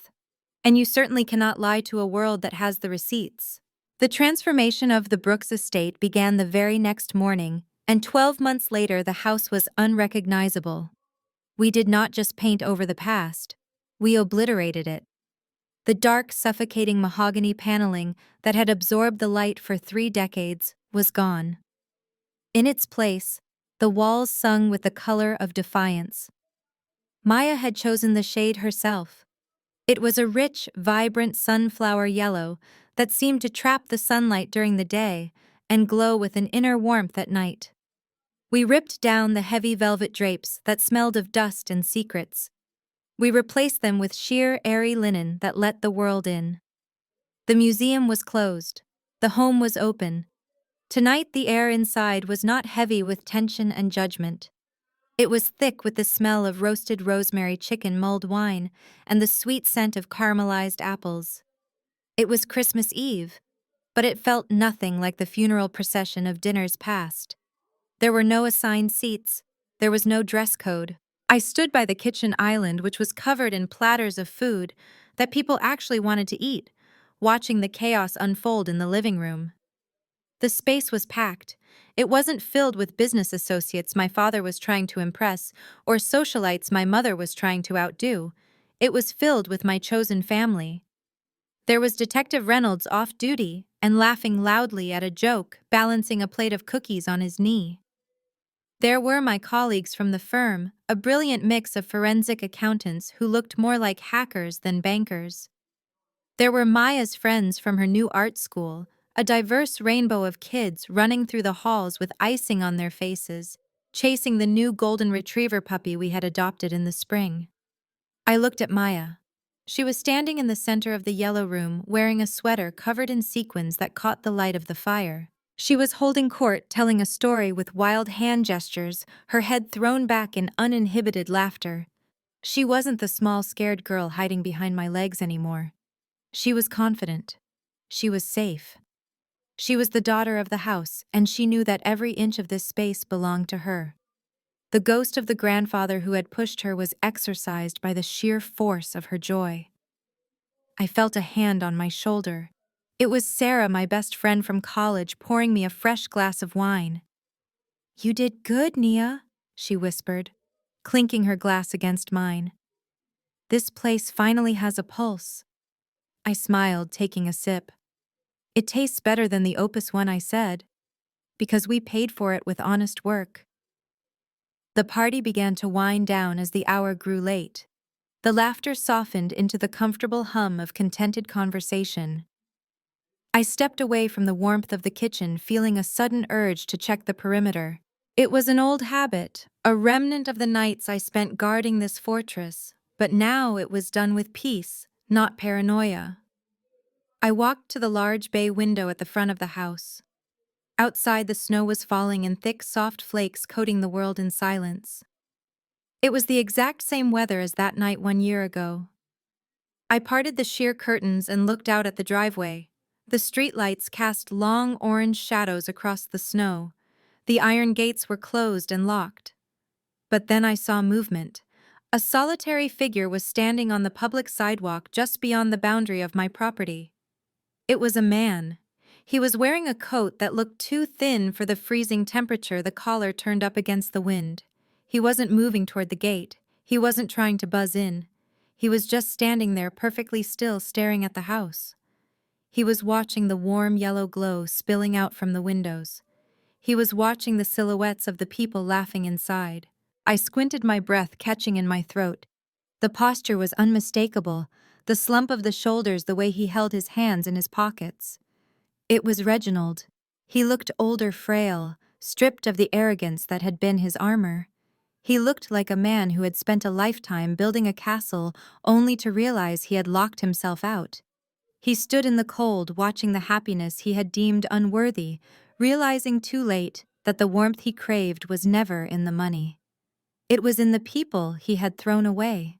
And you certainly cannot lie to a world that has the receipts. The transformation of the Brooks estate began the very next morning, and 12 months later the house was unrecognizable. We did not just paint over the past, we obliterated it. The dark, suffocating mahogany paneling that had absorbed the light for 3 decades was gone. In its place, the walls sung with the color of defiance. Maya had chosen the shade herself. It was a rich, vibrant sunflower yellow that seemed to trap the sunlight during the day and glow with an inner warmth at night. We ripped down the heavy velvet drapes that smelled of dust and secrets. We replaced them with sheer, airy linen that let the world in. The museum was closed. The home was open. Tonight the air inside was not heavy with tension and judgment. It was thick with the smell of roasted rosemary chicken mulled wine and the sweet scent of caramelized apples. It was Christmas Eve, but it felt nothing like the funeral procession of dinners past. There were no assigned seats. There was no dress code. I stood by the kitchen island, which was covered in platters of food that people actually wanted to eat, watching the chaos unfold in the living room. The space was packed. It wasn't filled with business associates my father was trying to impress or socialites my mother was trying to outdo. It was filled with my chosen family. There was Detective Reynolds off duty and laughing loudly at a joke, balancing a plate of cookies on his knee. There were my colleagues from the firm, a brilliant mix of forensic accountants who looked more like hackers than bankers. There were Maya's friends from her new art school, a diverse rainbow of kids running through the halls with icing on their faces, chasing the new golden retriever puppy we had adopted in the spring. I looked at Maya. She was standing in the center of the yellow room, wearing a sweater covered in sequins that caught the light of the fire. She was holding court, telling a story with wild hand gestures, her head thrown back in uninhibited laughter. She wasn't the small, scared girl hiding behind my legs anymore. She was confident. She was safe. She was the daughter of the house, and she knew that every inch of this space belonged to her. The ghost of the grandfather who had pushed her was exorcised by the sheer force of her joy. I felt a hand on my shoulder. It was Sarah, my best friend from college, pouring me a fresh glass of wine. "You did good, Nia," she whispered, clinking her glass against mine. "This place finally has a pulse." I smiled, taking a sip. "It tastes better than the Opus one," I said, "because we paid for it with honest work." The party began to wind down as the hour grew late. The laughter softened into the comfortable hum of contented conversation. I stepped away from the warmth of the kitchen, feeling a sudden urge to check the perimeter. It was an old habit, a remnant of the nights I spent guarding this fortress, but now it was done with peace, not paranoia. I walked to the large bay window at the front of the house. Outside, the snow was falling in thick, soft flakes, coating the world in silence. It was the exact same weather as that night 1 year ago. I parted the sheer curtains and looked out at the driveway. The streetlights cast long orange shadows across the snow. The iron gates were closed and locked. But then I saw movement. A solitary figure was standing on the public sidewalk just beyond the boundary of my property. It was a man. He was wearing a coat that looked too thin for the freezing temperature, the collar turned up against the wind. He wasn't moving toward the gate. He wasn't trying to buzz in. He was just standing there perfectly still, staring at the house. He was watching the warm yellow glow spilling out from the windows. He was watching the silhouettes of the people laughing inside. I squinted, my breath catching in my throat. The posture was unmistakable, the slump of the shoulders, the way he held his hands in his pockets. It was Reginald. He looked older, frail, stripped of the arrogance that had been his armor. He looked like a man who had spent a lifetime building a castle only to realize he had locked himself out. He stood in the cold, watching the happiness he had deemed unworthy, realizing too late that the warmth he craved was never in the money. It was in the people he had thrown away.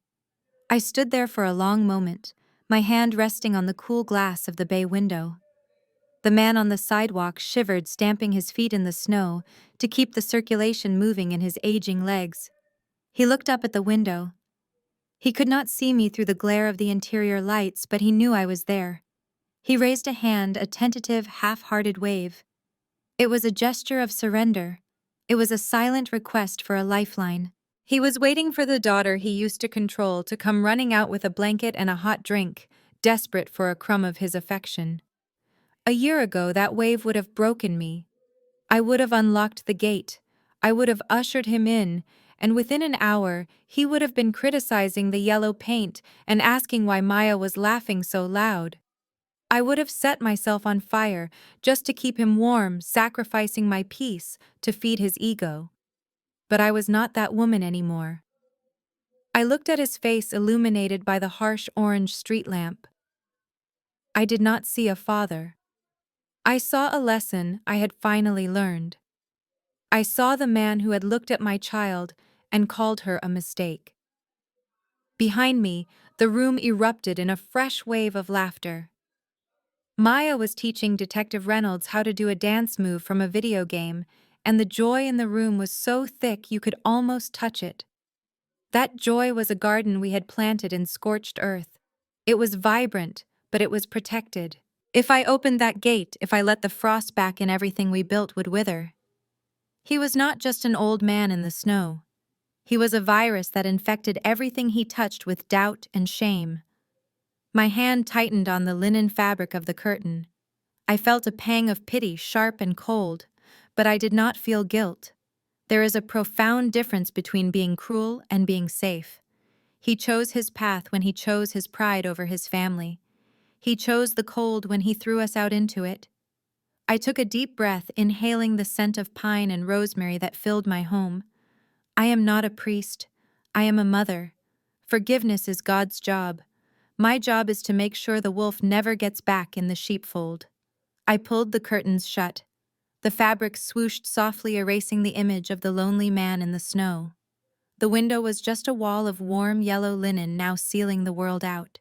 I stood there for a long moment, my hand resting on the cool glass of the bay window. The man on the sidewalk shivered, stamping his feet in the snow to keep the circulation moving in his aging legs. He looked up at the window. He could not see me through the glare of the interior lights, but he knew I was there. He raised a hand, a tentative, half-hearted wave. It was a gesture of surrender. It was a silent request for a lifeline. He was waiting for the daughter he used to control to come running out with a blanket and a hot drink, desperate for a crumb of his affection. A year ago, that wave would have broken me. I would have unlocked the gate. I would have ushered him in, and within an hour, he would have been criticizing the yellow paint and asking why Maya was laughing so loud. I would have set myself on fire just to keep him warm, sacrificing my peace to feed his ego. But I was not that woman anymore. I looked at his face illuminated by the harsh orange street lamp. I did not see a father. I saw a lesson I had finally learned. I saw the man who had looked at my child and called her a mistake. Behind me, the room erupted in a fresh wave of laughter. Maya was teaching Detective Reynolds how to do a dance move from a video game, and the joy in the room was so thick you could almost touch it. That joy was a garden we had planted in scorched earth. It was vibrant, but it was protected. If I opened that gate, if I let the frost back in, everything we built would wither. He was not just an old man in the snow. He was a virus that infected everything he touched with doubt and shame. My hand tightened on the linen fabric of the curtain. I felt a pang of pity, sharp and cold, but I did not feel guilt. There is a profound difference between being cruel and being safe. He chose his path when he chose his pride over his family. He chose the cold when he threw us out into it. I took a deep breath, inhaling the scent of pine and rosemary that filled my home. I am not a priest. I am a mother. Forgiveness is God's job. My job is to make sure the wolf never gets back in the sheepfold. I pulled the curtains shut. The fabric swooshed softly, erasing the image of the lonely man in the snow. The window was just a wall of warm yellow linen, now sealing the world out.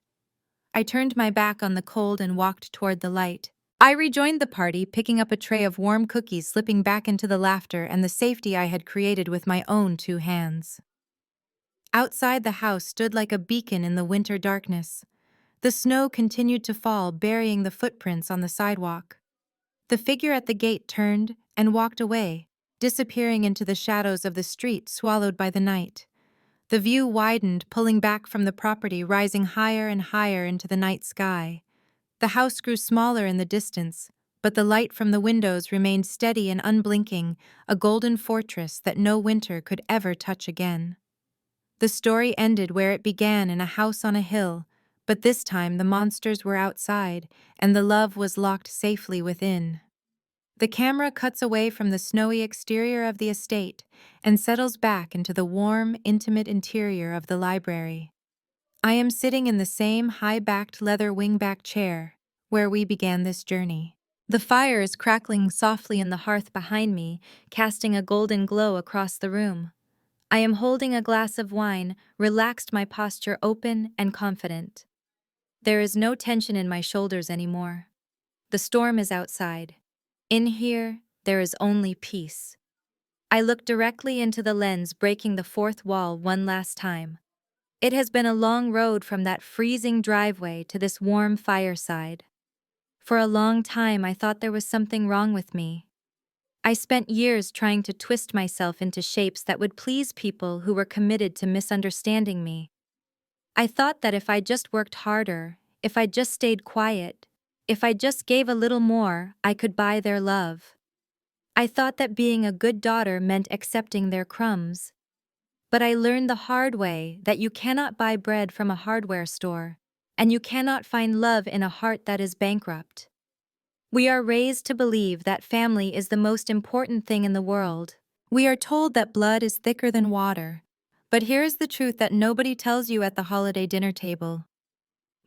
I turned my back on the cold and walked toward the light. I rejoined the party, picking up a tray of warm cookies, slipping back into the laughter and the safety I had created with my own two hands. Outside, the house stood like a beacon in the winter darkness. The snow continued to fall, burying the footprints on the sidewalk. The figure at the gate turned and walked away, disappearing into the shadows of the street, swallowed by the night. The view widened, pulling back from the property, rising higher and higher into the night sky. The house grew smaller in the distance, but the light from the windows remained steady and unblinking, a golden fortress that no winter could ever touch again. The story ended where it began, in a house on a hill, but this time the monsters were outside, and the love was locked safely within. The camera cuts away from the snowy exterior of the estate and settles back into the warm, intimate interior of the library. I am sitting in the same high-backed leather wingback chair where we began this journey. The fire is crackling softly in the hearth behind me, casting a golden glow across the room. I am holding a glass of wine, relaxed, my posture open and confident. There is no tension in my shoulders anymore. The storm is outside. In here, there is only peace. I look directly into the lens, breaking the fourth wall one last time. It has been a long road from that freezing driveway to this warm fireside. For a long time, I thought there was something wrong with me. I spent years trying to twist myself into shapes that would please people who were committed to misunderstanding me. I thought that if I just worked harder, if I just stayed quiet, if I just gave a little more, I could buy their love. I thought that being a good daughter meant accepting their crumbs. But I learned the hard way that you cannot buy bread from a hardware store, and you cannot find love in a heart that is bankrupt. We are raised to believe that family is the most important thing in the world, We are told that blood is thicker than water. But here is the truth that nobody tells you at the holiday dinner table.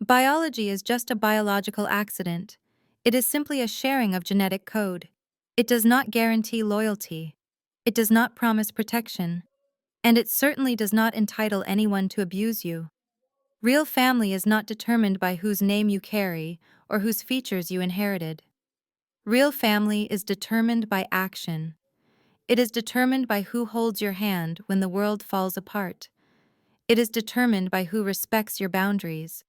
Biology is just a biological accident. It is simply a sharing of genetic code. It does not guarantee loyalty. It does not promise protection. And it certainly does not entitle anyone to abuse you. Real family is not determined by whose name you carry or whose features you inherited. Real family is determined by action. It is determined by who holds your hand when the world falls apart. It is determined by who respects your boundaries.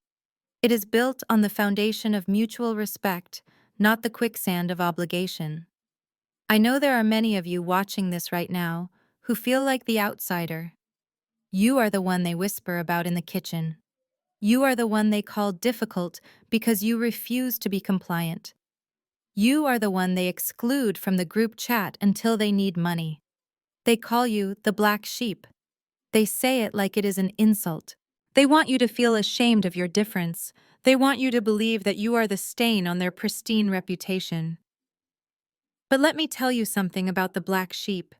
It is built on the foundation of mutual respect, not the quicksand of obligation. I know there are many of you watching this right now who feel like the outsider. You are the one they whisper about in the kitchen. You are the one they call difficult because you refuse to be compliant. You are the one they exclude from the group chat until they need money. They call you the black sheep. They say it like it is an insult. They want you to feel ashamed of your difference. They want you to believe that you are the stain on their pristine reputation. But let me tell you something about the black sheep.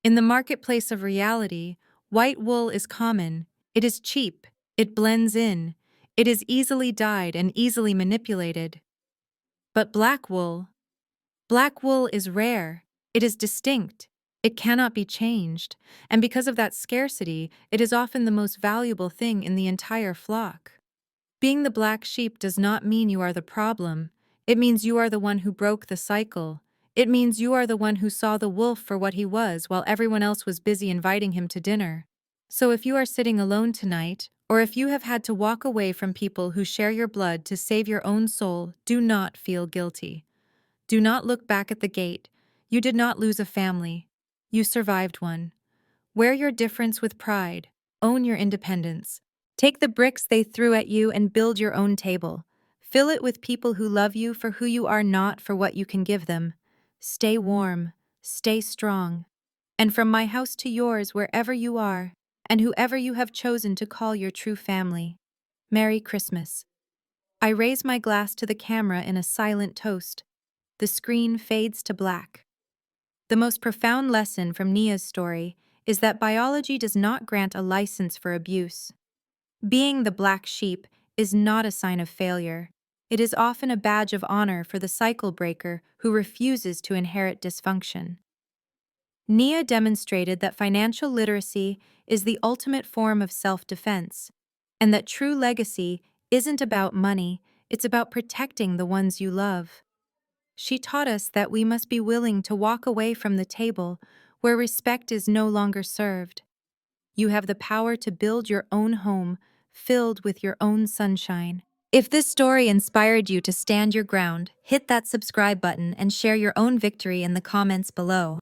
In the marketplace of reality, white wool is common. It is cheap. It blends in. It is easily dyed and easily manipulated. But black wool is rare. It is distinct. It cannot be changed. And because of that scarcity, it is often the most valuable thing in the entire flock. Being the black sheep does not mean you are the problem. It means you are the one who broke the cycle. It means you are the one who saw the wolf for what he was while everyone else was busy inviting him to dinner. So if you are sitting alone tonight, or if you have had to walk away from people who share your blood to save your own soul, do not feel guilty. Do not look back at the gate. You did not lose a family. You survived one. Wear your difference with pride. Own your independence. Take the bricks they threw at you and build your own table. Fill it with people who love you for who you are, not for what you can give them. Stay warm. Stay strong. And from my house to yours, wherever you are, and whoever you have chosen to call your true family, Merry Christmas. I raise my glass to the camera in a silent toast. The screen fades to black. The most profound lesson from Nia's story is that biology does not grant a license for abuse. Being the black sheep is not a sign of failure. It is often a badge of honor for the cycle breaker who refuses to inherit dysfunction. Nia demonstrated that financial literacy is the ultimate form of self-defense, and that true legacy isn't about money, it's about protecting the ones you love. She taught us that we must be willing to walk away from the table where respect is no longer served. You have the power to build your own home, filled with your own sunshine. If this story inspired you to stand your ground, hit that subscribe button and share your own victory in the comments below.